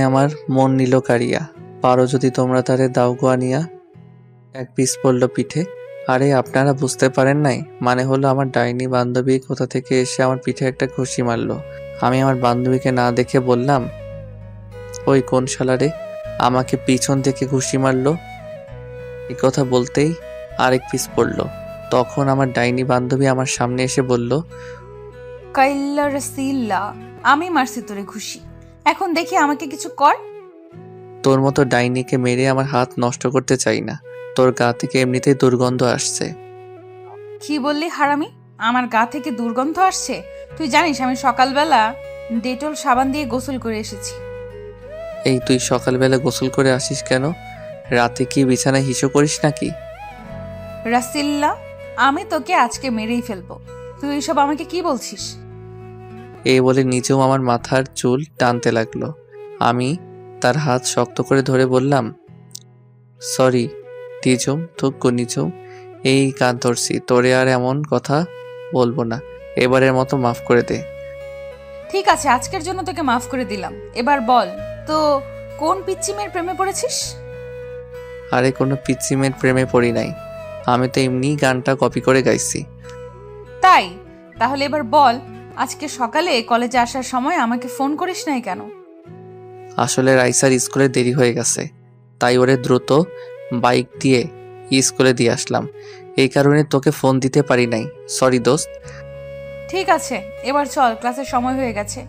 আমার মন নিল কাড়িয়া। পারো যদি তোমরা তারে দাও গো আনিয়া। এক পিস পড়ল পিঠে। আরে আপনারা বুঝতে পারেন নাই? মানে হলো আমার ডাইনি বান্ধবী কোথা থেকে এসে আমার পিঠে একটা ঘুষি মারলো। আমি আমার বান্ধবীকে না দেখে বললাম, ওই কোন শালারে আমাকে পিছন থেকে ঘুষি মারলো। এই কথা বলতেই আরেক পিস পড়ল। তখন আমার ডাইনি বান্ধবী আমার সামনে এসে বলল, কাইল্লা রসিল্লা, আমি মারছি তোরে ঘুষি। এখন দেখি আমাকে কিছু কর। তোর মতো ডাইনিকে মেরে আমার হাত নষ্ট করতে চাই না। তোর গা থেকে এমনিতেই দুর্গন্ধ আসছে। কি বললি হারামি? আমার গা থেকে দুর্গন্ধ আসছে? তুই জানিস আমি সকালবেলা ডেটল সাবান দিয়ে গোসল করে এসেছি। এই তুই সকালবেলা গোসল করে আসিস কেন? রাতে কি বিছানায় হিসু করিস নাকি? রাসিল্লা, আমি তোকে আজকে মেরেই ফেলবো। তুই এসব আমাকে কি বলছিস? এই বলে নিজেও আমার মাথার চুল টানতে লাগলো। আমি তার হাত শক্ত করে ধরে বললাম, সরি নিজুম, থুক্কু নিজুম, এই কান ধরছি, তোরে আর এমন কথা বলবো না। এবারের মতো মাফ করে দে। ঠিক আছে, আজকের জন্য তোকে মাফ করে দিলাম। এবার বল তো, কোন পিচ্চিমের প্রেমে পড়েছিস? আরে কোনো পিচ্চিমের প্রেমে পড়ি নাই। আমি তো এমনি গানটা কপি করে গাইছি। তাই? তাহলে এবার বল, আজকে সকালে কলেজে আসার সময় আমাকে ফোন করিস নাই কেন? আসলে রাইসার স্কুলে দেরি হয়ে গেছে, তাই ওরে দ্রুত বাইক দিয়ে স্কুলে দিয়ে আসলাম। এই কারণে তোকে ফোন দিতে পারি নাই। সরি দোস্ত। ঠিক আছে, এবার চল, ক্লাসের সময় হয়ে গেছে।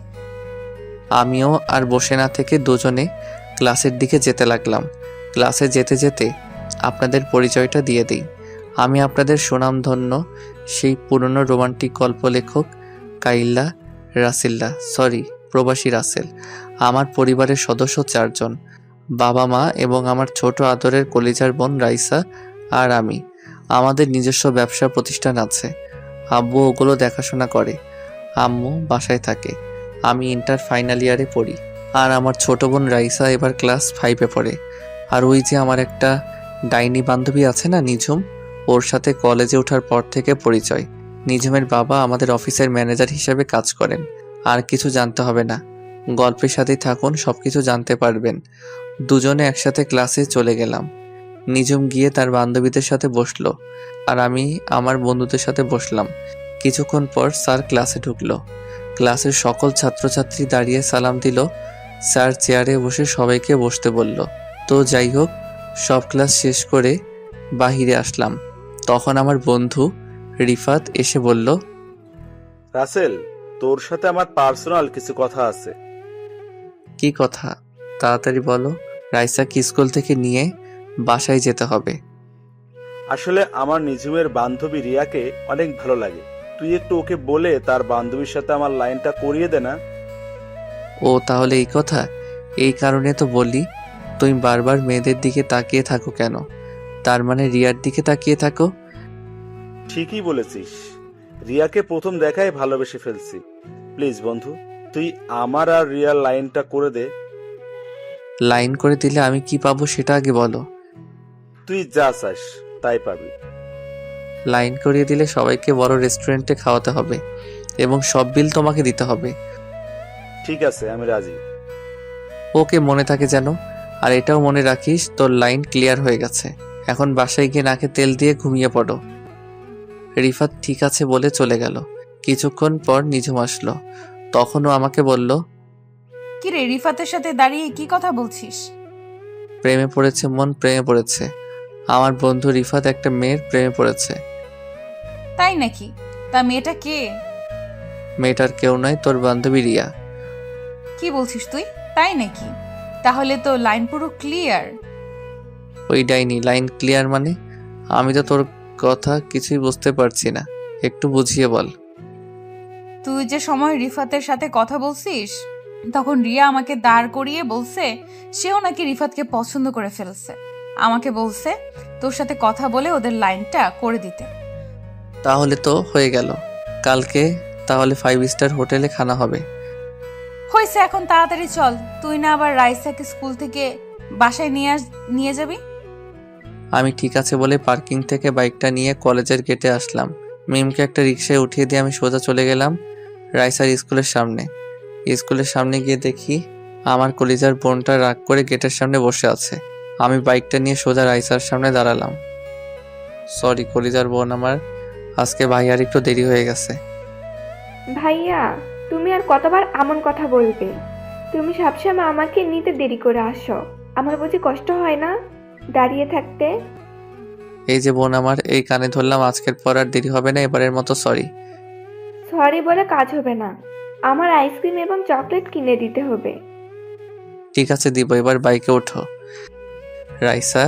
আমিও আর বসে না থেকে দুজনে ক্লাসের দিকে যেতে লাগলাম। ক্লাসে যেতে যেতে আপনাদের পরিচয়টা দিয়ে দিই। আমি আপনাদের সুনামধন্য সেই পুরনো রোমান্টিক গল্প লেখক কাইল্লা রাসিল্লা, সরি প্রবাসী রাসেল। আমার পরিবারের সদস্য 4 জন, বাবা মা এবং আমার ছোট আদরের কলিজার বোন রাইসা আর আমি। আমাদের নিজস্ব ব্যবসা প্রতিষ্ঠান আছে। আব্বু ওগুলো দেখাশোনা করে, আম্মু বাসায় থাকে। আমি ইন্টার ফাইনাল ইয়ারে পড়ি, আর আমার ছোট বোন রাইসা এবার ক্লাস 5-এ পড়ে। আর ওই যে আমার একটা ডাইনি বান্ধবী আছে না, নিঝুম, ওর সাথে কলেজে ওঠার পর থেকে পরিচয়। নিঝুমের বাবা আমাদের অফিসের ম্যানেজার হিসেবে কাজ করেন। আর কিছু জানতে হবে না, গল্পের সাথেই থাকুন, সবকিছু জানতে পারবেন। দুজনে একসাথে ক্লাসে চলে গেলাম। নিঝুম গিয়ে তার বান্ধবীদের সাথে বসলো, আর আমি আমার বন্ধুদের সাথে বসলাম। কিছুক্ষণ পর স্যার ক্লাসে ঢুকলো। ক্লাসের সকল ছাত্রছাত্রী দাঁড়িয়ে সালাম দিল। স্যার চেয়ারে বসে সবাইকে বসতে বলল। তো যাই হোক, সব ক্লাস শেষ করে বাহিরে আসলাম। তখন আমার বন্ধু রিফাত এসে বলল, রাসেল, তোর সাথে আমার পার্সোনাল কিছু কথা আছে। কি কথা? তাড়াতাড়ি বলো। রাইসাকে স্কুল থেকে নিয়ে বাসায় যেতে হবে। আসলে আমার নিজুমের বান্ধবী রিয়াকে অনেক ভালো লাগে। তুই একটু ওকে বলে তার বান্ধবীর সাথে আমার লাইনটা করিয়ে দে না। ও তাহলে এই কথা? এই কারণে তো বলি, তুমি বারবার মেয়েদের দিকে তাকিয়ে থাকো কেন? তার মানে রিয়ার দিকে তাকিয়ে থাকো? ঠিকই বলেছিস, রিয়াকে প্রথম দেখায় ভালোবেসে ফেলছি। প্লিজ বন্ধু, তুই আমার আর রিয়ার লাইনটা করে দে। লাইন করে দিলে আমি কি পাবো সেটা আগে বলো। তুই যা চাস তাই পাবি। লাইন করিয়ে দিলে সবাইকে বড় রেস্টুরেন্টে খাওয়াতে হবে এবং সব বিল তোমাকে দিতে হবে। ঠিক আছে, আমি রাজি। ওকে, মনে থাকে যেন। আর এটাও মনে রাখিস, তোর লাইন ক্লিয়ার হয়ে গেছে। এখন বাসায় গিয়ে নাকে তেল দিয়ে ঘুমিয়ে পড়ো। রিফাত ঠিক আছে বলে চলে গেল। কিছুক্ষণ পর নিঝুম আসলো। তখনও আমাকে বলল, কি রে, রিফাতের সাথে দাঁড়িয়ে কি কথা বলছিস? প্রেমে পড়েছে মন, প্রেমে পড়েছে। আমার বন্ধু রিফাত একটা মেয়ের প্রেমে পড়েছে। তাই নাকি? তা মেয়েটা কে? মেয়েটার কেউ নয়, তোর বান্ধবী রিয়া। কি বলছিস তুই? তাই নাকি? তাহলে তো লাইন পুরো ক্লিয়ার। ওই ডাইনি লাইন ক্লিয়ার মানে? আমি তো তোর কথা কিছুই বুঝতে পারছি না, একটু বুঝিয়ে বল। তুই যে সময় রিফাতের সাথে কথা বলছিস, তখন রিয়া আমাকে দাঁড় করিয়ে বলছে সেও নাকি রিফাতকে পছন্দ করে ফেলছে। আমাকে বলছে তোর সাথে কথা বলে ওদের লাইনটা করে দিতে। তাহলে তো হয়ে গেল। কালকে তাহলে 5 স্টার হোটেলে খানা হবে। হয়েছে, এখন তাড়াতাড়ি চল। তুই না আবার রাইসাকে স্কুল থেকে বাসায় নিয়ে যাবি? আমি ঠিক আছে বলে পার্কিং থেকে বাইকটা নিয়ে কলেজের গেটে আসলাম। মিমকে একটা রিক্সায় উঠিয়ে দিয়ে আমি সোজা চলে গেলাম রাইসার স্কুলের সামনে। স্কুলের সামনে গিয়ে দেখি আমার কলিজার বোনটা রাগ করে গেটের সামনে বসে আছে। আমি বাইকটা নিয়ে সোজা রাইসার সামনে দাঁড়ালাম। সরি কলিজার বোন আমার, আজকে ভাইয়ার একটু দেরি হয়ে গেছে। ভাইয়া, তুমি আর কতবার এমন কথা বলবে? তুমি সবসময় আমাকে নিতে দেরি করে আসো। আমার বুঝি কষ্ট হয় না দাঁড়িয়ে থাকতে? এই যে বোন আমার, এই কানে ধরলাম, আজকের পর আর দেরি হবে না, এবারের মতো সরি। সরি বলে কাজ হবে না, আমার আইসক্রিম এবং চকলেট কিনে দিতে হবে। ঠিক আছে দিব, এবার বাইকে ওঠো। রাইসা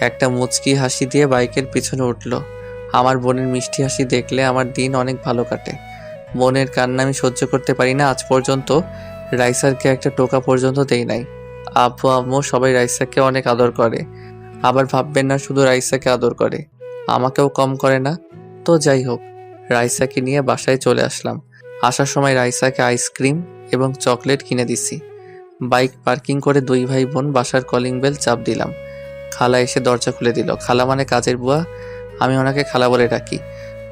একটা মুচকি হাসি দিয়ে বাইকের পিছনে উঠল। আমার বোনের মিষ্টি হাসি দেখলে আমার দিন অনেক ভালো কাটে। বোনের কান্না আমি সহ্য করতে পারি না। আজ পর্যন্ত রাইসারকে একটা টোকা পর্যন্ত দেই নাই। আব্বু আম্মু সবাই রাইসাকে অনেক আদর করে। আবার ভাববেন না শুধু রাইসাকে আদর করে, আমাকেও কম করে না। তো যাই হোক, রাইসাকে নিয়ে বাসায় চলে আসলাম। আসার সময় রাইসাকে আইসক্রিম এবং চকলেট কিনে দিছি। বাইক পার্কিং করে দুই ভাই বোন বাসার কলিং বেল চাপ দিলাম। খালা এসে দরজা খুলে দিল। খালা মানে কাজের বুয়া, আমি ওনাকে খালা বলে ডাকি।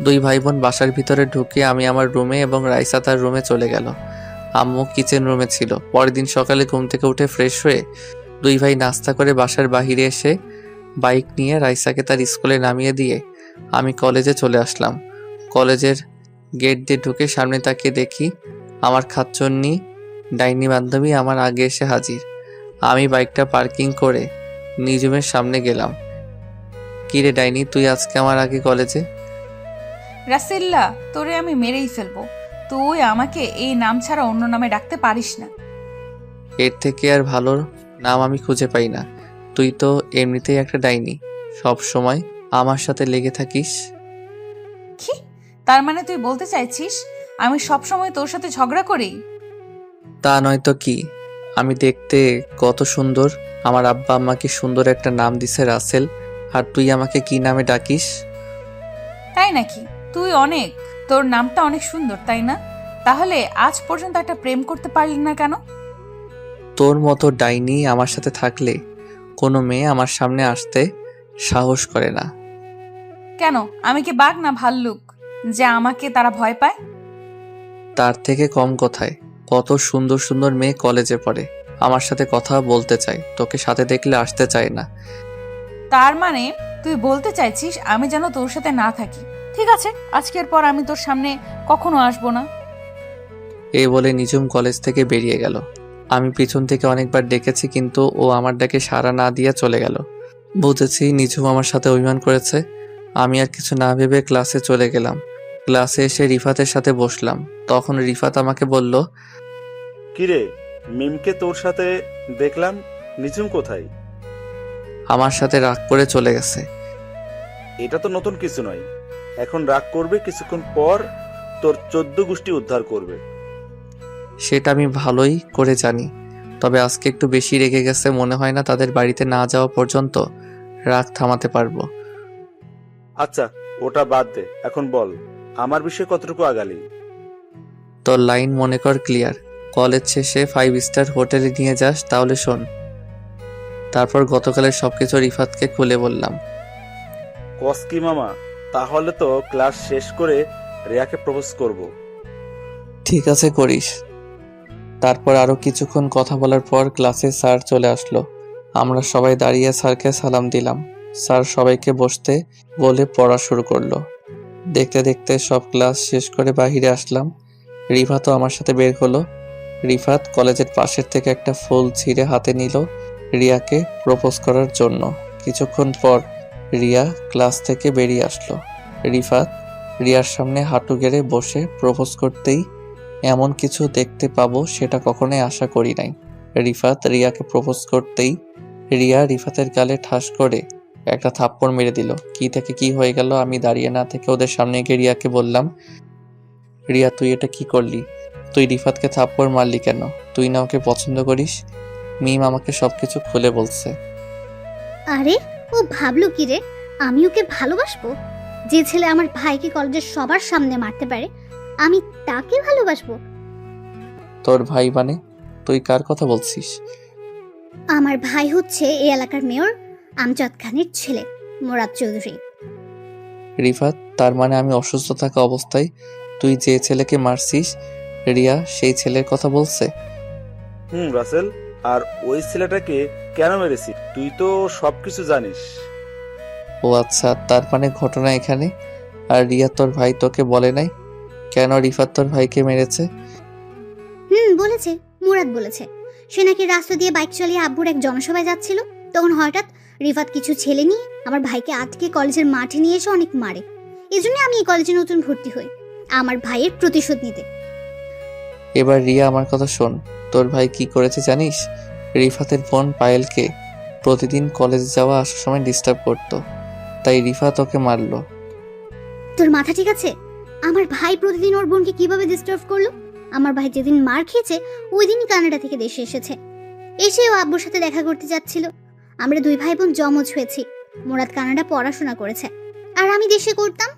দুই ভাই বোন বাসার ভিতরে ঢুকে আমি আমার রুমে এবং রাইসা তার রুমে চলে গেল। আম্মু কিচেন রুমে ছিল। পরের দিন সকালে ঘুম থেকে উঠে ফ্রেশ হয়ে দুই ভাই নাস্তা করে বাসার বাহিরে এসে বাইক নিয়ে রাইসাকে তার স্কুলে নামিয়ে দিয়ে আমি কলেজে চলে আসলাম। কলেজের গেট দিয়ে ঢুকে সামনে তাকিয়ে দেখি আমার খাচ্চন্নি ডাইনি বান্ধবী আমার আগে এসে হাজির। আমি বাইকটা পার্কিং করে নিজুমের সামনে গেলাম। কিরে ডাইনি, তুই আজকে আমার আগে কলেজে? রাসেল্লা, তোরে আমি মেরেই ফেলবো। তুই আমাকে এই নাম ছাড়া অন্য নামে ডাকতে পারিস না। এর থেকে আর ভালো নাম আমি খুঁজে পাই না। তুই তো এমনিতেই একটা ডাইনি, সব সময় আমার সাথে লেগে থাকিস। কি? তার মানে তুই বলতে চাইছিস আমি সব সময় তোর সাথে ঝগড়া করি? তা নয় তো কি, আমি দেখতে কত সুন্দর, আমার আব্বা আম্মাকে সুন্দর একটা নাম দিছে রাসেল, আর তুই আমাকে কি নামে ডাকিস? তাই নাকি? তুই অনেক, তোর নামটা অনেক সুন্দর, তাই না? তাহলে আজ পর্যন্ত একটা প্রেম করতে পারলি না কেন? তোর মতো ডাইনি আমার সাথে থাকলে কোনো মেয়ে আমার সামনে আসতে সাহস করে না। কেন, আমি কি বাঘ না ভাল্লুক যে আমাকে তারা ভয় পায়? তার থেকে কম কোথায়, কত সুন্দর সুন্দর মেয়ে কলেজে পড়ে, আমার সাথে কথা বলতে চায়, তোকে সাথে দেখলে আসতে চায় না। তার মানে তুই বলতে চাইছিস আমি যেন তোর সাথে না থাকি? ঠিক আছে, আজকের পর আমি তোর সামনে কখনো আসবো না। এই বলে নিজুম কলেজ থেকে বেরিয়ে গেল। আমি পিছন থেকে অনেকবার ডেকেছি, কিন্তু ও আমার ডাকে সাড়া না দিয়ে চলে গেল। বুঝেছি নিজুম আমার সাথে অভিমান করেছে। আমি আর কিছু না ভেবে ক্লাসে চলে গেলাম। ক্লাসে এসে রিফাতের সাথে বসলাম। তখন রিফাত আমাকে বলল, কিরে, মিমকে তোর সাথে দেখলাম, নিঝুম কোথায়? আমার সাথে রাগ করে চলে গেছে। এটা তো নতুন কিছু নয়। এখন রাগ করবে, কিছুক্ষণ পর তোর 14 গোষ্ঠী উদ্ধার করবে। সেটা আমি ভালোই করে জানি, তবে আজকে একটু বেশি রেগে গেছে। মনে হয় না তাদের বাড়িতে না যাওয়া পর্যন্ত রাগ থামাতে পারবো। আচ্ছা, ওটা বাদ দে, এখন বল আমার বিষয়ে কতটুকু আগালি? তোর লাইন মনে কর ক্লিয়ার। কলেজ শেষে 5 স্টার হোটেলে নিয়ে যাস, তাহলে শোন। তারপর গতকালের সবকিছু রিফাতকে খুলে বললাম। কসকি মামা, তাহলে তো ক্লাস শেষ করে রিয়াকে প্রপোজ করব। ঠিক আছে, করিস। তারপর আরো কিছুক্ষণ কথা বলার পর ক্লাসে স্যার চলে আসলো। আমরা সবাই দাঁড়িয়ে স্যারকে সালাম দিলাম। স্যার সবাইকে বসতে বলে পড়া শুরু করলো। দেখতে দেখতে সব ক্লাস শেষ করে বাহিরে আসলাম। রিফাতও আমার সাথে বের হলো। রিফাত কলেজের পাশের থেকে একটা ফুল ছিঁড়ে হাতে নিল রিয়াকে প্রপোজ করার জন্য। কিছুক্ষণ পর রিয়া ক্লাস থেকে বেরিয়ে আসলো। রিফাত রিয়ার সামনে হাঁটু গেড়ে বসে প্রপোজ করতেই এমন কিছু দেখতে পাবো সেটা কখনোই আশা করি নাই। রিফাত রিয়াকে প্রপোজ করতেই রিয়া রিফাতের গালে ঠাস করে একটা থাপ্পড় মেরে দিল। কি থেকে কি হয়ে গেল, আমি দাঁড়িয়ে না থেকে ওদের সামনে গিয়ে রিয়াকে বললাম, রিয়া তুই এটা কি করলি? তুই রিফাতকে থাপ্পড় মারলি কেন? তুই না ওকে পছন্দ করিস? মিম আমাকে সবকিছু খুলে বলছে। আরে ও ভাবলো কি রে, আমি ওকে ভালোবাসবো? যে ছেলে আমার ভাইকে কলেজের সবার সামনে মারতে পারে, আমি তাকে ভালোবাসবো? তোর ভাই মানে? তুই কার কথা বলছিস? আমার ভাই হচ্ছে এই এলাকার মেয়র আমজাদ খানের ছেলে, মুরাদ চৌধুরী। রিফাত, তার মানে আমি অসুস্থ থাকা অবস্থায় তুই যে ছেলেকে মারছিস, রিয়া সেই ছেলের কথা বলছে? রাসেল, আর ওই ছেলেটাকে কেন মেরেছিস তুই তো সবকিছু জানিস। ও আচ্ছা, তার মানে ঘটনা এখানে। আর রিয়া তোর ভাই তোকে বলে নাই কেন রিফাত তোর ভাইকে মেরেছে? বলেছে, মুরাদ বলেছে। সে নাকি রাস্তা দিয়ে বাইক চালিয়ে আব্বুর এক জনসভায় যাচ্ছিল, তখন হঠাৎ রিফাত কিছু ছেলে নিয়ে আমার ভাইকে আটকে কলেজের মাঠে নিয়ে এসে অনেক মারে। এজন্য আমি এই কলেজে নতুন ভর্তি হই, আমার ভাইয়ের প্রতিশোধ নিতে। এবার রিয়া আমার কথা শোন, তোর ভাই কি করেছে জানিস? রিফাতের বোন পায়েলকে প্রতিদিন কলেজে যাওয়া আসার সময় ডিস্টার্ব করতো, তাই রিফাত ওকে মারলো। তোর মাথা ঠিক আছে? আমার ভাই প্রতিদিন ওর বোনকে কিভাবে ডিস্টার্ব করলো? আমার ভাই যেদিন মার খেয়েছে ওই দিনই কানাডা থেকে দেশে এসেছে। এসেও আব্বুর সাথে দেখা করতে যাচ্ছিল। আমরা দুই ভাই বোন জমজ হয়েছি। মুরাদ কানাডা পড়াশোনা করেছে, আর আমি দেশে করতাম।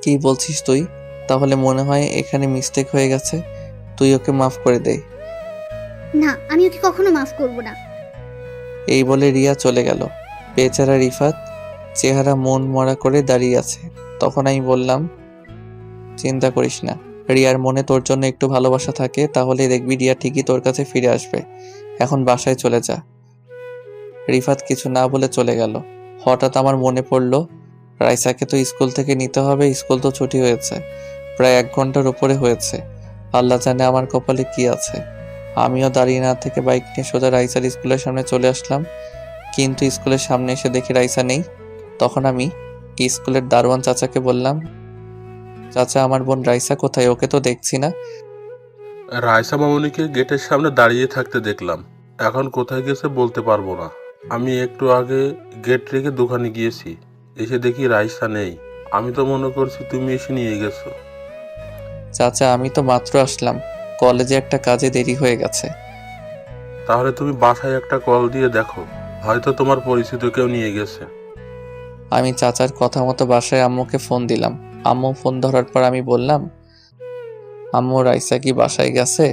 কি বলছিস তুই? তাহলে মনে হয় এখানে মিস্টেক হয়ে গেছে, তুই ওকে মাফ করে দে। না, আমি ওকে কখনো মাফ করব না। এই বলে রিয়া চলে গেল। বেচারা রিফাত চেহারা মন মরা করে দাঁড়িয়ে আছে। তখন আমি বললাম, চিন্তা করিস না, রিয়ার মনে তোর জন্য একটু ভালোবাসা থাকে, তাহলে দেখবি রিয়া ঠিকই তোর কাছে ফিরে আসবে। এখন বাসায় চলে যা। রিফাত কিছু না বলে চলে গেল। হঠাৎ আমার মনে পড়লো, রাইসাকে তো স্কুল থেকে নিতে হবে, স্কুল তো ছুটি হয়েছে, প্রায় 1 ঘন্টার উপরে হয়েছে। আল্লাহ জানে আমার কপালে কি আছে। আমিও দাঁড়িয়ে না থেকে বাইক নিয়ে সোজা রাইসার স্কুলের সামনে চলে আসলাম, কিন্তু স্কুলের সামনে এসে দেখি রাইসা নেই। তখন আমি স্কুলের দারোয়ান চাচাকে বললাম, চাচা আমার বোন রাইসা কোথায়? ওকে তো দেখছি না। রাইসা মামুনিকে গেটের সামনে দাঁড়িয়ে থাকতে দেখলাম, এখন কোথায় গেছে বলতে পারবো না। আমি একটু আগে গেট রেখে দোকানে গিয়েছি, এসে দেখি রাইসা নেই। আমি তো মনে করছি তুমি এসে নিয়ে গেছো। চাচা আমি তো মাত্র আসলাম, কলেজে একটা কাজে দেরি হয়ে গেছে। তাহলে তুমি বাসায় একটা কল দিয়ে দেখো, হয়তো তোমার পরিচিত কেউ নিয়ে গেছে। আমি চাচার কথা মতো বাসায় আম্মুকে ফোন দিলাম। আম্মু ফোন ধরার পর আমি বললাম, আম্মু রাইসা কি বাসায় গেছে?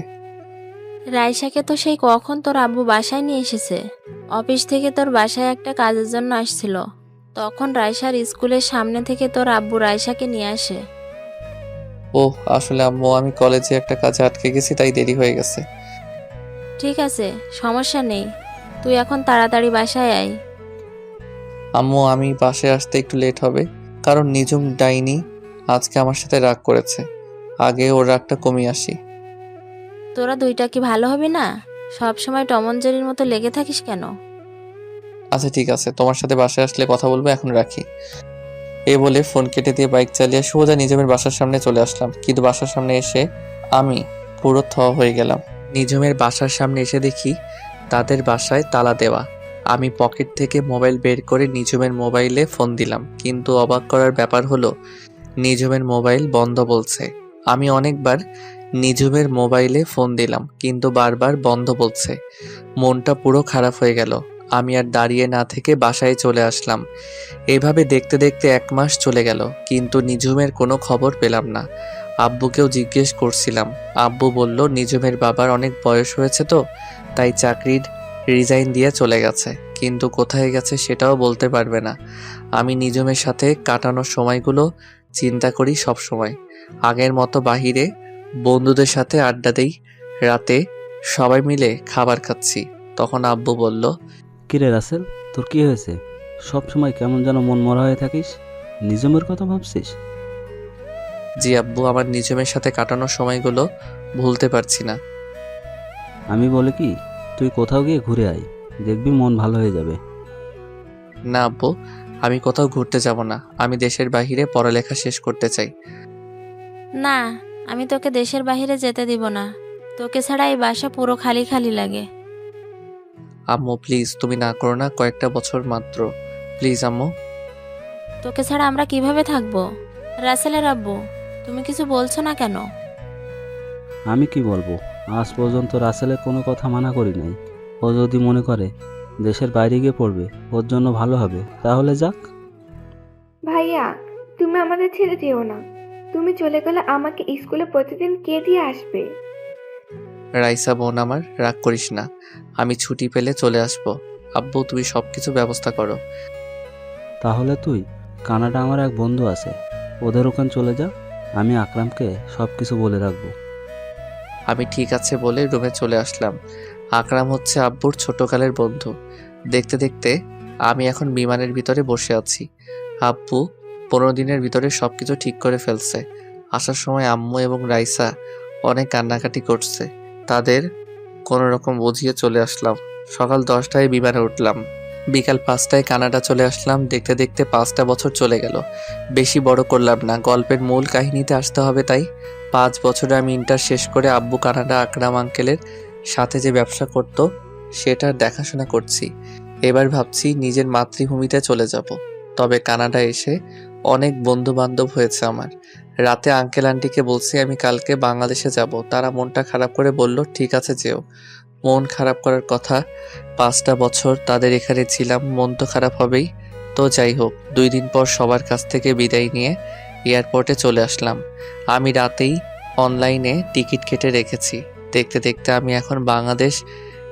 রাইসাকে তো সেই কখন তোর আব্বু বাসায় নিয়ে এসেছে। অফিস থেকে তোর বাসায় একটা কাজের জন্য আসছিল, তখন রাইসার স্কুলের সামনে থেকে তোর আব্বু রাইসাকে নিয়ে আসে। ওহ আসলে আম্মু আমি কলেজে একটা কাজে আটকে গেছি, তাই দেরি হয়ে গেছে। ঠিক আছে, সমস্যা নেই, তুই এখন তাড়াতাড়ি বাসায় আয়। আম্মু আমি বাসায় আসতে একটু লেট হবে, কারণ নিজুম ডাইনি আজকে আমার সাথে রাগ করেছে। আগে ওর রাগটা কমিয়ে আসি। তোরা দুইটা কি ভালো হবে না? সব সময় টম অ্যান্ড জেরির মতো লেগে থাকিস কেন? আচ্ছা ঠিক আছে, তোমার সাথে বাসায় আসলে কথা বলবো, এখন রাখি। এই বলে ফোন কেটে দিয়ে বাইক চালিয়ে সোজা নিজমের বাসার সামনে চলে আসলাম। কিন্তু বাসার সামনে এসে আমি পুরো হয়ে গেলাম। নিজমের বাসার সামনে এসে দেখি তাদের বাসায় তালা দেওয়া। আমি পকেট থেকে মোবাইল বের করে নিজমের মোবাইলে ফোন দিলাম, কিন্তু অবাক করার ব্যাপার হলো নিজমের মোবাইল বন্ধ বলছে। আমি অনেকবার নিজমের মোবাইলে ফোন দিলাম, কিন্তু বারবার বন্ধ বলছে। মনটা পুরো খারাপ হয়ে গেল। আমি আর দাঁড়িয়ে না থেকে বাসায় চলে আসলাম। এভাবে দেখতে দেখতে 1 মাস চলে গেল, কিন্তু নিজুমের কোনো খবর পেলাম না। আব্বুকেও জিজ্ঞেস করছিলাম, আব্বু বলল নিজুমের বাবার অনেক বয়স হয়েছে তো, তাই চাকরির রিজাইন দিয়ে চলে গেছে, কিন্তু কোথায় গেছে সেটাও বলতে পারবে না। আমি নিজুমের সাথে কাটানোর সময়গুলো চিন্তা করি সব সময়। আগের মতো বাহিরে বন্ধুদের সাথে আড্ডা দেই, রাতে সবাই মিলে খাবার খাচ্ছি। তখন আব্বু বলল, কিরে রাসেল, তোর কি হয়েছে? সব সময় কেমন যেন মন মরা হয়ে থাকিস, নিজমের কথা ভাবছিস? জি আব্বু, আমার নিজমের সাথে কাটানোর সময়গুলো ভুলতে পারছি না। আমি বলি কি, তুই কোথাও গিয়ে ঘুরে আয়, দেখবি মন ভালো হয়ে যাবে। না আব্বু, আমি কোথাও ঘুরতে যাব না, আমি দেশের বাইরে পড়ালেখা শেষ করতে চাই। না, আমি তোকে দেশের বাইরে যেতে দিব না। তোকে ছাড়া এই বাসা পুরো খালি খালি লাগে। আম্মু প্লিজ, তুমি না করো না, কয়েকটা বছর মাত্র, প্লিজ আম্মু। তোকে ছাড়া আমরা কিভাবে থাকবো? রাসেলের আব্বু, তুমি কিছু বলছো না কেন? আমি কি বলবো, আজ পর্যন্ত রাসেলের কোনো কথা মানা করি নাই। ও যদি মনে করে দেশের বাইরে গিয়ে পড়বে, ওর জন্য ভালো হবে, তাহলে যাক। ভাইয়া, তুমি আমাদের ছেড়ে যেও না। তুমি চলে গেলে আমাকে স্কুলে প্রতিদিন কে দিয়ে আসবে? রাইসা বোন আমার, রাগ করিস না, আমি ছুটি পেলে চলে আসবো। আব্বু তুমি সবকিছু ব্যবস্থা করো। তাহলে তুই কানাডা আমার এক বন্ধু আছে, ওদের ওখানে চলে যা, আমি আকরামকে সব কিছু বলে রাখবো। আমি ঠিক আছে বলে রুমে চলে আসলাম। আকরাম হচ্ছে আব্বুর ছোটকালের বন্ধু। দেখতে দেখতে আমি এখন বিমানের ভিতরে বসে আছি। আব্বু 15 দিনের ভিতরে সবকিছু ঠিক করে ফেলছে। আসার সময় আম্মু এবং রাইসা অনেক কান্নাকাটি করছে। তাদের কোনো রকম বুঝিয়ে চলে আসলাম। সকাল 10টায় বিমানে উঠলাম, বিকাল 5টায় কানাডা চলে আসলাম। দেখতে দেখতে 5টা বছর চলে গেল। বেশি বড় করলাম না, গল্পের মূল কাহিনীতে আসতে হবে তাই। 5 বছরে আমি ইন্টার শেষ করে আব্বু কানাডা আকরাম আঙ্কেলের সাথে যে ব্যবসা করত সেটার দেখাশোনা করছি। এবার ভাবছি নিজের মাতৃভূমিতে চলে যাব। তবে কানাডা এসে অনেক বন্ধু বান্ধব হয়েছে আমার। রাতে আঙ্কেল আন্টিকে বলছি আমি কালকে বাংলাদেশে যাব। তারা মনটা খারাপ করে বলল ঠিক আছে যেও। মন খারাপ করার কথা, 5টা বছর তাদের এখানে ছিলাম, মন তো খারাপ হবেই। তো যাই হোক, 2 দিন পর সবার কাছ থেকে বিদায় নিয়ে এয়ারপোর্টে চলে আসলাম। আমি রাতেই অনলাইনে টিকিট কেটে রেখেছি। দেখতে দেখতে আমি এখন বাংলাদেশ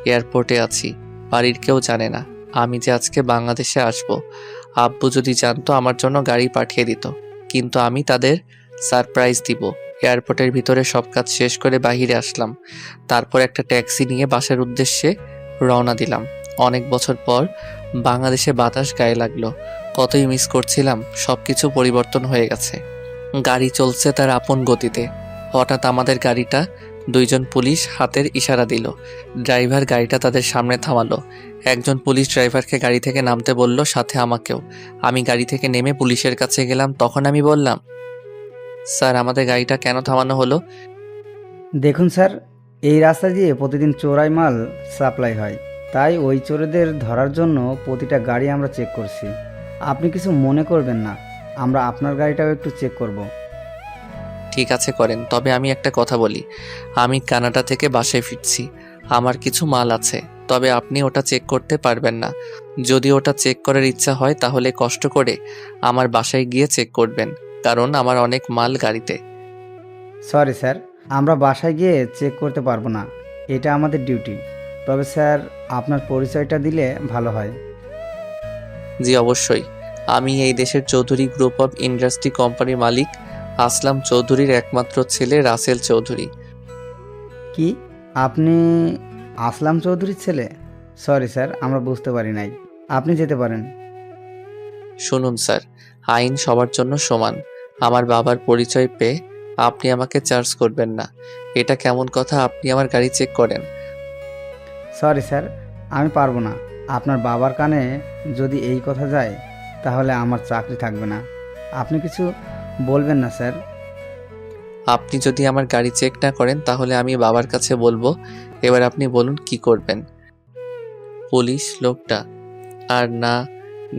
এয়ারপোর্টে আছি। বাড়ির কেউ জানে না আমি যে আজকে বাংলাদেশে আসব। আব্বু যদি জানতো আমার জন্য গাড়ি পাঠিয়ে দিত, কিন্তু আমি তাদের সারপ্রাইজ দিব। এয়ারপোর্টের ভিতরে সব কাজ শেষ করে বাইরে আসলাম। তারপর একটা ট্যাক্সি নিয়ে বাসার উদ্দেশ্যে রওনা দিলাম। অনেক বছর পর বাংলাদেশে বাতাস গায়ে লাগলো। কতই মিস করছিলাম, সবকিছু পরিবর্তন হয়ে গেছে। গাড়ি চলছে তার আপন গতিতে। হঠাৎ আমাদের গাড়িটা 2 জন পুলিশ হাতের ইশারা দিল। ড্রাইভার গাড়িটা তাদের সামনে থামালো। একজন পুলিশ ড্রাইভারকে গাড়ি থেকে নামতে বলল, সাথে আমাকেও। আমি গাড়ি থেকে নেমে পুলিশের কাছে গেলাম। তখন আমি বললাম, স্যার আমাদের গাড়িটা কেন থামানো হলো? দেখুন স্যার, এই রাস্তা দিয়ে প্রতিদিন চোরাই মাল সাপ্লাই হয়, তাই ওই চোরেদের ধরার জন্য প্রতিটা গাড়ি আমরা চেক করছি। আপনি কিছু মনে করবেন না, আমরা আপনার গাড়িটাও একটু চেক করব। ঠিক আছে করেন, তবে আমি একটা কথা বলি। আমি কানাডা থেকে বাসায় ফিরছি। আমার কিছু মাল আছে, তবে আপনি ওটা চেক করতে পারবেন না। যদি ওটা চেক করার ইচ্ছা হয় তাহলে কষ্ট করে আমার বাসায় গিয়ে চেক করবেন, কারণ আমার অনেক মাল গাড়িতে। সরি স্যার, আমরা বাসায় গিয়ে চেক করতে পারবো না, এটা আমাদের ডিউটি। তবে স্যার আপনার পরিচয়টা দিলে ভালো হয়। জি অবশ্যই, আমি এই দেশের চৌধুরী গ্রুপ অফ ইন্ডাস্ট্রি কোম্পানির মালিক আসলাম চৌধুরীর একমাত্র ছেলে রাসেল চৌধুরী। কি আপনি আসলাম চৌধুরীর ছেলে? সরি স্যার, আমরা বুঝতে পারি নাই। আপনি যেতে পারেন। শুনুন স্যার, আইন সবার জন্য সমান। আমার বাবার পরিচয় পেয়ে আপনি আমাকে চার্জ করবেন না। এটা কেমন কথা আপনি আমার গাড়ি চেক করেন? সরি স্যার, আমি পারবো না। আপনার বাবার কানে যদি এই কথা যায় তাহলে আমার চাকরি থাকবে না। আপনি কিছু বলবেন না স্যার? আপনি যদি আমার গাড়ি চেক না করেন তাহলে আমি বাবার কাছে বলবো। এবার আপনি বলুন কি করবেন? পুলিশ লোকটা আর না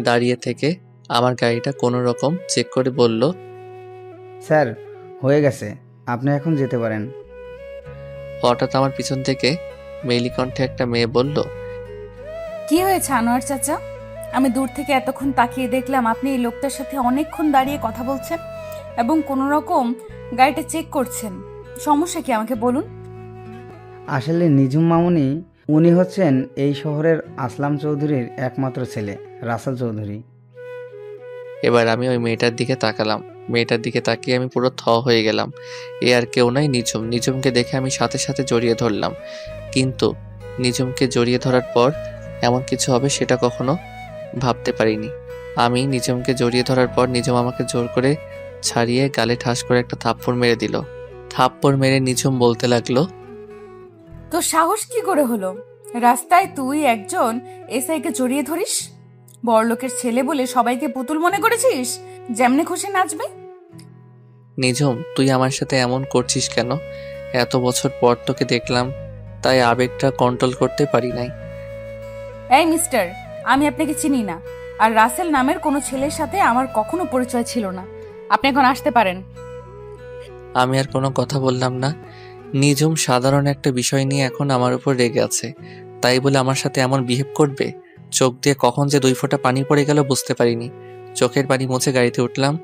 দাঁড়িয়ে থেকে আমার গাড়িটা কোনো রকম চেক করে বলল, স্যার হয়ে গেছে, আপনি এখন যেতে পারেন। হঠাৎ আমার পিছন থেকে মেইলি কণ্ঠে একটা মেয়ে বলল, কি হয়েছে আনোয়ার চাচা? আমি দূর থেকে এতক্ষণ তাকিয়ে দেখলাম আপনি এই লোকটার সাথে অনেকক্ষণ দাঁড়িয়ে কথা বলছেন এবং কোনো রকম গাড়িটা চেক করছেন। সমস্যা কি আমাকে বলুন। আসলে নিঝুম মামুনি, উনি হচ্ছেন এই শহরের আসলাম চৌধুরীর একমাত্র ছেলে রাসেল চৌধুরী। এবার আমি ওই মেয়েটার দিকে তাকালাম। মেয়েটার দিকে তাকিয়ে আমি পুরো থ হয়ে গেলাম। এ আর কেউ নয়, নিঝুম। নিঝুমকে দেখে আমি সাথে সাথে জড়িয়ে ধরলাম, কিন্তু নিঝুমকে জড়িয়ে ধরার পর এমন কিছু হবে সেটা কখনো ভাবতে পারিনি। আমি নিঝুমকে জড়িয়ে ধরার পর নিঝুম আমাকে জোর করে ছাড়িয়ে গালে ঠাস করে একটা থাপ্পড় মেরে দিল। থাপ্পড় মেরে নিঝুম বলতে লাগলো, তো সাহস কি করে হলো রাস্তায় তুই একজন এসআইকে জড়িয়ে ধরিস? বড়লোকের ছেলে বলে সবাইকে পুতুল মনে করেছিস, যেমনে খুশি নাচবে? নিঝুম তুই আমার সাথে এমন করছিস কেন? এত বছর পর তোকে দেখলাম, তাই আবেগটা কন্ট্রোল করতে পারি নাই। এই মিস্টার, আমি আপনাকে চিনি না, আর রাসেল নামের কোনো ছেলের সাথে আমার কখনো পরিচয় ছিল না। আপনি এখন আসতে পারেন। আমি আর কোনো কথা বললাম না। নিঝুম সাধারণ একটা বিষয় নিয়ে এখন আমার উপর রেগে আছে, তাই বলে আমার সাথে এমন বিহেভ করবে? চোখ দিয়ে কখন যে 2 ফোঁটা পানি পড়ে গেল বুঝতে পারিনি। চোখের পানি মুছে গাড়িতে উঠলাম।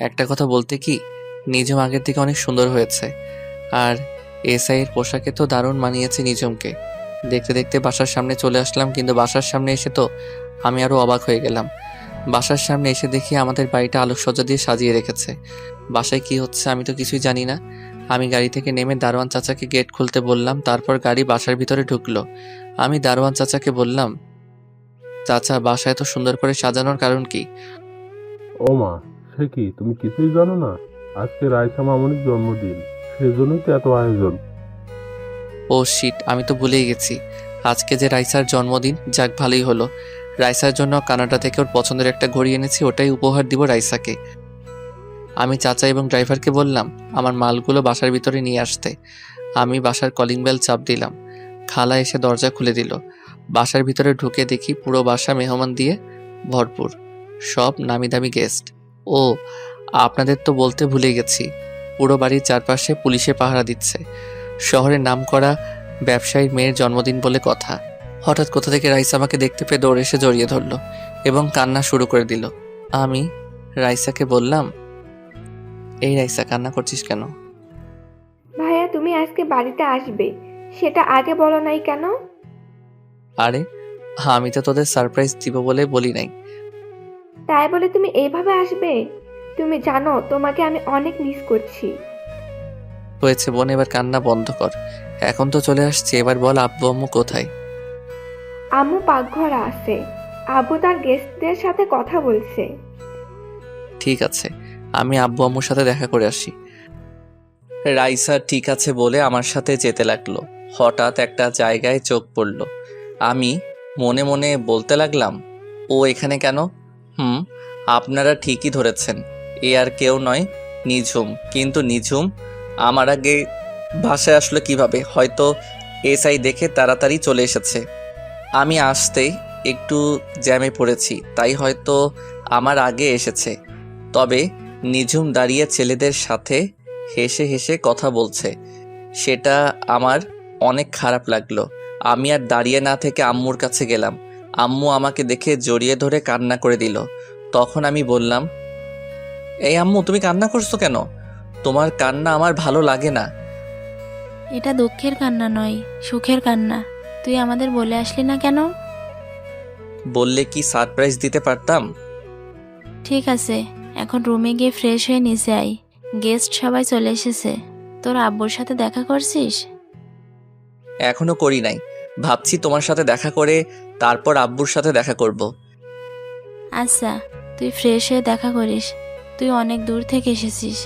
একটা কথা বলতে কি, নিঝুম আগের থেকে অনেক সুন্দর হয়েছে, আর এসআই এর পোশাকে তো দারুণ মানিয়েছে নিঝুমকে। দেখতে দেখতে বাসার সামনে চলে আসলাম, কিন্তু বাসার সামনে এসে তো আমি আরো অবাক হয়ে গেলাম। বাসার সামনে এসে দেখি আমাদের বাড়িটা আলোকসজ্জা দিয়ে সাজিয়ে রেখেছে। বাসায় কি হচ্ছে আমি তো কিছুই জানি না। আমি গাড়ি থেকে নেমে দারোয়ান চাচাকে গেট খুলতে বললাম, তারপর গাড়ি বাসার ভিতরে ঢুকলো। আমি দারোয়ান চাচাকে বললাম, চাচা বাসায় এত সুন্দর করে সাজানোর কারণ কি? ও মা, সে কি তুমি কিছুই জানো না? আজকে রাইসা মামনির জন্মদিন, সেজন্যই তো এত আয়োজন। ও শিট, আমি তো ভুলেই গেছি। আজকে যে রাইসার জন্মদিন, যাক ভালোই হলো। রাইসার জন্য কানাডা থেকে ওর পছন্দের একটা ঘড়ি এনেছি, ওটাই উপহার দিব রাইসাকে। আমি চাচা এবং ড্রাইভারকে বললাম আমার মালগুলো বাসার ভিতরে নিয়ে আসতে। আমি বাসার কলিং বেল চাপ দিলাম। খালা এসে দরজা খুলে দিল। বাসার ভিতরে ঢুকে দেখি পুরো বাসা মেহমান দিয়ে ভরপুর, সব নামি দামি গেস্ট। ও, আপনাদের তো বলতে ভুলে গেছি, পুরো বাড়ির চারপাশে পুলিশে পাহারা দিচ্ছে। শহরের নামকরা ব্যবসায়ীর মেয়ের জন্মদিন বলে কথা। হঠাৎ কোথা থেকে রাইসা আমাকে দেখতে পেয়ে দৌড়ে এসে জড়িয়ে ধরলো এবং কান্না শুরু করে দিল। আমি রাইসাকে বললাম, এই রাইসা, কান্না করছিস কেন? ভাইয়া তুমি আজকে বাড়িতে আসবে, সেটা আগে বলো নাই কেন? আরে আমি তো তোদের সারপ্রাইজ দিব বলে বলি নাই। তাই বলে তুমি এইভাবে আসবে? তুমি জানো তোমাকে আমি অনেক মিস করছি। হয়েছে বোন, এবার কান্না বন্ধ কর। এখন তো চলে আসছে, এবার বল আব্বু আম্মু কোথায়? আম্মু পাকঘরে আছে, আব্বু তার গেস্টদের সাথে কথা বলছে। ঠিক আছে, আমি আব্বু আম্মুর সাথে দেখা করে আসি। রাইসা ঠিক আছে বলে আমার সাথে যেতে লাগলো। হঠাৎ একটা জায়গায় চোখ পড়ল। আমি মনে মনে বলতে লাগলাম, ও এখানে কেন? আপনারা ঠিকই ধরেছেন, এ আর কেউ নয়, নিঝুম। কিন্তু নিঝুম আমার আগে বাসায় আসলো কিভাবে? হয়তো এসআই দেখে তাড়াতাড়ি চলে এসেছে। আমি আসতেই একটু জ্যামে পড়েছি, তাই হয়তো আমার আগে এসেছে। তবে নিঝুম দাঁড়িয়ে ছেলেদের সাথে হেসে হেসে কথা বলছে, সেটা আমার অনেক খারাপ লাগলো। আমি আর দাঁড়িয়ে না থেকে আম্মুর কাছে গেলাম। আম্মু আমাকে দেখে জড়িয়ে ধরে কান্না করে দিল। তখন আমি বললাম, এই আম্মু, তুমি কান্না করছো কেন? তোমার কান্না আমার ভালো লাগে না। এটা দুঃখের কান্না নয়, সুখের কান্না। তুই আমাদের বলে আসলি না কেন? বললে কি সারপ্রাইজ দিতে পারতাম। ঠিক আছে, এখন রুমে গিয়ে ফ্রেশ হয়ে নিচে আয়। গেস্ট সবাই চলে এসেছে। তোর আব্বুর সাথে দেখা করছিস? এখনো করি নাই, ভাবছি তোমার সাথে দেখা করে তারপর আব্বুর সাথে দেখা করব। আচ্ছা, তুই ফ্রেশ হয়ে দেখা করিস। তুই অনেক দূর থেকে এসেছিস।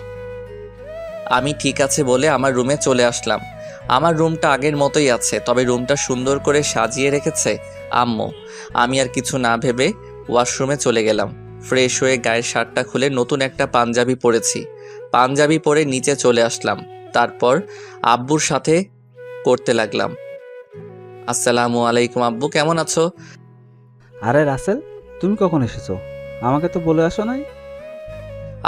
আমি ঠিক আছে বলে আমার রুমে চলে আসলাম। আমার রুমটা আগের মতোই আছে, তবে রুমটা সুন্দর করে সাজিয়ে রেখেছে আম্মু। আমি আর কিছু না ভেবে ওয়াশরুমে চলে গেলাম। ফ্রেশ হয়ে গায়ের শার্টটা খুলে নতুন একটা পাঞ্জাবি পরেছি। পাঞ্জাবি পরে নিচে চলে আসলাম। তারপর আব্বুর সাথে করতে লাগলাম, আসসালামু আলাইকুম আব্বু, কেমন আছো? আরে রাসেল, তুমি কখন এসেছো? আমাকে তো বলে আসো নাই।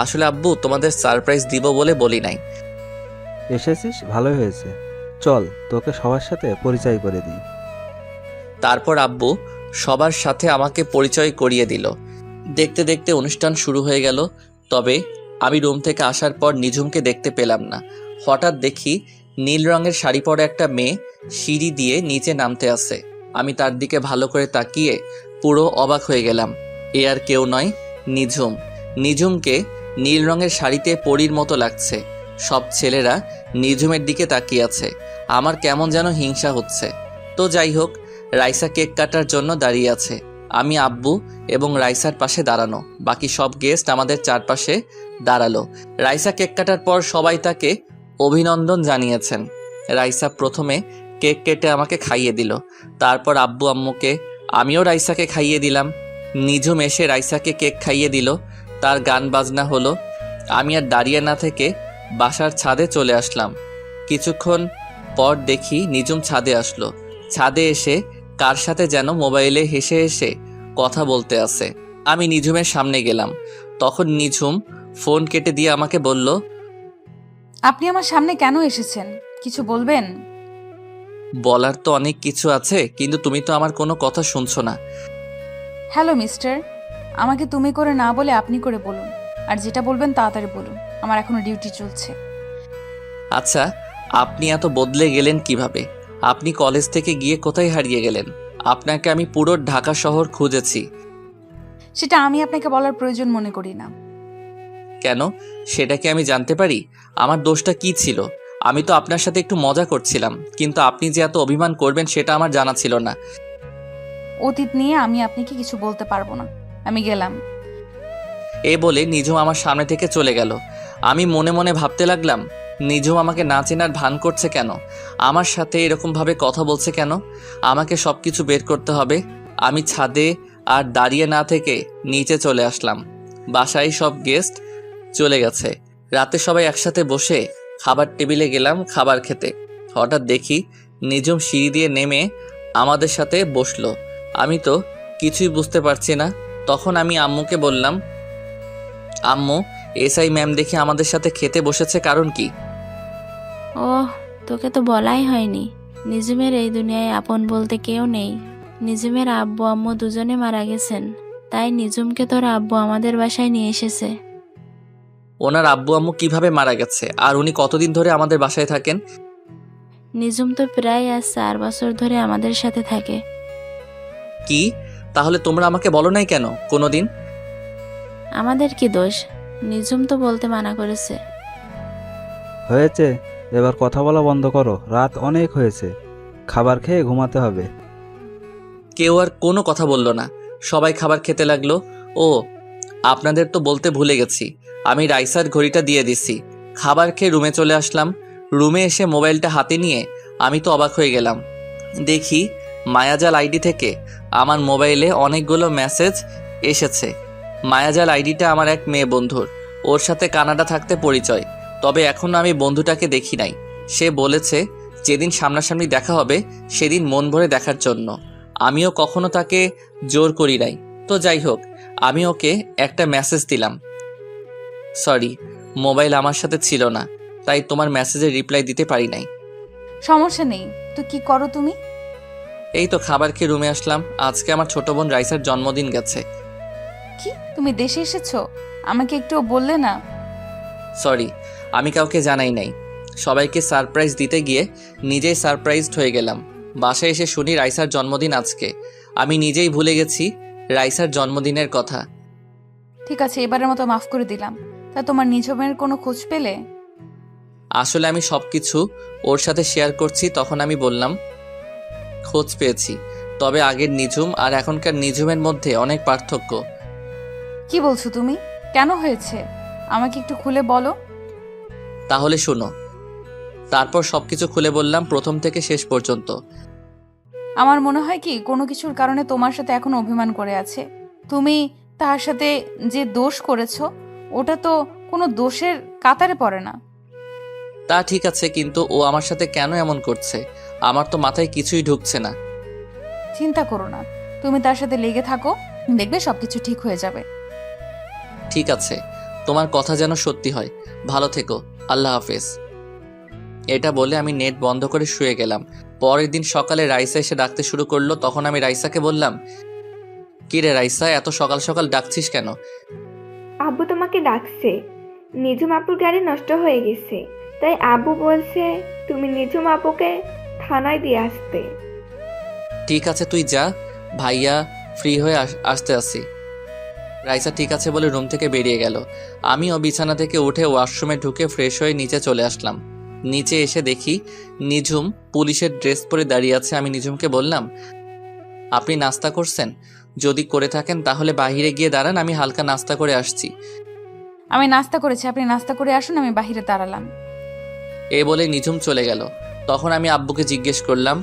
আসলে আব্বু, তোমাদের সারপ্রাইজ দিব বলে বলি নাই। এসেছিস, ভালোই হয়েছে। চল তোকে সবার সাথে পরিচয় করে দিই। তারপর আব্বু সবার সাথে আমাকে পরিচয় করিয়ে দিল। দেখতে দেখতে অনুষ্ঠান শুরু হয়ে গেল। তবে আমি রুম থেকে আসার পর নিঝুমকে দেখতে পেলাম না। হঠাৎ দেখি নীল রঙের শাড়ি পরা একটা মেয়ে সিঁড়ি দিয়ে নিচে নামতে আসে। আমি তার দিকে ভালো করে তাকিয়ে পুরো অবাক হয়ে গেলাম। এ আর কেউ নয়, নিঝুম। নিঝুমকে নীল রঙের শাড়িতে পরীর মতো লাগছে। সব ছেলেরা নিঝুমের দিকে তাকিয়ে আছে। আমার কেমন যেন হিংসা হচ্ছে। তো যাই হোক, রাইসা কেক কাটার জন্য দাঁড়িয়ে আছে। আমি আব্বু এবং রাইসার পাশে দাঁড়ানো। বাকি সব গেস্ট আমাদের চারপাশে দাঁড়ালো। রাইসা কেক কাটার পর সবাই তাকে অভিনন্দন জানিয়েছেন। রাইসা প্রথমে কেক কেটে আমাকে খাইয়ে দিল। তারপর আব্বু আম্মুকে, আমিও রাইসাকে খাইয়ে দিলাম। নিঝুম এসে রাইসাকে কেক খাইয়ে দিল। তার গান বাজনা হলো। আমি আর দাঁড়িয়ে না থেকে বাসার ছাদে চলে আসলাম। কিছুক্ষণ পর দেখি নিঝুম ছাদে আসলো। ছাদে এসে কার সাথে যেন মোবাইলে হেসে হেসে কথা বলতে আছে। আমি নিঝুমের সামনে গেলাম। তখন নিঝুম ফোন কেটে দিয়ে আমাকে বলল, আপনি আমার সামনে কেন এসেছেন? কিছু বলবেন? বলার তো অনেক কিছু আছে, কিন্তু তুমি তো আমার কোনো কথা শুনছো না। হ্যালো মিস্টার, আমাকে তুমি করে না বলে আপনি করে বলুন। আর যেটা বলবেন তাড়াতাড়ি বলুন, আমার এখনো ডিউটি চলছে। আচ্ছা, আপনি এত বদলে গেলেন কিভাবে? আপনি কলেজ থেকে গিয়ে কোথায় হারিয়ে গেলেন? আপনাকে আমি পুরো ঢাকা শহর খুঁজেছি। সেটা আমি আপনাকে বলার প্রয়োজন মনে করি না। কেন, সেটা কি আমি জানতে পারি? আমার দোষটা কি ছিল? আমি তো আপনার সাথে একটু মজা করছিলাম, কিন্তু আপনি যে এত অভিমান করবেন সেটা আমার জানা ছিল না। অতীত নিয়ে আমি আপনাকে কিছু বলতে পারবো না। আমি গেলাম। এ বলে নিঝুম আমার সামনে থেকে চলে গেল। আমি মনে মনে ভাবতে লাগলাম, নিঝুম আমাকে না চেনার ভান করছে কেন, আমার সাথে এরকমভাবে কথা বলছে কেন। আমাকে সব কিছু বের করতে হবে। আমি ছাদে আর দাঁড়িয়ে না থেকে নিচে চলে আসলাম। বাসায় সব গেস্ট চলে গেছে। রাতে সবাই একসাথে বসে খাবার টেবিলে গেলাম খাবার খেতে। হঠাৎ দেখি নিঝুম সিঁড়ি দিয়ে নেমে আমাদের সাথে বসলো। আমি তো কিছুই বুঝতে পারছি না। তখন আমি আম্মুকে বললাম, আম্মু, এসআই ম্যাম দেখি আমাদের সাথে খেতে বসেছে, কারণ কি? ওহ, তোকে তো বলাই হয়নি। নিজুমের এই দুনিয়ায় আপন বলতে কেউ নেই। নিজুমের আব্বু আম্মু দুজনে মারা গেছেন, তাই নিজুমকে তোর আব্বু আমাদের বাসায় নিয়ে এসেছে। ওনার আব্বু আম্মু কিভাবে মারা গেছে, আর উনি কতদিন ধরে আমাদের বাসায় থাকেন? নিজুম তো প্রায় আজ 4 বছর ধরে আমাদের সাথে থাকে। কি? তাহলে তোমরা আমাকে বলো নাই কেন কোনোদিন? আমাদের কি দোষ? নিজুম তো বলতে মানা করেছে। হয়েছে, এবার কথা বলা বন্ধ করো, রাত অনেক হয়েছে, খাবার খেয়ে ঘুমাতে হবে। কেউ আর কোনো কথা বলল না। সবাই খাবার খেতে লাগলো। ও, আপনাদের তো বলতে ভুলে গেছি, আমি রাইসার ঘড়িটা দিয়ে দিছি। খাবার খেয়ে রুমে চলে আসলাম। রুমে এসে মোবাইলটা হাতে নিয়ে আমি তো অবাক হয়ে গেলাম। দেখি মায়াজাল আইডি থেকে আমার মোবাইলে অনেকগুলো মেসেজ এসেছে। মায়াজাল আইডিটা আমার এক মেয়ে বন্ধুর, ওর সাথে কানাডা থাকতে পরিচয়, তবে এখনও আমি বন্ধুটাকে দেখি নাই। সে বলেছে যেদিন সামনাসামনি দেখা হবে সেদিন মন ভরে দেখার জন্য। আমিও কখনো তাকে জোর করি নাই। তো যাই হোক, আমি ওকে একটা মেসেজ দিলাম। সরি, মোবাইল আমার সাথে ছিল না, তাই তোমার মেসেজের রিপ্লাই দিতে পারি নাই। সমস্যা নেই। তো কি করো তুমি? এই তো খাবার খেয়ে রুমে আসলাম। আজকে আমার ছোট বোন রাইসার জন্মদিন গেছে। কি, তুমি দেশে এসেছো? আমাকে একটু বললে না? সরি, আমি কাউকে জানাই নাই। সবাইকে সারপ্রাইজ দিতে গিয়ে নিজেই সারপ্রাইজড হয়ে গেলাম। বাসায় এসে শুনি রাইসার জন্মদিন আজকে। আমি নিজেই ভুলে গেছি রাইসার জন্মদিনের কথা। ঠিক আছে, এবারের মতো মাফ করে দিলাম। তা তোমার নিজমের কোনো খোঁজ পেলে? আসলে আমি সব কিছু ওর সাথে শেয়ার করছি, তখন আমি বললাম, খোঁজ পেয়েছি, তবে আগের নিঝুম আর এখনকার নিঝুমের মধ্যে অনেক পার্থক্য। কি বলছো তুমি? কেন হয়েছে? আমাকে একটু খুলে বলো। তাহলে শোনো। তারপর সবকিছু খুলে বললাম, প্রথম থেকে শেষ পর্যন্ত। আমার মনে হয় কি কোনো কিছুর কারণে তোমার সাথে এখনো অভিমান করে আছে। তুমি তার সাথে যে দোষ করেছো ওটা তো কোনো দোষের কাতারে পড়ে না। তা ঠিক আছে, কিন্তু ও আমার সাথে কেন এমন করছে আমার তো মাথায় কিছুই ঢুকছে না। চিন্তা করো না, তুমি তার সাথে লেগে থাকো, দেখবে সবকিছু ঠিক হয়ে যাবে। ঠিক আছে, তোমার কথা যেন সত্যি হয়। ভালো থেকো, আল্লাহ হাফেজ। এটা বলে আমি নেট বন্ধ করে শুয়ে গেলাম। পরের দিন সকালে রাইসা এসে ডাকতে শুরু করলো। তখন আমি রাইসাকে বললাম, কি রে রাইসা, এত সকাল সকাল ডাকছিস কেন? আব্বু তোমাকে ডাকছে। নিজুম আপুর গাড়ি নষ্ট হয়ে গেছে, তাই আব্বু বলছে তুমি নিজুম আপুকে থানায় দিয়ে আসতে। ঠিক আছে, তুই যা, ভাইয়া ফ্রি হয়ে আসতে আসি। রাইসা ঠিক আছে বলে রুম থেকে বেরিয়ে গেল। আমিও বিছানা থেকে উঠে ওয়াশরুমে ঢুকে ফ্রেশ হয়ে নিচে চলে আসলাম। নিচে এসে দেখি নিঝুম পুলিশের ড্রেস পরে দাঁড়িয়ে আছে। আমি নিঝুমকে বললাম, আপনি নাস্তা করছেন? যদি করে থাকেন তাহলে বাইরে গিয়ে দাঁড়ান, আমি হালকা নাস্তা করে আসছি। আমি নাস্তা করেছি, আপনি নাস্তা করে আসুন, আমি বাহিরে দাঁড়ালাম। এ বলে নিঝুম চলে গেল। তখন আমি আব্বুকে জিজ্ঞেস করলাম,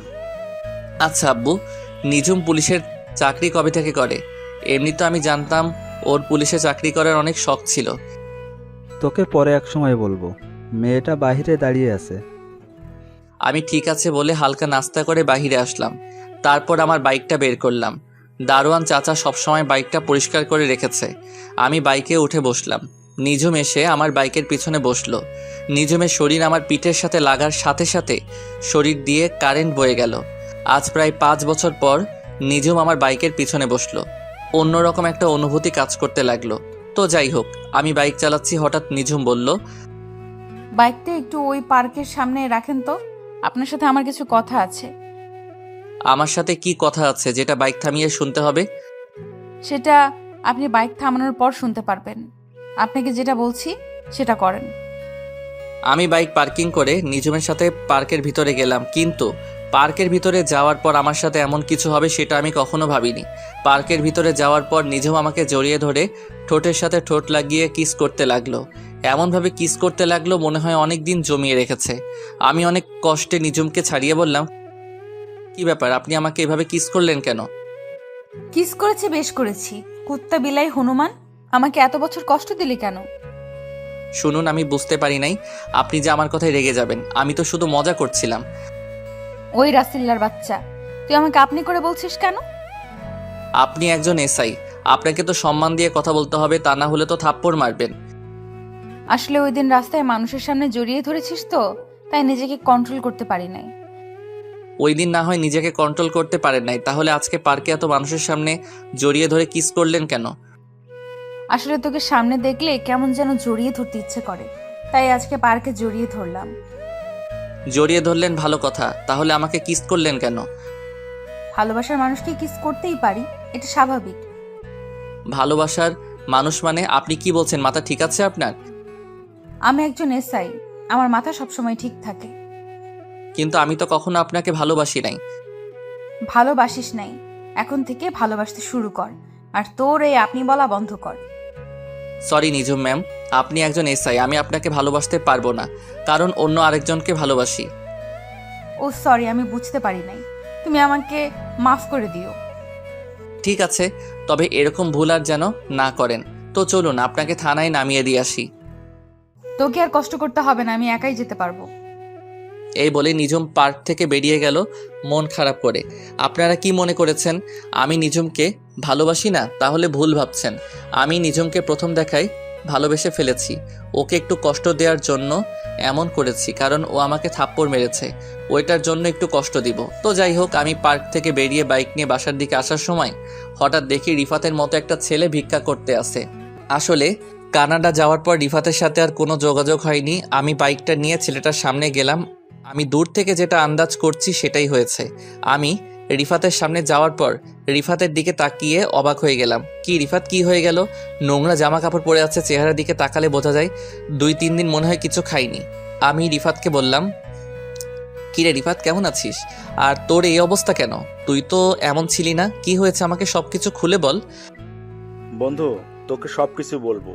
আচ্ছা আব্বু, নিঝুম পুলিশের চাকরি কবে থেকে করে? এমনি তো আমি জানতাম ওর পুলিশে চাকরি করার অনেক শখ ছিল। তোকে পরে এক সময় বলবো, মেয়েটা বাইরে দাঁড়িয়ে আছে। আমি ঠিক আছে বলে হালকা নাস্তা করে বাইরে আসলাম। তারপর আমার বাইকটা বের করলাম। দারোয়ান চাচা সবসময় বাইকটা পরিষ্কার করে রেখেছে। আমি বাইকে উঠে বসলাম। নিঝুম এসে আমার বাইকের পিছনে বসলো। নিঝুমের শরীর আমার পিঠের সাথে লাগার সাথে সাথে শরীর দিয়ে কারেন্ট বয়ে গেল। আজ প্রায় 5 বছর পর নিঝুম আমার বাইকের পিছনে বসলো। অন্যরকম একটা অনুভূতি কাজ করতে লাগলো। তো যাই হোক, আমি বাইক চালাচ্ছি, হঠাৎ নিঝুম বলল, বাইকটা একটু ওই পার্কের সামনে রাখেন তো, আপনার সাথে আমার কিছু কথা আছে। আমার সাথে কি কথা আছে যেটা বাইক থামিয়ে শুনতে হবে? সেটা আপনি বাইক থামানোর পর শুনতে পারবেন। আপনাকে যেটা বলছি সেটা করেন। আমি বাইক পার্কিং করে নিজুমের সাথে পার্কের ভিতরে গেলাম, কিন্তু পার্কের ভিতরে যাওয়ার পর আমার সাথে এমন কিছু হবে সেটা আমি কখনো ভাবিনি। পার্কের ভিতরে যাওয়ার পর নিজুম আমাকে জড়িয়ে ধরে ঠোঁটের সাথে ঠোঁট লাগিয়ে কিস করতে লাগলো। এমনভাবে কিস করতে লাগলো মনে হয় অনেক দিন জমিয়ে রেখেছে। আমি অনেক কষ্টে নিজুমকে ছাড়িয়ে বললাম, কি ব্যাপার, আপনি আমাকে এভাবে কিস করলেন কেন? কিস করেছি, বেশ করেছি। কুত্তা বিলাই হনুমান, আমাকে এত বছর কষ্ট দিলি কেন? শুনুন, আমি বুঝতে পারি নাই আপনি যে আমার কথায় রেগে যাবেন। আমি তো শুধু মজা করছিলাম। ওই রাসিল্লার বাচ্চা, তুই আমাকে আপনি করে বলছিস কেন? আপনি একজন এসআই, আপনাকে তো সম্মান দিয়ে কথা বলতে হবে, তা না হলে তো থাপ্পড় মারবেন। আসলে ওই দিন রাস্তায় মানুষের সামনে জড়িয়ে ধরেছিস তো, তাই নিজেকে কন্ট্রোল করতে পারি নাই। ওই দিন না হয় নিজেকে কন্ট্রোল করতে পারেন নাই, তাহলে আজকে পার্কে এত মানুষের সামনে জড়িয়ে ধরে কিস করলেন কেন? আসলে তোকে সামনে দেখলে কেমন যেন জড়িয়ে ধরতে ইচ্ছে করে, তাই আজকে পার্কে জড়িয়ে ধরলাম। জড়িয়ে ধরলেন ভালো কথা, তাহলে আমাকে কিস করলেন কেন? ভালোবাসার মানুষকে কিস করতেই পারি, এটা স্বাভাবিক। ভালোবাসার মানুষ মানে? আপনি কি বলছেন, মাথা ঠিক আছে আপনার? আমি একজন এসআই, আমার মাথা সবসময় ঠিক থাকে। কিন্তু আমি তো কখনো আপনাকে ভালোবাসি নাই। ভালোবাসিস নাই, এখন থেকে ভালোবাসতে শুরু কর, আর তোর এই আপনি বলা বন্ধ কর। সরি নিজুম ম্যাম, আপনি একজন এসআই, আমি আপনাকে ভালোবাসতে পারবো না, কারণ অন্য আরেকজনকে ভালোবাসি। ও সরি, আমি বুঝতে পারি নাই, তুমি আমাকে মাফ করে দিও। ঠিক আছে, তবে এরকম ভুল আর যেন না করেন। তো চলুন আপনাকে থানায় নামিয়ে দিয়ে আসি। তোকে আর কষ্ট করতে হবে না, আমি একাই যেতে পারবো। এই বলে নিজুম পার্ক থেকে বেরিয়ে গেল মন খারাপ করে। আপনারা কি মনে করেছেন আমি নিজুমকে ভালোবাসি না? তাহলে ভুল ভাবছেন। আমি নিজুমকে প্রথম দেখায় ভালোবেসে ফেলেছি। ওকে একটু কষ্ট দেওয়ার জন্য এমন করেছি, কারণ ও আমাকে থাপ্পড় মেরেছে, ওইটার জন্য একটু কষ্ট দিব। তো যাই হোক, আমি পার্ক থেকে বেরিয়ে বাইক নিয়ে বাসার দিকে আসার সময় হঠাৎ দেখি রিফাতের মতো একটা ছেলে ভিক্ষা করতে আসে। আসলে কানাডা যাওয়ার পর রিফাতের সাথে আর কোনো যোগাযোগ হয়নি। আমি বাইকটা নিয়ে ছেলেটার সামনে গেলাম। আমি দূর থেকে যেটা আন্দাজ করছি সেটাই হয়েছে। আমি রিফাতের সামনে যাওয়ার পর রিফাতের দিকে তাকিয়ে অবাক হয়ে গেলাম। কি রিফাত, কি হয়ে গেল? নোংরা জামা কাপড় পরে আছে, চেহারার দিকে তাকালে বোঝা যায় 2-3 দিন মনে হয় কিছু খাইনি। আমি রিফাতকে বললাম, কিরে রিফাত, কেমন আছিস? আর তোর এই অবস্থা কেন? তুই তো এমন ছিলি না, কি হয়েছে আমাকে সবকিছু খুলে বল। বন্ধু, তোকে সবকিছু বলবো।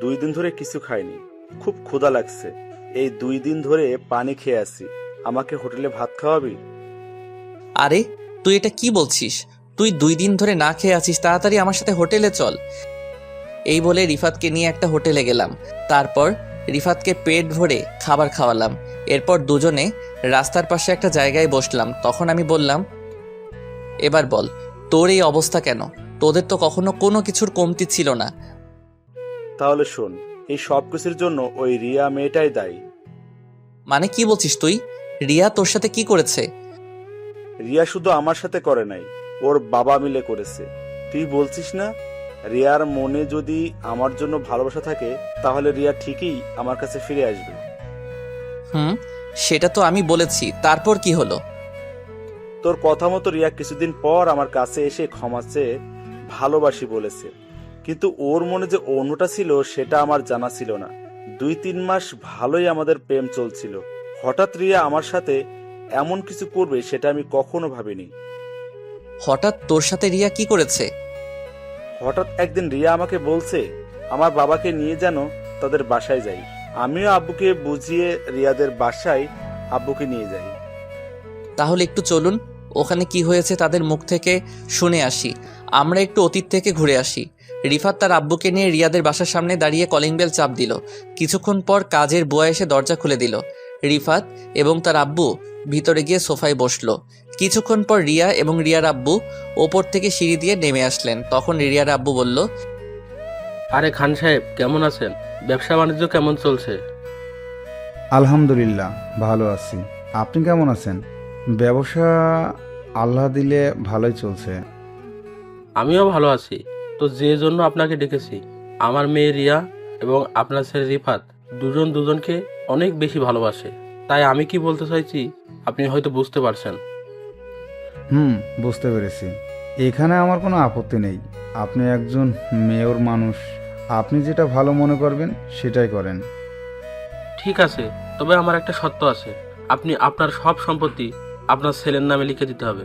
2 দিন ধরে কিছু খাইনি, খুব ক্ষুধা লাগছে। এই 2 দিন ধরে পানি খেয়ে আসি। আমাকে হোটেলে ভাত খাওয়াবি? আরে তুই এটা কি বলছিস? তুই 2 দিন ধরে না খেয়ে আছিস, তাড়াতাড়ি আমার সাথে হোটেলে চল। এই বলে রিফাতকে নিয়ে একটা হোটেলে গেলাম। তারপর রিফাতকে পেট ভরে খাবার খাওয়ালাম। এরপর দুজনে রাস্তার পাশে একটা জায়গায় বসলাম। তখন আমি বললাম, এবার বল, তোর এই অবস্থা কেন? তোদের তো কখনো কোনো কিছুর কমতি ছিল না। তাহলে শোন, এই সব কিছুর জন্য ওই রিয়া মেয়েটাই দায়ী। মানে কি বলছিস তুই? রিয়া তোর সাথে কি করেছে? রিয়া শুধু আমার সাথে করে নাই, ওর বাবা মিলে করেছে। তুই বলছিস না, রিয়ার মনে যদি আমার জন্য ভালোবাসা থাকে তাহলে রিয়া ঠিকই আমার কাছে ফিরে আসবে। সেটা তো আমি বলেছি, তারপর কি হলো? তোর কথা মতো রিয়া কিছুদিন পর আমার কাছে এসে ক্ষমা চেয়ে ভালোবাসি বলেছে, কিন্তু ওর মনে যে অন্যটা ছিল সেটা আমার জানা ছিল না। 2-3 মাস ভালোই আমাদের প্রেম চলছিল, হঠাৎ রিয়া আমার সাথে এমন কিছু করবে সেটা আমি কখনো ভাবিনি। হঠাৎ তোর সাথে রিয়া কি করেছে? হঠাৎ একদিন রিয়া আমাকে বলছে আমার বাবাকে নিয়ে যেন তাদের বাসায় যাই। আমিও আব্বুকে বুঝিয়ে রিয়াদের বাসায় আব্বুকে নিয়ে যাই। তাহলে একটু চলুন, ওখানে কি হয়েছে তাদের মুখ থেকে শুনে আসি। আমরা একটু অতীত থেকে ঘুরে আসি। রিফাত তার আব্বুকে নিয়ে রিয়াদের বাসার সামনে দাঁড়িয়ে কলিং বেল চাপ দিল। কিছুক্ষণ পর কাজের বুয়া এসে দরজা খুলে দিল। রিফাত এবং তার আব্বু ভিতরে গিয়ে সোফায় বসলো। কিছুক্ষণ পর রিয়া এবং রিয়ার আব্বু ওপর থেকে সিঁড়ি দিয়ে নেমে আসলেন। তখন রিয়ার আব্বু বলল, আরে খান সাহেব, কেমন আছেন? ব্যবসা বাণিজ্য কেমন চলছে? আলহামদুলিল্লাহ ভালো আছি। আপনি কেমন আছেন? ব্যবসা আল্লাহ দিলে ভালোই চলছে। আমিও ভালো আছি। তো যে জন্য আপনাকে ডেকেছি, আমার মেয়ে রিয়া এবং আপনার ছেলে রিফাত দুজনকে অনেক বেশি ভালোবাসে। তাই আমি কি বলতে চাইছি আপনি হয়তো বুঝতে পারছেন। বুঝতে পেরেছি। এখানে আমার কোনো আপত্তি নেই। আপনি একজন মেয়র মানুষ, আপনি যেটা ভালো মনে করবেন সেটাই করেন। ঠিক আছে, তবে আমার একটা শর্ত আছে। আপনি আপনার সব সম্পত্তি আপনার ছেলের নামে লিখে দিতে হবে।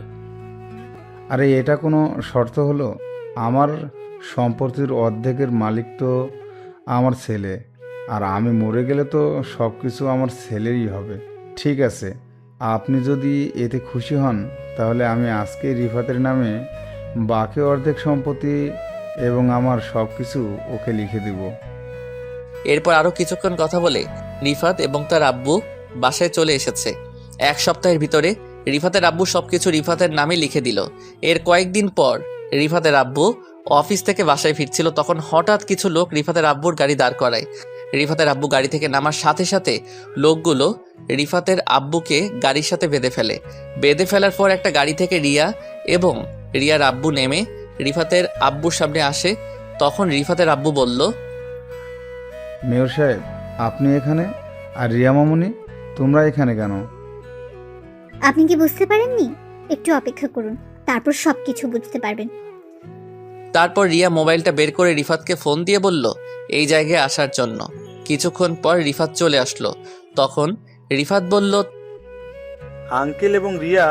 আরে এটা কোনো শর্ত হলো? আমার সম্পত্তির অর্ধেকের মালিক তো আমার ছেলে, আর আমি মরে গেলে তো সব কিছু আমার ছেলেরই হবে। ঠিক আছে, আপনি যদি এতে খুশি হন তাহলে আমি আজকে রিফাতের নামে বাকি অর্ধেক সম্পত্তি এবং আমার সব কিছু ওকে লিখে দেব। এরপর আরো কিছুক্ষণ কথা বলে রিফাত এবং তার আব্বু বাসায় চলে এসেছে। এক সপ্তাহের ভিতরে রিফাতের আব্বু সবকিছু রিফাতের নামে লিখে দিল। এর কয়েকদিন পর রিফাতের আব্বু অফিস থেকে বাসায় ফিরছিল, তখন হঠাৎ কিছু লোক রিফাতের আব্বুর গাড়ি দাঁড় করায়। রিফাতের আব্বু গাড়ি থেকে নামার সাথে সাথে লোকগুলো রিফাতের আব্বুকে গাড়ির সাথে বেঁধে ফেলে। বেঁধে ফেলার পর একটা গাড়ি থেকে রিয়া এবং রিয়ার আব্বু নেমে রিফাতের আব্বুর সামনে আসে। তখন রিফাতের আব্বু বলল, মেয়র সাহেব, আপনি এখানে? আর রিয়া মামুনি, তোমরা এখানে কেন? আপনি কি বুঝতে পারেননি? একটু অপেক্ষা করুন, তারপর সবকিছু বুঝতে পারবেন। তারপর রিয়া মোবাইলটা বের করে রিফাতকে ফোন দিয়ে বলল এই জায়গায় আসার জন্য। কিছুক্ষণ পর রিফাত চলে আসলো। তখন রিফাত বলল, আঙ্কেল এবং রিয়া,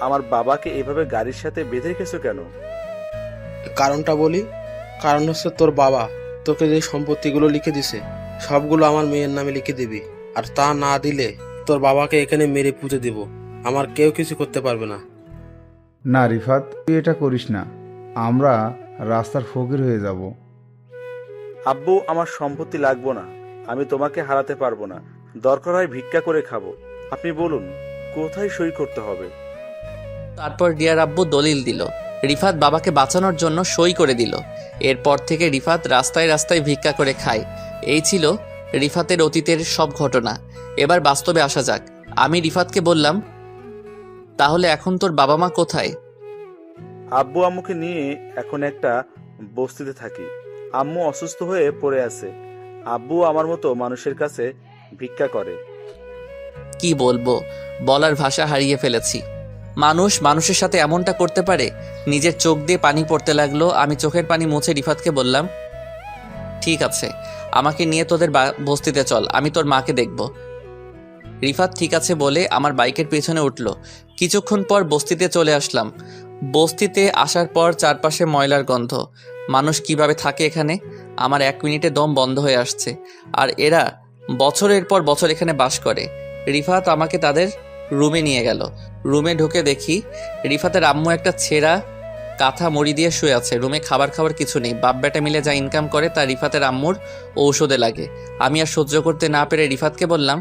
আমার বাবাকে এভাবে গাড়ির সাথে বেঁধে রেখেছো কেন? কারণটা বলি। কারণ হচ্ছে তোর বাবা তোকে যে সম্পত্তিগুলো লিখে দিছে সবগুলো আমার মেয়ের নামে লিখে দিবি, আর তা না দিলে তোর বাবাকে এখানে মেরে পুঁতে দিব। আমার কেউ কিছু করতে পারবে না। না রিফাত, তুই এটা করিস না, আমরা রাস্তার ফকির হয়ে যাব। আব্বু, আমার সম্পত্তি লাগবো না। আমি তোমাকে হারাতে পারবো না। দরকার হয় ভিক্ষা করে খাবো। আপনি বলুন কোথায় সই করতে হবে? তারপর রিয়ার আব্বু দলিল দিল। রিফাত বাবাকে বাঁচানোর জন্য সই করে দিল। এরপর থেকে রিফাত রাস্তায় রাস্তায় ভিক্ষা করে খায়। এই ছিল রিফাতের অতীতের সব ঘটনা। এবার বাস্তবে আসা যাক। আমি রিফাতকে বললাম, তাহলে এখন তোর বাবা মা কোথায়? আব্বু আম্মুকে নিয়ে এখন একটা বস্তিতে থাকি। আম্মু অসুস্থ হয়ে পড়ে আছে। আব্বু আমার মতো মানুষের কাছে ভিক্ষা করে। কি বলবো, বলার ভাষা হারিয়ে ফেলেছি। মানুষ মানুষের সাথে এমনটা করতে পারে? নিজের চোখ দিয়ে পানি পড়তে লাগলো। আমি চোখের পানি মুছে রিফাতকে বললাম, ঠিক আছে, আমাকে নিয়ে তোদের বস্তিতে চল, আমি তোর মাকে দেখব। রিফাত ঠিক আছে বলে আমার বাইকের পেছনে উঠল। কিছুক্ষণ পর বস্তিতে চলে আসলাম। বস্তিতে আসার পর চারপাশে ময়লার গন্ধ। মানুষ কিভাবে থাকে এখানে? আমার 1 মিনিটে দম বন্ধ হয়ে আসছে। আর এরা বছরের পর বছর এখানে বাস করে। রিফাত আমাকে তাদের রুমে নিয়ে গেল। রুমে ঢুকে দেখি রিফাতের আম্মু একটা ছেঁড়া কাঁথা মুড়ি দিয়ে শুয়ে আছে। রুমে খাবার খাবার কিছু নেই। বাপ বেটা মিলে যা ইনকাম করে তা রিফাতের আম্মুর ঔষধে লাগে। আমি আর সহ্য করতে না পেরে রিফাতকে বললাম,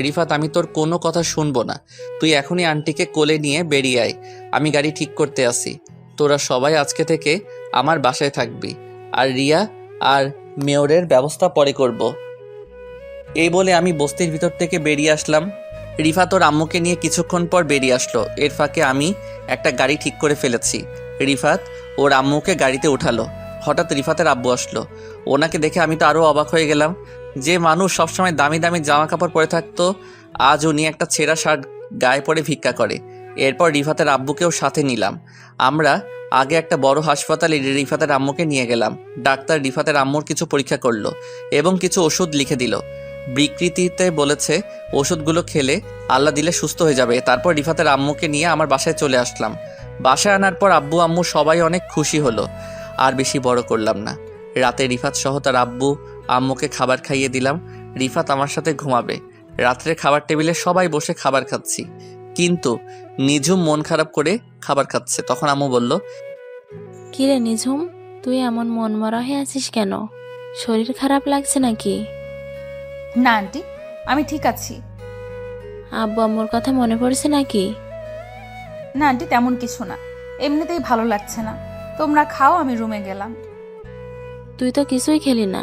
রিফাত, আমি তোর কোনো কথা শুনবো না। তুই এখনই আন্টিকে কোলে নিয়ে বেরিয়ে আয়। আমি গাড়ি ঠিক করতে আসি। তোরা সবাই আজকে থেকে আমার বাসায় থাকবি, আর রিয়া আর মেয়রের ব্যবস্থা পরে করব। এই বলে আমি বস্তির ভিতর থেকে বেরিয়ে আসলাম। রিফাত ওর আম্মুকে নিয়ে কিছুক্ষণ পর বেরিয়ে আসলো। এর ফাঁকে আমি একটা গাড়ি ঠিক করে ফেলেছি। রিফাত ওর আম্মুকে গাড়িতে উঠালো। হঠাৎ রিফাতের আব্বু আসলো। ওনাকে দেখে আমি তো আরও অবাক হয়ে গেলাম। যে মানুষ সবসময় দামি দামি জামা কাপড় পরে থাকতো, আজ উনি একটা ছেঁড়া শার্ট গায়ে পরে ভিক্ষা করে। এরপর রিফাতের আব্বুকেও সাথে নিলাম। আমরা আগে একটা বড় হাসপাতালে রিফাতের আম্মুকে নিয়ে গেলাম। ডাক্তার রিফাতের আম্মুর কিছু পরীক্ষা করলো এবং কিছু ওষুধ লিখে দিল। বিকৃতিতে বলেছে ওষুধগুলো খেলে আল্লাহ দিলে সুস্থ হয়ে যাবে। তারপর রিফাতের আম্মুকে নিয়ে আমার বাসায় চলে আসলাম। বাসায় আনার পর আব্বু আম্মু সবাই অনেক খুশি হলো। আর বেশি বড় করলাম না। রাতে রিফাত সহ তার আব্বু আম্মুকে খাবার খাইয়ে দিলাম। রিফাত আমার সাথে ঘুমাবে। রাত্রে খাবার টেবিলে সবাই বসে খাবার খাচ্ছি, কিন্তু নিঝুম মন খারাপ করে খাবার খাচ্ছে। তখন আম্মু বলল, কিরে নিঝুম, তুই এমন মন মরা হয়ে আছিস কেন? শরীর খারাপ লাগছে নাকি? না আন্টি, আমি ঠিক আছি। আব্বু আম্মুর কথা মনে পড়ছে নাকি? না আন্টি, তেমন কিছু না, এমনিতেই ভালো লাগছে না। তোমরা খাও, আমি রুমে গেলাম। তুই তো কিছুই খেলি না।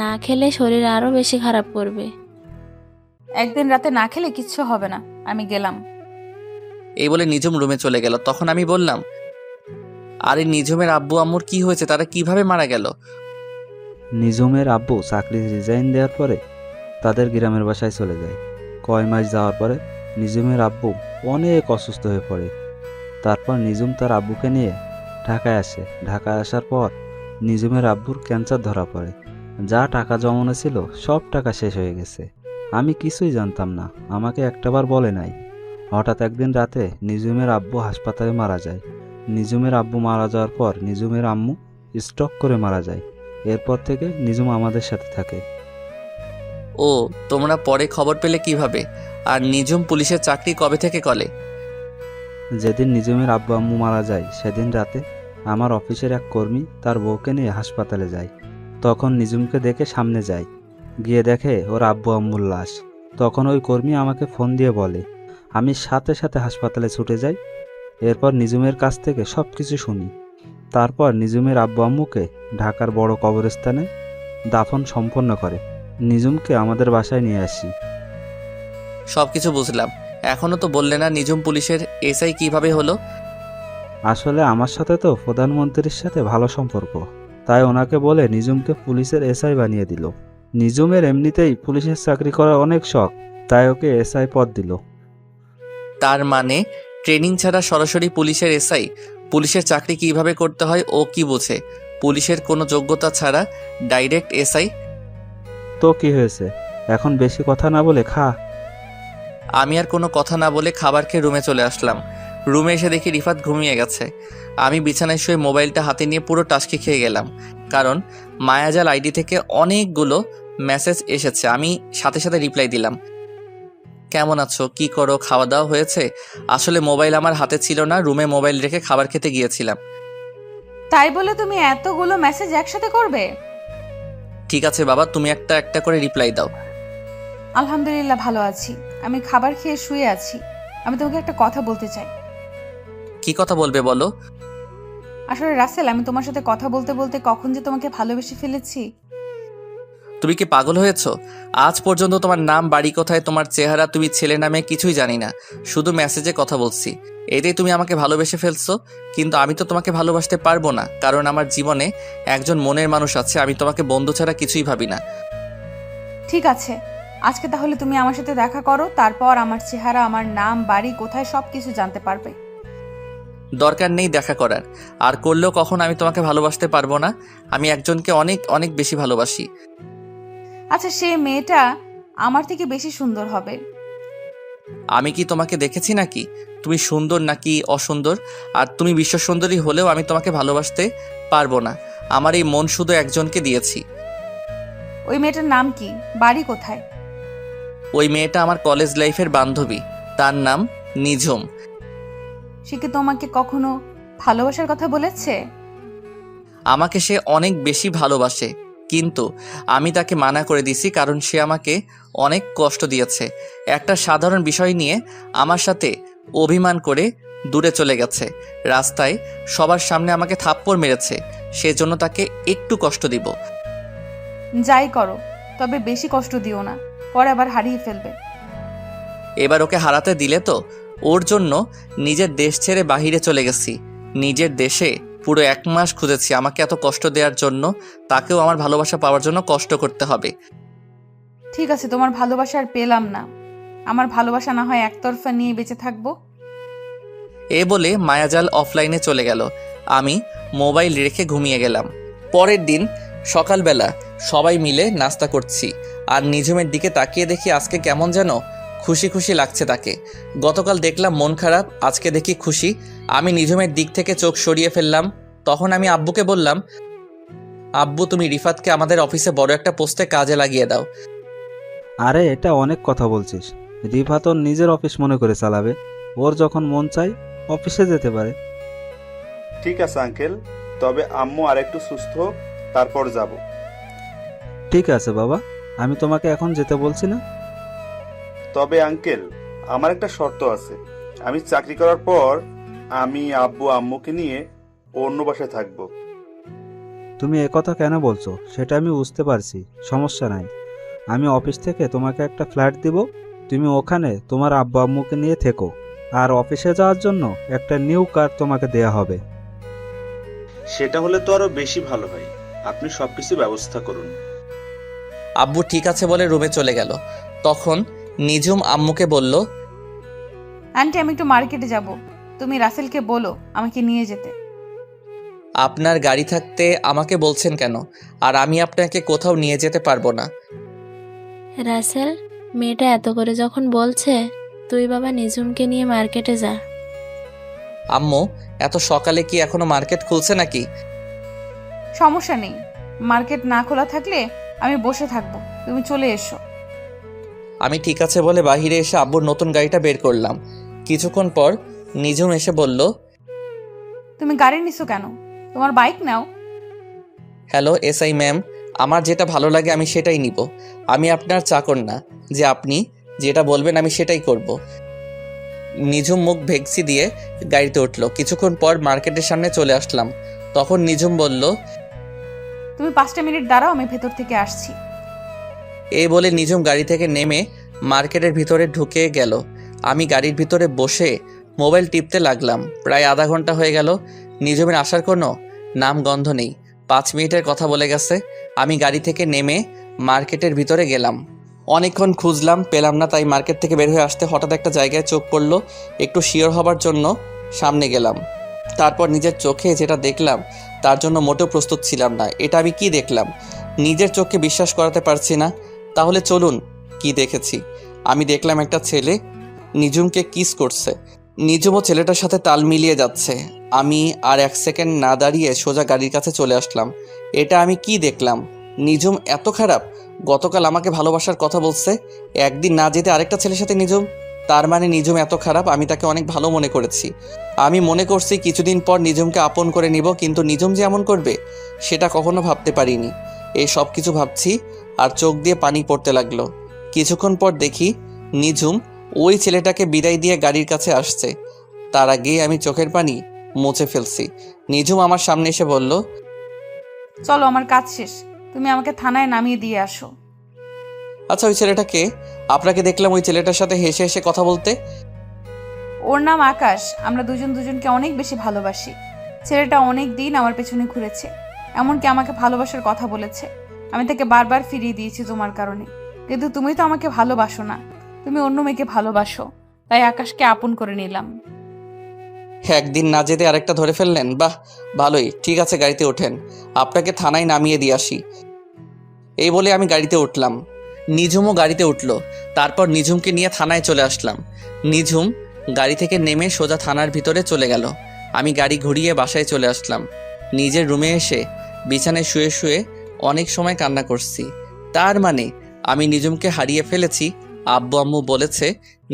না খেলে শরীর আরো বেশি খারাপ করবে। একদিন রাতে না খেলে কিচ্ছু হবে না, আমি গেলাম। এই বলে নিঝুম রুমে চলে গেল। তখন আমি বললাম, আরে নিঝুমের আব্বু আম্মুর কি হয়েছে? তারা কিভাবে মারা গেল? নিঝুমের আব্বু চাকরি রিজাইন দেওয়ার পরে তাদের গ্রামের বাসায় চলে যায়। কয় মাস যাওয়ার পরে নিঝুমের আব্বু অনেক অসুস্থ হয়ে পড়ে। তারপর নিঝুম তার আব্বুকে নিয়ে ঢাকায় আসে। ঢাকায় আসার পর নিঝুমের আব্বুর ক্যান্সার ধরা পড়ে। যা টাকা জমানো ছিল সব টাকা শেষ হয়ে গেছে। আমি কিছুই জানতাম না, আমাকে একটাবার বলে নাই। হঠাৎ একদিন রাতে নিজুমের আব্বু হাসপাতালে মারা যায়। নিজুমের আব্বু মারা যাওয়ার পর নিজুমের আম্মু স্ট্রোক করে মারা যায়। এরপর থেকে নিজুম আমাদের সাথে থাকে। ও, তোমরা পরে খবর পেলে কিভাবে? আর নিজুম পুলিশের চাকরি কবে থেকে করে? যেদিন নিজুমের আব্বু আম্মু মারা যায় সেদিন রাতে আমার অফিসের এক কর্মী তার বউকে নিয়ে হাসপাতালে যায়। তখন নিজুমকে দেখে সামনে যায়, গিয়ে দেখে ওর আব্বু আম্মুর লাশ। তখন ওই কর্মী আমাকে ফোন দিয়ে বলে, আমি সাথে সাথে হাসপাতালে ছুটে যাই। এরপর নিজুমের কাছ থেকে সব কিছু শুনি। তারপর নিজুমের আব্বু আম্মুকে ঢাকার বড় কবরস্থানে দাফন সম্পন্ন করে নিজুমকে আমাদের বাসায় নিয়ে আসি। সব কিছু বুঝলাম, এখনো তো বললে না নিজুম পুলিশের এসআই কিভাবে হলো? আসলে আমার সাথে তো প্রধানমন্ত্রীর সাথে ভালো সম্পর্ক, তাই ওনাকে বলে নিজুমকে পুলিশের এসআই বানিয়ে দিল। নিজুমের এমনিতেই পুলিশের চাকরি করার অনেক শখ, তাই ওকে এসআই পদ দিল। তার মানে ট্রেনিং ছাড়া সরাসরি পুলিশের এসআই? পুলিশের চাকরি কিভাবে করতে হয় ও কি বোঝে? পুলিশের কোনো যোগ্যতা ছাড়া ডাইরেক্ট এসআই? তো কি হয়েছে, এখন বেশি কথা না বলে খা। আমি আর কোনো কথা না বলে খাবার খেয়ে রুমে চলে আসলাম। রুমে এসে দেখি রিফাত ঘুমিয়ে গেছে। আমি বিছানায় শুয়ে মোবাইলটা হাতে নিয়ে পুরো টাস্কি খেয়ে গেলাম, কারণ মায়াজাল আইডি থেকে অনেকগুলো মেসেজ এসেছে। আমি সাথে সাথে রিপ্লাই দিলাম, কেমন আছো, কি করো, খাওয়া দাওয়া হয়েছে? আসলে মোবাইল আমার হাতে ছিল না, রুমে মোবাইল রেখে খাবার খেতে গিয়েছিলাম। তাই বলে তুমি এতগুলো মেসেজ একসাথে করবে? ঠিক আছে বাবা, তুমি একটা একটা করে রিপ্লাই দাও। আলহামদুলিল্লাহ ভালো আছি, আমি খাবার খেয়ে শুয়ে আছি। আমি তোমাকে একটা কথা বলতে চাই। কি কথা বলবে বলো? আসলে রাসেল, আমি তোমার সাথে কথা বলতে বলতে কখন যে তোমাকে ভালোবেসে ফেলেছি। তুমি কি পাগল হয়েছো? আজ পর্যন্ত তোমার নাম, বাড়ি কোথায়, তোমার চেহারা, তুমি ছেলে নামে কিছুই জানি না, শুধু মেসেজে কথা বলছি। এতেই তুমি আমাকে ভালোবেসে ফেলছো। কিন্তু আমি তো তোমাকে ভালোবাসতে পারবো না, কারণ আমার জীবনে একজন মনের মানুষ আছে। আমি তোমাকে বন্ধু ছাড়া কিছুই ভাবি না। ঠিক আছে, আজকে তাহলে তুমি আমার সাথে দেখা করো, তারপর আমার চেহারা, আমার নাম, বাড়ি কোথায় সবকিছু জানতে পারবে। দরকার নেই দেখা করার, আর করলেও কখন আমি তোমাকে ভালোবাসতে পারবো না। আমি একজনকে অনেক অনেক বেশি ভালোবাসি। আচ্ছা, সে মেয়েটা আমার থেকে বেশি সুন্দর হবে। আমি কি তোমাকে দেখেছি নাকি তুমি সুন্দর নাকি অসুন্দর? আর তুমি বিশ্ব সুন্দরী হলেও আমি তোমাকে ভালোবাসতে পারবো না। আমার এই মন শুধু একজনকে দিয়েছি। ওই মেয়েটার নাম কি, বাড়ি কোথায়? ওই মেয়েটা আমার কলেজ লাইফের বান্ধবী, তার নাম নিঝুম। সে কি তোমাকে কখনো ভালোবাসার কথা বলেছে? আমাকে সে অনেক বেশি ভালোবাসে, কিন্তু আমি তাকে মানা করে দিছি, কারণ সে আমাকে অনেক কষ্ট দিয়েছে। একটা সাধারণ বিষয় নিয়ে আমার সাথে অভিমান করে দূরে চলে গেছে। রাস্তায় সবার সামনে আমাকে থাপ্পড় মেরেছে। সেজন্য তাকে একটু কষ্ট দিব। যাই করো, তবে বেশি কষ্ট দিও না, পরে আবার হারিয়ে ফেলবে। এবার ওকে হারাতে দিলে তো। ওর জন্য নিজের দেশ ছেড়ে বাহিরে চলে গেছি। নিজের দেশে পুরো 1 মাস খুঁজেছি। আমাকে এত কষ্ট দেওয়ার জন্য তাকেও আমার ভালোবাসা পাওয়ার জন্য কষ্ট করতে হবে। ঠিক আছে, তোমার ভালোবাসা আর পেলাম না। আমার ভালোবাসা না হয় একতরফা নিয়ে বেঁচে থাকবো। এ বলে মায়াজাল অফলাইনে চলে গেল। আমি মোবাইল রেখে ঘুমিয়ে গেলাম। পরের দিন সকালবেলা সবাই মিলে নাস্তা করছি, আর নিঝুমের দিকে তাকিয়ে দেখি আজকে কেমন যেন খুশি খুশি লাগছে তাকে। গতকাল দেখলাম মন খারাপ, আজকে দেখি খুশি। আমি নিঝুমের দিক থেকে চোখ সরিয়ে ফেললাম। তখন আমি আব্বুকে বললাম, আব্বু তুমি রিফাতকে আমাদের অফিসে বড় একটা পোস্টে কাজে লাগিয়ে দাও। আরে এটা অনেক কথা বলছিস, রিফাত ওর নিজের অফিস মনে করে চালাবে। ওর যখন মন চাই অফিসে যেতে পারে। ঠিক আছে আঙ্কেল, তবে আম্মু আরেকটু সুস্থ হোক, তারপর যাব। ঠিক আছে বাবা, আমি তোমাকে এখন যেতে বলছি না। তবে আঙ্কেল, আমার একটা শর্ত আছে। আমি চাকরি করার পর আমি আব্বু আম্মুকে নিয়ে অন্য বাসায় থাকবো। তুমি একথা কেন বলছো সেটা আমি বুঝতে পারছি, সমস্যা নাই। আমি অফিস থেকে তোমাকে একটা ফ্ল্যাট দিব, তুমি ওখানে তোমার আব্বু আম্মুকে নিয়ে থেকো। আর অফিসে যাওয়ার জন্য একটা নিউ কার তোমাকে দেয়া হবে। সেটা হলে তো আরো বেশি ভালো হয়। আপনি সবকিছু ব্যবস্থা করুন। আব্বু ঠিক আছে বলে রুমে চলে গেল। তখন নিঝুম আম্মুকে বলল, আন্টি, আমি একটু মার্কেটে যাব, তুমি রাসেলকে বলো আমাকে নিয়ে যেতে। আপনার গাড়ি থাকতে আমাকে বলছেন কেন? আর আমি আপনাকে কোথাও নিয়ে যেতে পারবো না। রাসেল, মেয়েটা এত করে যখন বলছে, তুই বাবা নিজুমকে নিয়ে মার্কেটে যা। আম্মু, এত সকালে কি এখনো মার্কেট খুলছে নাকি? সমস্যা নেই, মার্কেট না খোলা থাকলে আমি বসে থাকবো, তুমি চলে এসো। আমি ঠিক আছে বলে বাহিরে এসে আব্বুর নতুন গাড়িটা বের করলাম। কিছুক্ষণ পর নিজুম এসে বলল, তুমি গাড়ি নিছো কেন? তোমার বাইক নাও। হ্যালো এসআই ম্যাম, আমার যেটা ভালো লাগে আমি সেটাই নিব। আমি আপনার চাকর না যে আপনি যেটা বলবেন আমি সেটাই করব। নিজুম মুখ ভেক্সি দিয়ে গাড়িতে উঠলো। কিছুক্ষণ পর মার্কেটের সামনে চলে আসলাম। তখন নিজুম বলল, তুমি 5টা মিনিট দাঁড়াও, আমি ভেতর থেকে আসছি। এই বলে নিজুম গাড়ি থেকে নেমে মার্কেটের ভিতরে ঢুকে গেল। আমি গাড়ির ভিতরে বসে মোবাইল টিপতে লাগলাম। প্রায় আধা ঘন্টা হয়ে গেল, নিজুমের আসার কোনো নাম গন্ধ নেই। 5 মিনিটের কথা বলে গেছে। আমি গাড়ি থেকে নেমে মার্কেটের ভিতরে গেলাম। অনেকক্ষণ খুঁজলাম, পেলাম না। তাই মার্কেট থেকে বের হয়ে আসতে হঠাৎ একটা জায়গায় চোখ পড়লো। একটু শিওর হবার জন্য সামনে গেলাম। তারপর নিজের চোখে যেটা দেখলাম তার জন্য মোটেও প্রস্তুত ছিলাম না। এটা আমি কি দেখলাম? নিজের চোখকে বিশ্বাস করাতে পারছি না। তাহলে চলুন কি দেখেছি। আমি দেখলাম একটা ছেলে নিজুমকে কিস করছে। নিজুমও ছেলেটার সাথে তাল মিলিয়ে যাচ্ছে। আমি আর 1 সেকেন্ড না দাঁড়িয়ে সোজা গাড়ির কাছে চলে আসলাম। এটা আমি কি দেখলাম? নিজুম এত খারাপ? গতকাল আমাকে ভালোবাসার কথা বলছে, একদিন না যেতে আরেকটা ছেলের সাথে নিজুম। তার মানে নিজুম এত খারাপ? আমি তাকে অনেক ভালো মনে করেছি। আমি মনে করছি কিছুদিন পর নিজুমকে আপন করে নিব, কিন্তু নিজুম যে এমন করবে সেটা কখনো ভাবতে পারিনি। এই সব কিছু ভাবছি আর চোখ দিয়ে পানি পড়তে লাগলো। কিছুক্ষণ পর দেখি নিজুম ওই ছেলেটাকে বিদায় দিয়ে গাড়ির কাছে আসছে। তার আগেই আমি চোখের পানি মুছে ফেলছি। নিজুম আমার সামনে এসে বলল, চলো, আমার কাজ শেষ, তুমি আমাকে থানায় নামিয়ে দিয়ে আসো। আচ্ছা ওই ছেলেটাকে? আপনাকে দেখলাম ওই ছেলেটার সাথে হেসে হেসে কথা বলতে। ওর নাম আকাশ। আমরা দুজনকে অনেক বেশি ভালোবাসি। ছেলেটা অনেক দিন আমার পেছনে ঘুরেছে, এমনকি আমাকে ভালোবাসার কথা বলেছে। আমি তাকে বারবার ফিরিয়ে দিয়েছি তোমার কারণে, কিন্তু তুমি তো আমাকে ভালোবাসো না, তুমি অন্য মেয়েকে ভালোবাসো। তাই আকাশকে আপন করে নিলাম। একদিন না যেতে আরেকটা ধরে ফেললেন? বাহ, ভালোই। ঠিক আছে, গাড়িতে ওঠেন, আপনাকে থানায় নামিয়ে দিয়ে আসি। এই বলে আমি গাড়িতে উঠলাম। নিজুমও গাড়িতে উঠলো। তারপর নিজুমকে নিয়ে থানায় চলে আসলাম। নিজুম গাড়ি থেকে নেমে সোজা থানার ভিতরে চলে গেল। আমি গাড়ি ঘুরিয়ে বাসায় চলে আসলাম। নিজের রুমে এসে বিছানায় শুয়ে শুয়ে অনেক সময় কান্না করছি। তার মানে আমি নিজুমকে হারিয়ে ফেলেছি। আব্বু আম্মু বলেছে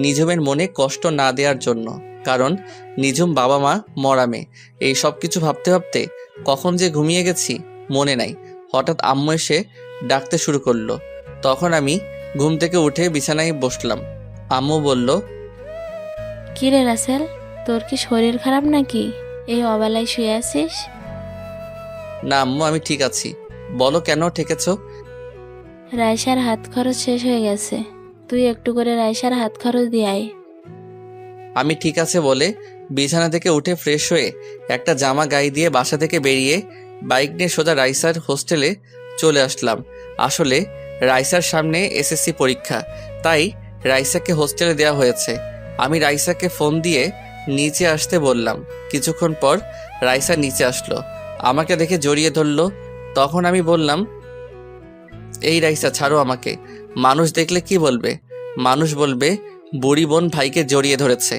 নিজুমের মনে কষ্ট না দেওয়ার জন্য, কারণ নিজুম বাবা মা মরা মেয়ে। এই সব কিছু ভাবতে ভাবতে কখন যে ঘুমিয়ে গেছি মনে নাই। হঠাৎ আম্মু এসে ডাকতে শুরু করলো। তখন আমি ঘুম থেকে উঠে বিছানায় বসলাম। আম্মু বলল, কি রে রাসেল, তোর কি শরীর খারাপ নাকি? এই অবেলায় শুয়ে আছিস? না আম্মু, আমি ঠিক আছি। বলো কেন ঠেকেছ? রাইসার হাত খরচ শেষ হয়ে গেছে, তুই একটু করে রাইসার হাত খরচ দিয়ে আয়। আমি ঠিক আছে বলে বিছানা থেকে উঠে ফ্রেশ হয়ে একটা জামা গায়ে দিয়ে বাসা থেকে বেরিয়ে বাইক নিয়ে সোজা রাইসার হোস্টেলে চলে আসলাম। আসলে রাইসার সামনে এসএসসি পরীক্ষা, তাই রাইসাকে হোস্টেলে দেওয়া হয়েছে। আমি রাইসাকে ফোন দিয়ে নিচে আসতে বললাম। কিছুক্ষণ পর রাইসা নিচে আসলো, আমাকে দেখে জড়িয়ে ধরলো। তখন আমি বললাম, এই রাইসা ছাড়ো আমাকে। মানুষ দেখলে কি বলবে? মানুষ বলবে বুড়ি বোন ভাইকে জড়িয়ে ধরেছে।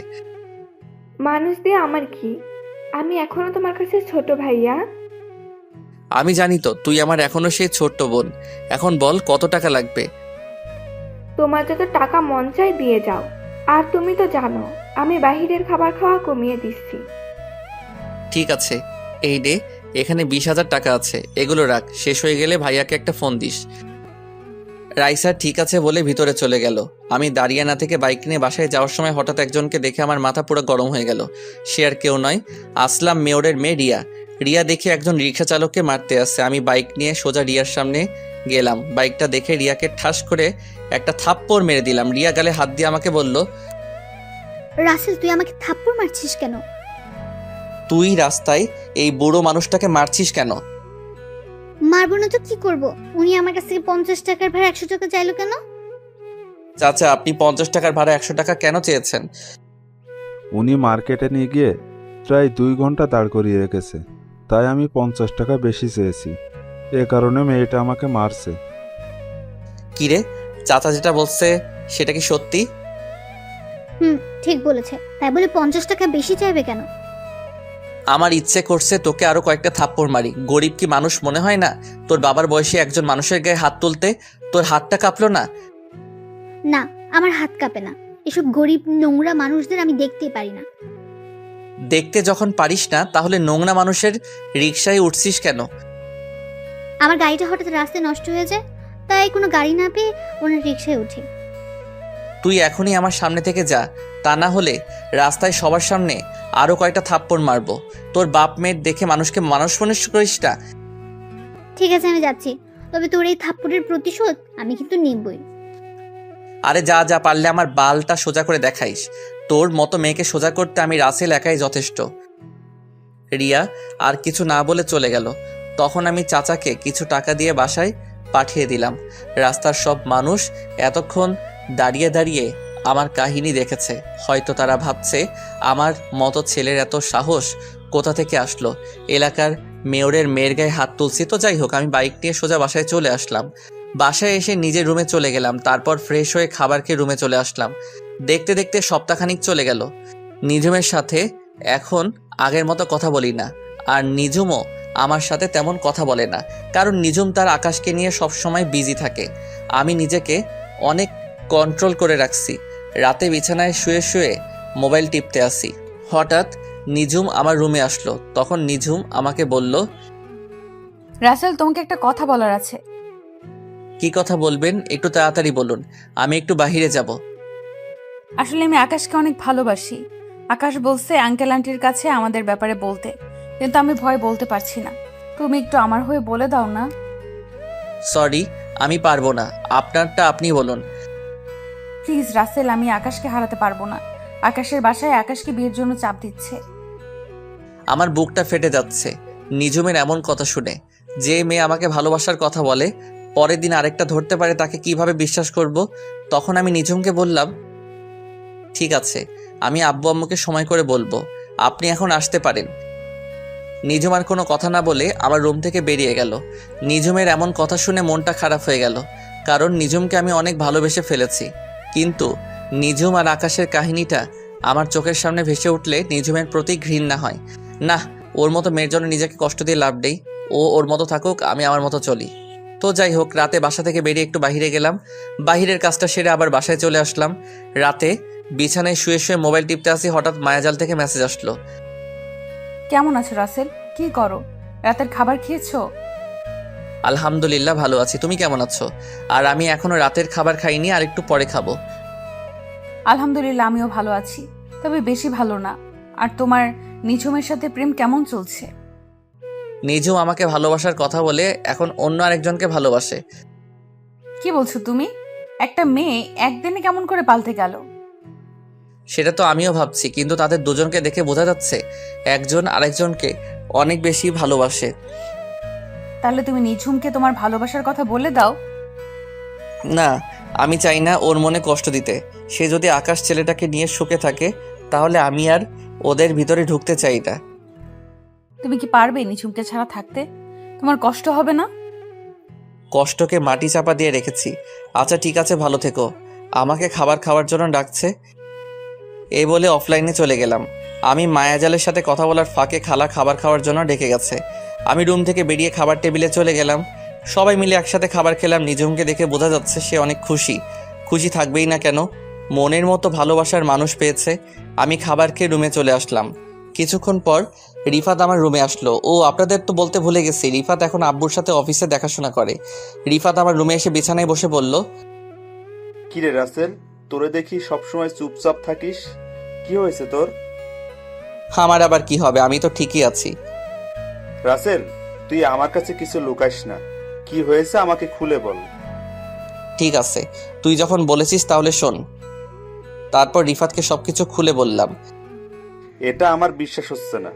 মানুষ দিয়ে আমার কি? আমি এখনো তোমার কাছে ছোট ভাইয়া। আমি জানি তো তুই আমার এখনো সেই ছোট্ট বোন। এখন বল কত টাকা লাগবে? তোমার যত টাকা মন চাই দিয়ে যাও। আর তুমি তো জানো আমি বাহিরের খাবার খাওয়া কমিয়ে দিচ্ছি। ঠিক আছে, এই নে, এখানে 20,000 টাকা আছে, এগুলো রাখ। শেষ হয়ে গেলে ভাইয়াকে একটা ফোন দিস। রাইসা ঠিক আছে বলে ভিতরে চলে গেল। আমি দাঁড়িয়ে না থেকে বাইক নিয়ে বাসায় যাওয়ার সময় হঠাৎ একজনকে দেখে আমার মাথা পুরো গরম হয়ে গেল। সে আর কেউ নয়, আসলাম মেয়রের মেয়ে রিয়া। রিয়া দেখে একজন রিক্সা চালককে মারতে আসছে। আমি বাইক নিয়ে সোজা রিয়ার সামনে গেলাম। বাইকটা দেখে রিয়াকে ঠাস করে একটা থাপ্পড় মেরে দিলাম। রিয়া গালে হাত দিয়ে আমাকে বলল, রাসেল, তুই আমাকে থাপ্পড় মারছিস কেন? তুই রাস্তায় এই বুড়ো মানুষটাকে মারছিস কেন? মারবো না তো কি করব? উনি আমার কাছ থেকে 50 টাকার ভাড়া 100 টাকা চাইলো কেন? চাচা, আপনি 50 টাকার ভাড়া 100 টাকা কেন চেয়েছেন? উনি মার্কেটে নিয়ে গিয়ে প্রায় 2 ঘন্টা দাঁড় করিয়ে রেখেছে। তাই আমি 50 টাকা বেশি চেয়েছি। এ কারণে মেয়েটা আমাকে মারছে। কিরে, চাচা যেটা বলছে সেটা কি সত্যি? ঠিক বলেছে, তাই বলে 50 টাকা বেশি চাইবে কেন? আমার ইচ্ছে করছে তোকে আরো কয়েকটা থাপ্পড় মারি। গরিব কি মানুষ মনে হয় না? তোর বাবার বয়সী একজন মানুষের গায়ে হাত তুলতে তোর হাতটা কাঁপলো না? না, আমার হাত কাঁপে না। এসব গরিব নোংরা মানুষদের আমি দেখতেই পারি না। দেখতে যখন পারিস না, তাহলে নোংরা মানুষের রিকশায় উঠছিস কেন? আমার গাড়িটা হঠাৎ রাস্তায় নষ্ট হয়ে যায়, তাই কোনো গাড়ি না পেয়ে ওনার রিক্সায় উঠি। তুই এখনই আমার সামনে থেকে যা, তা না হলে রাস্তায় সবার সামনে আরো কয়েকটা থাপ্পড় মারবো। তোর বাপ মেয়ের দেখে মানুষকে মানুষ মনে করিস না। ঠিক আছে, আমি যাচ্ছি, তবে তোর এই থাপ্পড়ের প্রতিশোধ আমি কিন্তু নিবই। আরে যা যা, পারলে আমার বালটা সোজা করে দেখাইস। তোর মতো মেয়েকে সোজা করতে আমি রাসেল একাই যথেষ্ট। রিয়া আর কিছু না বলে চলে গেল। তখন আমি চাচাকে কিছু টাকা দিয়ে বাসায় পাঠিয়ে দিলাম। রাস্তার সব মানুষ এতক্ষণ দাঁড়িয়ে দাঁড়িয়ে আমার কাহিনী দেখেছে। হয়তো তারা ভাবছে আমার মতো ছেলের এত সাহস কোথা থেকে আসলো। এলাকার মেয়রের মেয়ের গায়ে হাত তুলছি। তো যাই হোক, আমি বাইক নিয়ে সোজা বাসায় চলে আসলাম। বাসায় এসে নিজের রুমে চলে গেলাম। তারপর ফ্রেশ হয়ে খাবার খেয়ে রুমে চলে আসলাম। দেখতে দেখতে সপ্তাহখানিক চলে গেল। নিঝুমের সাথে এখন আগের মতো কথা বলি না, আর নিঝুমও আমার সাথে তেমন কথা বলে না, কারণ নিঝুম তার আকাশকে নিয়ে সবসময় বিজি থাকে। আমি নিজেকে অনেক কন্ট্রোল করে রাখছি। রাতে বিছানায় শুয়ে শুয়ে মোবাইল টিপতে আসি। হঠাৎ নিঝুম আমার রুমে আসলো। তখন নিঝুম আমাকে বলল, রাসেল, তোমাকে একটা কথা বলার আছে। কি কথা বলবেন? একটু তাড়াতাড়ি বলুন, আমি একটু বাহিরে যাব। আসলে আমি আকাশকে অনেক ভালোবাসি। আকাশ বলছে আঙ্কেল আন্টির কাছে আমাদের ব্যাপারে বলতে, কিন্তু আমি ভয় বলতে পারছি না। তুমি একটু আমার হয়ে বলে দাও না। সরি, আমি পারবো না, আপনারটা আপনি বলুন। প্লিজ রাসেল, আমি আকাশকে হারাতে পারবো না। আকাশের বাসায় আকাশকে বিয়ের জন্য চাপ দিচ্ছে। আমার বুকটা ফেটে যাচ্ছে নিঝুমের এমন কথা শুনে। যে মেয়ে আমাকে ভালোবাসার কথা বলে, পরের দিন আরেকটা ধরতে পারে, তাকে কিভাবে বিশ্বাস করব? তখন আমি নিঝুমকে বললাম, ঠিক আছে, আমি আব্বু আম্মুকে সময় করে বলবো, আপনি এখন আসতে পারেন। নিঝুম আর কোনো কথা না বলে আমার রুম থেকে বেরিয়ে গেল। নিঝুমের এমন কথা শুনে মনটা খারাপ হয়ে গেল, কারণ নিঝুমকে আমি অনেক ভালোবেসে ফেলেছি। কিন্তু নিঝুম আর আকাশের কাহিনীটা আমার চোখের সামনে ভেসে উঠলে নিঝুমের প্রতি ঘৃণা হয়। না, ওর মতো মেয়ের জন্য নিজেকে কষ্ট দিয়ে লাভ নেই। ও ওর মতো থাকুক, আমি আমার মতো চলি। তো যাই হোক, রাতে বাসা থেকে বেরিয়ে একটু বাইরে গেলাম। বাহিরের কাজটা সেরে আবার বাসায় চলে আসলাম। রাতে বিছানায় শুয়ে শুয়ে মোবাইল টিপতে আসি, হঠাৎ মায়াজাল থেকে মেসেজ আসলো। কেমন আছো রাসেল? কি করো? রাতের খাবার খেয়েছো? আলহামদুলিল্লাহ ভালো আছি, তুমি কেমন আছো? আর আমি এখনো রাতের খাবার খাইনি, আর একটু পরে খাবো। আলহামদুলিল্লাহ, আমিও ভালো আছি, তবে বেশি ভালো না। আর তোমার নিঝুমের সাথে প্রেম কেমন চলছে? নিঝুম আমাকে ভালোবাসার কথা বলে এখন অন্য আরেকজনকে ভালোবাসে। কি বলছো তুমি? একটা মেয়ে একদিনে কেমন করে পাল্টে গেল? সেটা তো আমিও ভাবছি, কিন্তু তাদের দুজনকে দেখে বোঝা যাচ্ছে একজন আরেকজনকে অনেক বেশি ভালোবাসে। তাহলে তুমি নিঝুমকে তোমার ভালোবাসার কথা বলে দাও। না, আমি চাই না ওর মনে কষ্ট দিতে। সে যদি আকাশ ছেলেটাকে নিয়ে সুখে থাকে, তাহলে আমি আর ওদের ভিতরে ঢুকতে চাই না। তুমি কি পারবে নিঝুমকে ছাড়া থাকতে? তোমার কষ্ট হবে না? কষ্টকে মাটি চাপা দিয়ে রেখেছি। আচ্ছা ঠিক আছে, ভালো থেকো। আমাকে খাবার খাওয়ার জন্য ডাকছে। এই বলে অফলাইনে চলে গেলাম। আমি মায়াজালের সাথে কথা বলার ফাঁকে খালা খাবার খাওয়ার জন্য ডেকে গেছে। আমি রুম থেকে বেরিয়ে খাবার টেবিলে চলে গেলাম। সবাই মিলে একসাথে খাবার খেলাম। নিঝুমকে দেখে বোঝা যাচ্ছে সে অনেক খুশি। খুশি থাকবেই না কেন? মনের মতো ভালোবাসার মানুষ পেয়েছে। আমি খাবার খেয়ে রুমে চলে আসলাম। কিছুক্ষণ পর রিফাত আমার রুমে আসলো। ও, আপনাদের তো বলতে ভুলে গেছি, রিফাত এখন আব্বুর সাথে অফিসে দেখাশোনা করে। রিফাত আমার রুমে এসে বিছানায় বসে বলল, কিরে রাসেল, তোরে দেখি সবসময় চুপচাপ থাকিস, কি হয়েছে তোর? আমার আবার কি হবে, আমি তো ঠিকই আছি। রাসেল, তুই আমার কাছে কিছু লুকাইস না, কি হয়েছে আমাকে খুলে বল। ঠিক আছে, তুই যখন বলেছিস তাহলে শোন। তারপর রিফাতকে সবকিছু খুলে বললাম। এটা আমার বিশ্বাস হচ্ছে না,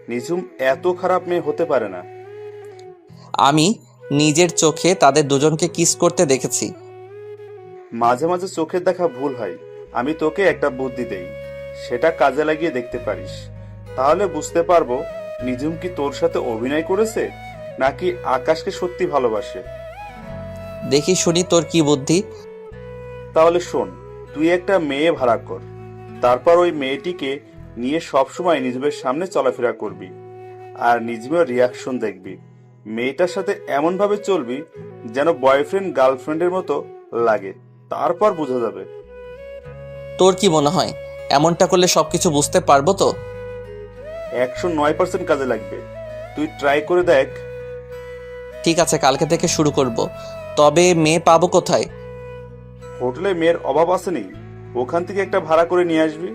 নিঝুম এত খারাপ মেয়ে হতে পারে না। আমি নিজের চোখে তাদের দুজনকে কিস করতে দেখেছি। মাঝে মাঝে চোখের দেখা ভুল হয়। আমি তোকে একটা বুদ্ধি দেই, সেটা কাজে লাগিয়ে দেখতে পারিস, তাহলে বুঝতে পারবো নিজুম কি তোর সাথে অভিনয় করেছে নাকি আকাশকে সত্যি ভালোবাসে? দেখি শুনি তোর কি বুদ্ধি। তাহলে শোন, তুই একটা মেয়ে ভাড়া কর, তারপর ওই মেয়েটিকে নিয়ে সবসময় নিজুমের সামনে চলাফেরা করবি আর নিজুমের রিয়াকশন দেখবি। মেয়েটার সাথে এমন ভাবে চলবি যেন বয়ফ্রেন্ড গার্লফ্রেন্ডের মতো লাগে, তারপর বোঝা যাবে। তোর কি মনে হয় এমনটা করলে সবকিছু বুঝতে পারবো তো? 109% কাজে লাগবে, তুই ট্রাই করে দেখ। ঠিক আছে, কালকে থেকে শুরু করব। তবে মেয়ে পাবো কোথায়? হোটেলে মেয়ের অভাব আসেনি, ওখান থেকে একটা ভাড়া করে নিয়ে আসবি।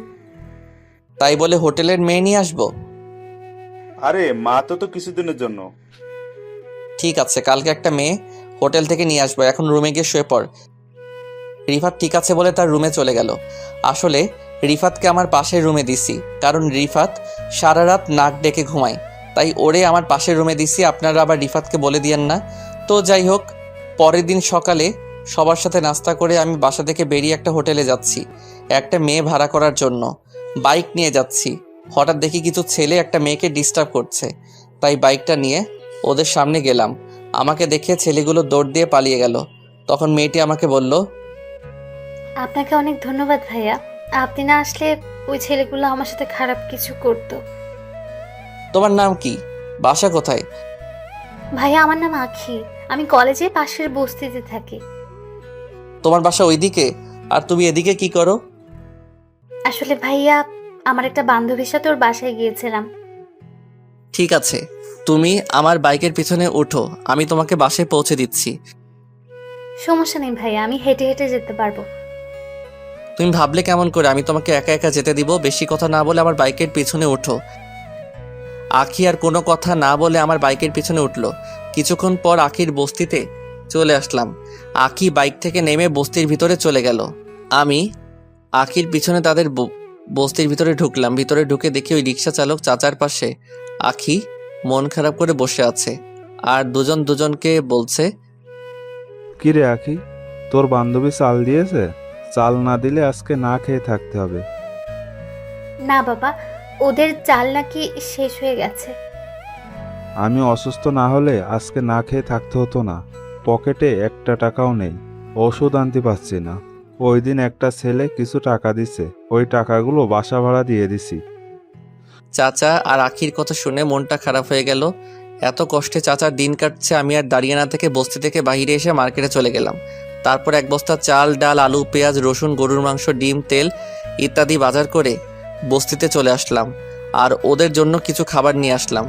তাই বলে হোটেলের মেয়ে নিয়ে আসবো? আরে মাত্র তো কিছুদিনের জন্য। ঠিক আছে, কালকে একটা মেয়ে হোটেল থেকে নিয়ে আসবো। এখন রুমে গিয়ে শুয়ে পড়। রিফাত ঠিক আছে বলে তার রুমে চলে গেল। আসলে রিফাতকে আমার পাশের রুমে দিছি, কারণ রিফাত সারা রাত নাক ডেকে ঘুমায়, তাই ওরে আমার পাশের রুমে দিছি। আপনারা আবার রিফাতকে বলে দিয়েন না। তো যাই হোক, পরের দিন সকালে সবার সাথে নাস্তা করে আমি বাসা থেকে বেরিয়ে একটা হোটেলে যাচ্ছি একটা মেয়ে ভাড়া করার জন্য। বাইক নিয়ে যাচ্ছি, হঠাৎ দেখি কিছু ছেলে একটা মেয়েকে ডিস্টার্ব করছে, তাই বাইকটা নিয়ে ওদের সামনে গেলাম। আমাকে দেখে ছেলেগুলো দৌড় দিয়ে পালিয়ে গেল। তখন মেয়েটি আমাকে বলল, আপনাকে অনেক ধন্যবাদ ভাইয়া, আপনি না আসলে ওই ছেলেগুলো আমার সাথে খারাপ কিছু করতো। তোমার নাম কি? বাসা কোথায়? ভাইয়া আমার নাম আখি, আমি কলেজে পাশের বস্তিতে থাকি। তোমার বাসা ওইদিকে, আর তুমি এদিকে কি করো? আসলে ভাইয়া আমার একটা বান্ধবীর সাথে ওর বাসায় গিয়েছিলাম। ঠিক আছে, তুমি আমার বাইকের পিছনে ওঠো, আমি তোমাকে বাসায় পৌঁছে দিচ্ছি। সমস্যা নেই ভাইয়া, আমি হেঁটে হেঁটে যেতে পারবো। তুমি ভাবলে কেমন করে আমি তোমাকে একা একা যেতে দিব? বেশি কথা না বলে আমার বাইকের পিছনে ওঠো। আখি আর কোনো কথা না বলে আমার বাইকের পিছনে উঠলো। কিছুক্ষণ পর আখির বস্তিতে চলে আসলাম। আখি বাইক থেকে নেমে বস্তির ভিতরে চলে গেল। আমি আখির পিছনে তাদের বস্তির ভিতরে ঢুকলাম। ভিতরে ঢুকে দেখি ওই রিক্সা চালক চাচার পাশে আখি মন খারাপ করে বসে আছে, আর দুজন দুজনকে বলছে, কি রে আখি, তোর বান্ধবী চাল দিয়েছে? চাল না দিলে আজকে না খেয়ে থাকতে হবে। না বাবা, ওদের চাল নাকি শেষ হয়ে গেছে। আমি অসুস্থ না হলে আজকে না খেয়ে থাকতে হতো না। পকেটে একটা টাকাও নেই, ওষুধ আনতে পারছি না। ওই দিন একটা ছেলে কিছু টাকা দিছে, ওই টাকাগুলো বাসা ভাড়া দিয়ে দিছি। চাচা আর আখির কথা শুনে মনটা খারাপ হয়ে গেল। এত কষ্টে চাচার দিন কাটছে, আমি আর দাঁড়িয়ে না থেকে বস্তি থেকে বাইরে এসে মার্কেটে চলে গেলাম। তারপর এক বস্তা চাল, ডাল, আলু, পেঁয়াজ, রসুন, গরুর মাংস, ডিম, তেল ইত্যাদি বাজার করে বস্তিতে চলে আসলাম, আর ওদের জন্য কিছু খাবার নিয়ে আসলাম।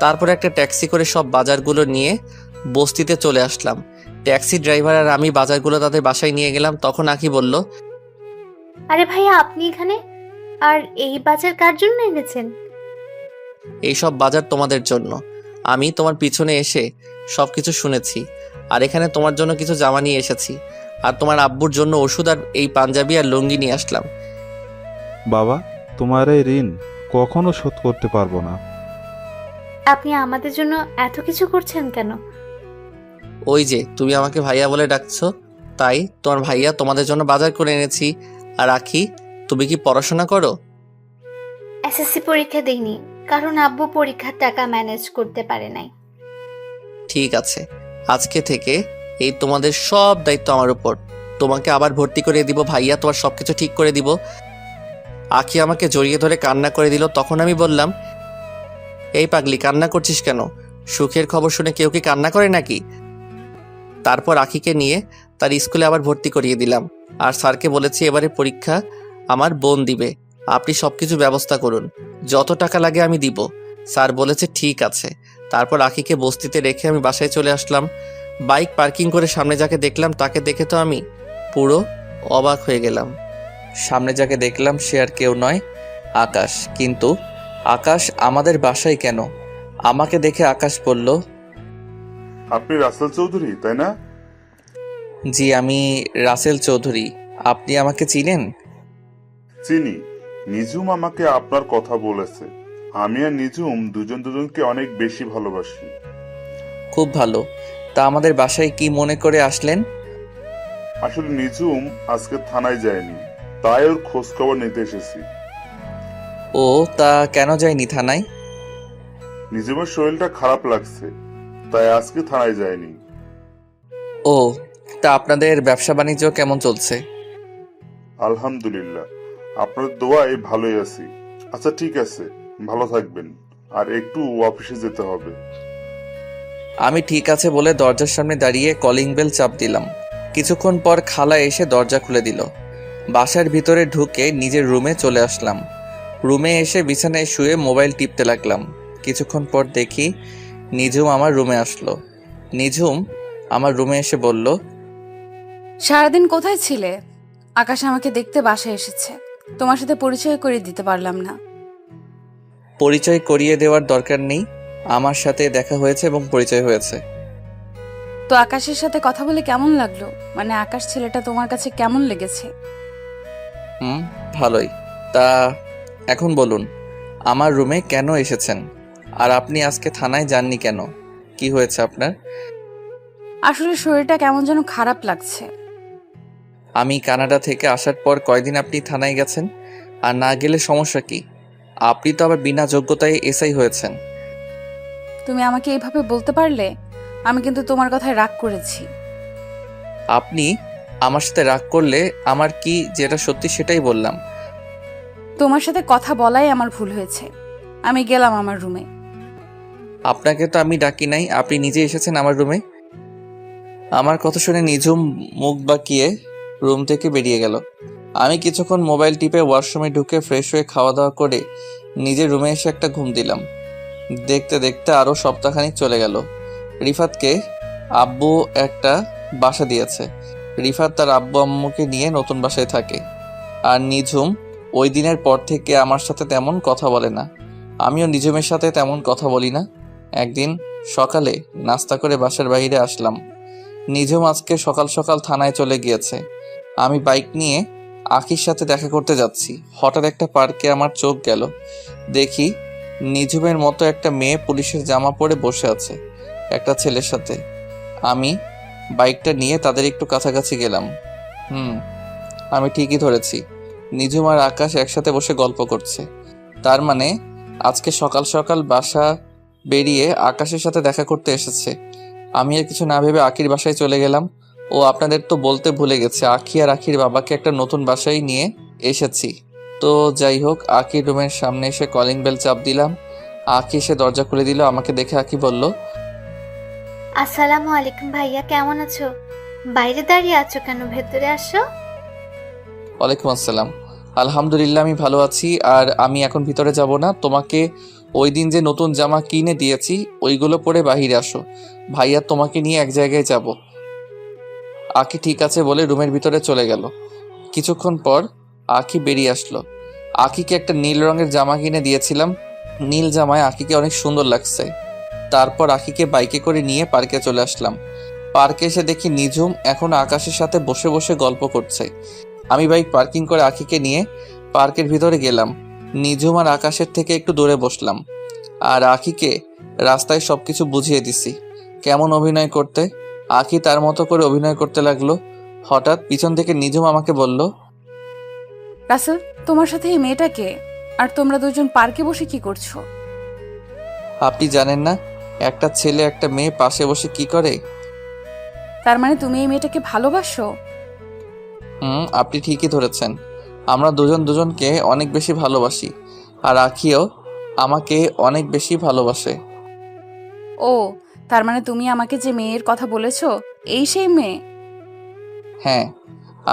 তারপর একটা ট্যাক্সি করে সব বাজারগুলো নিয়ে বস্তিতে চলে আসলাম। ট্যাক্সি ড্রাইভার আর আমি বাজারগুলো তাদের বাসায় নিয়ে গেলাম। তখন আখি বলল, আরে ভাইয়া আপনি এখানে? আর এই বাজার কার জন্য এনেছেন? এইসব বাজার তোমাদের জন্য। আমি তোমার পিছনে এসে সবকিছু শুনেছি, আর এখানে তোমার জন্য কিছু জামা নিয়ে এসেছি, আর তোমার আব্বুর জন্য ওষুধ আর এই পাঞ্জাবি আর লুঙ্গি নিয়ে আসলাম। বাবা, তোমার এই ঋণ কখনো শোধ করতে পারবো না। আপনি আমাদের জন্য এত কিছু করছেন কেন? ওই যে তুমি আমাকে ভাইয়া বলে ডাকছো, তাই তোমার ভাইয়া তোমাদের জন্য বাজার করে এনেছি। আর আখি, তুমি কি পড়াশোনা করো? এসএসসি পরীক্ষা দেইনি, কারণ আব্বু পরীক্ষার টাকা ম্যানেজ করতে পারে নাই। ঠিক আছে, আজকে থেকে এই তোমাদের সব দায়িত্ব আমার উপর। তোমাকে আবার ভর্তি করে দিব, ভাইয়া তোমার সবকিছু ঠিক করে দিব। আখি আমাকে জড়িয়ে ধরে কান্না করে দিল। তখন আমি বললাম, এই পাগলি, কান্না করছিস কেন? সুখের খবর শুনে কেউ কি কান্না করে নাকি? তারপর আখিকে নিয়ে তার স্কুলে আবার ভর্তি করিয়ে দিলাম, আর স্যারকে বলেছি এবারে পরীক্ষা আমার বোন দিবে, আপনি সবকিছু ব্যবস্থা করুন, যত টাকা লাগে আমি দিব। স্যার বলেছে ঠিক আছে। তারপর আখিকে বস্তিতে রেখে আমি বাসায় চলে আসলাম। বাইক পার্কিং করে সামনে যাকে দেখলাম তাকে দেখে তো আমি পুরো অবাক হয়ে গেলাম। সামনে যাকে দেখলাম সে আর কেউ নয়, আকাশ। কিন্তু আকাশ আমাদের বাসায় কেন? আমাকে দেখে আকাশ বলল, আপনি রাসেল চৌধুরী তাই না? জি, আমি রাসেল চৌধুরী। আপনি আমাকে চিনেন? চিনি, নিজুম আমাকে আপনার কথা বলেছে। আমি আর নিজুম দুজন দুজনকে অনেক বেশি ভালোবাসি। খুব ভালো। তা আমাদের বাসায় কি মনে করে আসলেন? আসলে নিজুম আজকে থানায় যায়নি, তাই ওর খোঁজ খবর নিতে এসেছি। ও, তা কেন যায়নি থানায়? নিজুমের শরীরটা খারাপ লাগছে, তাই আজকে থানায় যায়নি। ও, তা আপনাদের ব্যবসা বাণিজ্য কেমন চলছে? আলহামদুলিল্লাহ, আপনার দোয়ায় ভালোই আছি। আচ্ছা ঠিক আছে, ভালো থাকবেন। আর একটু অফিসে যেতে হবে। আমি ঠিক আছে বলে দরজার সামনে দাঁড়িয়ে কলিং বেল চাপ দিলাম। কিছুক্ষণ পর খালা এসে দরজা খুলে দিল। বাসার ভিতরে ঢুকে নিজের রুমে চলে আসলাম। রুমে এসে বিছানায় শুয়ে মোবাইল টিপতে লাগলাম। কিছুক্ষণ পর দেখি নিঝুম আমার রুমে আসলো। নিঝুম আমার রুমে এসে বলল, সারাদিন কোথায় ছিলে? আকাশ আমাকে দেখতে বাসায় এসেছে, তোমার সাথে পরিচয় করে দিতে পারলাম না। পরিচয় করিয়ে দেওয়ার দরকার নেই, আমার সাথে দেখা হয়েছে এবং পরিচয় হয়েছে। তো আকাশের সাথে কথা বলে কেমন লাগলো? মানে আকাশ ছেলেটা তোমার কাছে কেমন লেগেছে? ভালোই। তা এখন বলুন, আমার রুমে কেন এসেছেন? আর আপনি আজকে থানায় যাননি কেন? কি হয়েছে আপনার? আসলে শরীরটা কেমন যেন খারাপ লাগছে। আমি কানাডা থেকে আসার পর কয়দিন আপনি থানায় গেছেন? আর না গেলে সমস্যা কি? আপনি তো আবার বিনা যোগ্যতায় এসআই হয়েছেন। তুমি আমাকে এইভাবে বলতে পারলে? আমি কিন্তু তোমার কথায় রাগ করেছি। আপনি আমার সাথে রাগ করলে আমার কি যেটা সত্যি সেটাই বললাম। তোমার সাথে কথা বলাই আমার ভুল হয়েছে। আমি গেলাম আমার রুমে। আপনাকে তো আমি ডাকি নাই, আপনি নিজে এসেছেন আমার রুমে। আমার কথা শুনে নিঝুম মুখ বাঁকিয়ে রুম থেকে বেরিয়ে গেল। আমি কিছুক্ষণ মোবাইল টিপে ওয়াশরুমে ঢুকে ফ্রেশ হয়ে খাওয়া দাওয়া করে নিজের রুমে এসে একটা ঘুম দিলাম। দেখতে দেখতে আরও সপ্তাহখানিক চলে গেল। রিফাতকে আব্বু একটা বাসা দিয়েছে। রিফাত তার আব্বু আম্মুকে নিয়ে নতুন বাসায় থাকে। আর নিঝুম ওই দিনের পর থেকে আমার সাথে তেমন কথা বলে না, আমিও নিঝুমের সাথে তেমন কথা বলি না। একদিন সকালে নাস্তা করে বাসার বাইরে আসলাম। নিঝুম আজকে সকাল সকাল থানায় চলে গিয়েছে। আমি বাইক নিয়ে আখির সাথে দেখা করতে যাচ্ছি। হঠাৎ একটা পার্কে আমার চোখ গেল। দেখি নিঝুমের মতো একটা মেয়ে পুলিশের জামা পরে বসে আছে একটা ছেলের সাথে। আমি বাইকটা নিয়ে তাদের একটু কাছাকাছি গেলাম। আমি ঠিকই ধরেছি, নিঝুম আর আকাশ একসাথে বসে গল্প করছে। তার মানে আজকে সকাল সকাল বাসা বেরিয়ে আকাশের সাথে দেখা করতে এসেছে। আমি আর কিছু না ভেবে আখির বাসায় চলে গেলাম। ও আপনাদের তো বলতে ভুলে গেছে, আখি আর আখির বাবাকে একটা নতুন বাসায় নিয়ে এসেছি। তো যাই হোক, আখির রুমের সামনে এসে কলিং বেল চাপ দিলাম। আখি এসে দরজা খুলে দিল। আমাকে দেখে আখি বলল, আসসালামু আলাইকুম ভাইয়া, কেমন আছো? বাইরে দাঁড়িয়ে আছো কেন? ভেতরে আসো। ওয়ালাইকুম আসসালাম। আলহামদুলিল্লাহ, আমি ভালো আছি। আর আমি এখন ভিতরে যাব না, তোমাকে ওই দিন যে নতুন জামা কিনে দিয়েছি ওইগুলো পরে বাহিরে আসো। ভাইয়া তোমাকে নিয়ে এক জায়গায় যাব। আখি ঠিক আছে বলে রুমের ভিতরে চলে গেল। কিছুক্ষণ পর আখি বেরিয়ে আসলো। আখিকে একটা নীল রঙের জামা কিনে দিয়েছিলাম। নীল জামায় আখিকে অনেক সুন্দর লাগছে। তারপর আখিকে বাইকে করে নিয়ে পার্কে চলে আসলাম। পার্কে এসে দেখি নিঝুম এখন আকাশের সাথে বসে বসে গল্প করছে। আমি বাইক পার্কিং করে আখিকে নিয়ে পার্কের ভিতরে গেলাম। নিঝুম আর আকাশের থেকে একটু দূরে বসলাম। আর আখিকে রাস্তায় সবকিছু বুঝিয়ে দিছি কেমন অভিনয় করতে। আখি তার মতো করে অভিনয় করতে লাগলো। হঠাৎ পিছন থেকে নিঝুম আমাকে বলল, রাসেল, তোমার সাথে এই মেয়েটা কে? আর তোমরা দুজন পার্কে বসে কি করছো? আপনি জানেন না একটা ছেলে একটা মেয়ে পাশে বসে কি করে? তার মানে তুমি এই মেয়েটাকে ভালোবাসো? আপনি ঠিকই ধরেছেন। আমরা দুজন দুজনকে অনেক বেশি ভালোবাসি। আর আখিও আমাকে অনেক বেশি ভালোবাসে। ও, তার মানে তুমি আমাকে যে মেয়ের কথা বলেছো এই সেই মেয়ে? হ্যাঁ,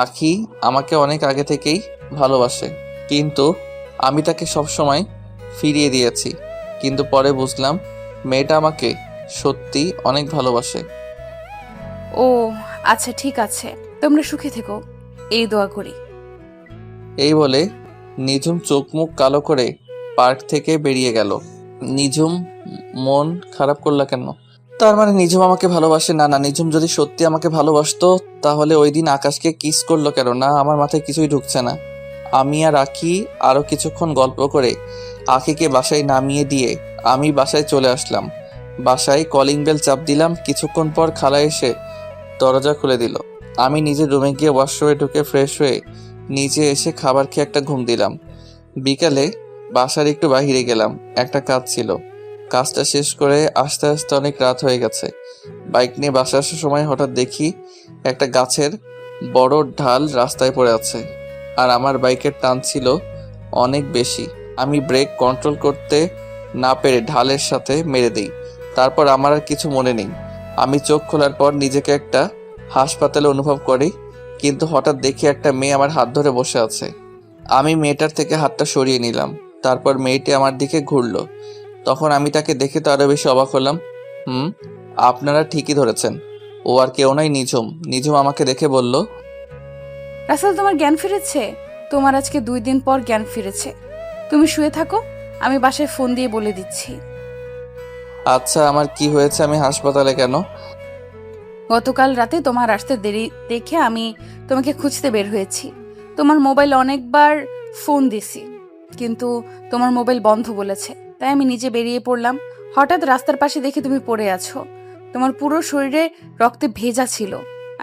আখি আমাকে অনেক আগে থেকেই ভালোবাসে, কিন্তু আমি তাকে সবসময় ফিরিয়ে দিয়েছি। কিন্তু পরে বুঝলাম মেয়েটা আমাকে সত্যি অনেক ভালোবাসে। ও আচ্ছা, ঠিক আছে, তোমরা সুখে থেকো, এই দোয়া করি। এই বলে নিঝুম চোখ মুখ কালো করে পার্ক থেকে বেরিয়ে গেল। নিঝুম মন খারাপ করলা কেন? তার মানে নিঝুম আমাকে ভালোবাসে না? না, নিঝুম যদি সত্যি আমাকে ভালোবাসতো তাহলে ওই দিন আকাশকে কিস করলো কেন? না, আমার মাথায় কিছুই ঢুকছে না। আমি আর আখি আরো কিছুক্ষণ গল্প করে আখিকে বাসায় নামিয়ে দিয়ে আমি বাসায় চলে আসলাম। বাসায় কলিং বেল চাপ দিলাম। কিছুক্ষণ পর খালা এসে দরজা খুলে দিল। আমি নিজের রুমে গিয়ে ওয়াশরুমে ঢুকে ফ্রেশ হয়ে নিচে এসে খাবার খেয়ে একটা ঘুম দিলাম। বিকালে বাসার একটু বাহিরে গেলাম, একটা কাজ ছিল। কাজটা শেষ করে আস্তে আস্তে অনেক রাত হয়ে গেছে। বাইক নিয়ে বাসা আসার সময় হঠাৎ দেখি একটা গাছের বড় ঢাল রাস্তায় পড়ে আছে, আর আমার বাইকের টান ছিল অনেক বেশি। আমি ব্রেক কন্ট্রোল করতে না পেরে ঢালের সাথে মেরে দিই। তারপর আমার আর কিছু মনে নেই। আমি চোখ খোলার পর নিজেকে একটা হাসপাতালে অনুভব করি, কিন্তু হঠাৎ দেখি একটা মেয়ে আমার হাত ধরে বসে আছে। আমি মেয়েটার থেকে হাতটা সরিয়ে নিলাম। তারপর মেয়েটি আমার দিকে ঘুরলো। তখন আমি তাকে দেখে তো আরো বেশি অবাক হলাম। আপনারা ঠিকই ধরেছেন, ও আর কেউ নয়, নিঝুম। নিঝুম আমাকে দেখে বলল, রাসেল, তোমার জ্ঞান ফিরেছে। তোমার আজকে 2 দিন পর জ্ঞান ফিরেছে। তুমি শুয়ে থাকো, আমি বাসায় ফোন দিয়ে বলে দিচ্ছি। আচ্ছা, আমার কি হয়েছে? আমি হাসপাতালে কেন? গতকাল রাতে তোমার আসতে দেরি দেখে আমি তোমাকে খুঁজতে বের হয়েছি। তোমার মোবাইল অনেকবার ফোন দিছি, কিন্তু তোমার মোবাইল বন্ধ বলেছে। তাই আমি নিজে বেরিয়ে পড়লাম। হঠাৎ রাস্তার পাশে দেখি তুমি পড়ে আছো। তোমার পুরো শরীরে রক্তে ভেজা ছিল।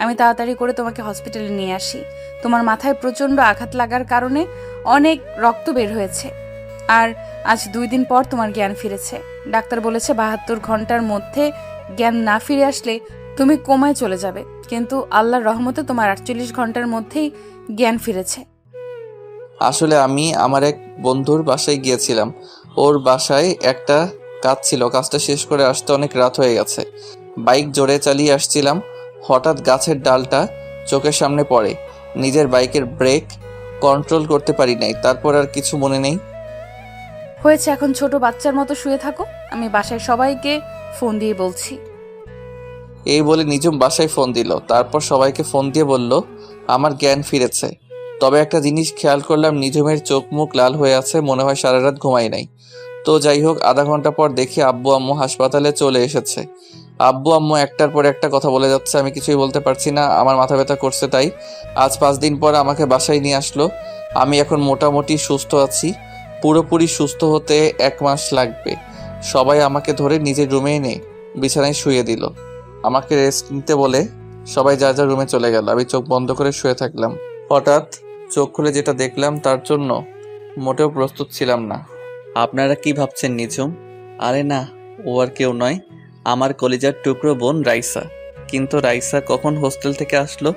আমি তাড়াতাড়ি করে তোমাকে হসপিটালে নিয়ে আসি। তোমার মাথায় প্রচণ্ড আঘাত লাগার কারণে অনেক রক্ত বের হয়েছে। আর আজ 2 দিন পর তোমার জ্ঞান ফিরেছে। ডাক্তার বলেছে 72 ঘন্টার মধ্যে জ্ঞান না ফিরে আসলে তুমি কোমায় চলে যাবে, কিন্তু আল্লাহর রহমতে তোমার 48 ঘন্টার মধ্যেই জ্ঞান ফিরেছে। আসলে আমি আমার এক বন্ধুর বাসায় গিয়েছিলাম। ওর বাসায় একটা কাজ ছিল, কাজটা শেষ করে আসতে অনেক রাত হয়ে গেছে। বাইক জোরে চালিয়ে আসছিলাম, হঠাৎ গাছের ডালটা চোখের সামনে পড়ে। নিজের বাইকের ব্রেক কন্ট্রোল করতে পারি নাই। তারপর আর কিছু মনে নেই। হয়েছে, এখন ছোট বাচ্চার মতো শুয়ে থাকো। আমি বাসায় সবাইকে ফোন দিয়ে বলছি। এই বলে নিঝুম বাসায় ফোন দিল। তারপর সবাইকে ফোন দিয়ে বলল আমার জ্ঞান ফিরেছে। তবে একটা জিনিস খেয়াল করলাম, নিঝুমের চোখ মুখ লাল হয়ে আছে, মনে হয় সারা রাত ঘুমাই নাই। তো যাই হোক, আধা ঘন্টা পর দেখি আব্বু আম্মু হাসপাতালে চলে এসেছে। আব্বু আম্মু একটার পর একটা কথা বলে যাচ্ছে, আমি কিছুই বলতে পারছি না। আমার মাথা ব্যথা করছে। তাই আজ 5 দিন পর আমাকে বাসায় নিয়ে আসলো। আমি এখন মোটামুটি সুস্থ আছি। পুরোপুরি সুস্থ হতে 1 মাস লাগবে। সবাই আমাকে ধরে নিজের রুমে এনে বিছানায় শুয়ে দিল। আমাকে রেস্ট নিতে বলে সবাই যার যার রুমে চলে গেল। আমি চোখ বন্ধ করে শুয়ে থাকলাম। হঠাৎ চোখ খুলে যেটা দেখলাম তার জন্য মোটেও প্রস্তুত ছিলাম না। আপনারা কি ভাবছেন নিঝুম? আরে না, ও আর কেউ নয়, আমার কলিজার টুকরো বোন রাইসা। কিন্তু রাইসা কখন হোস্টেল থেকে আসলো?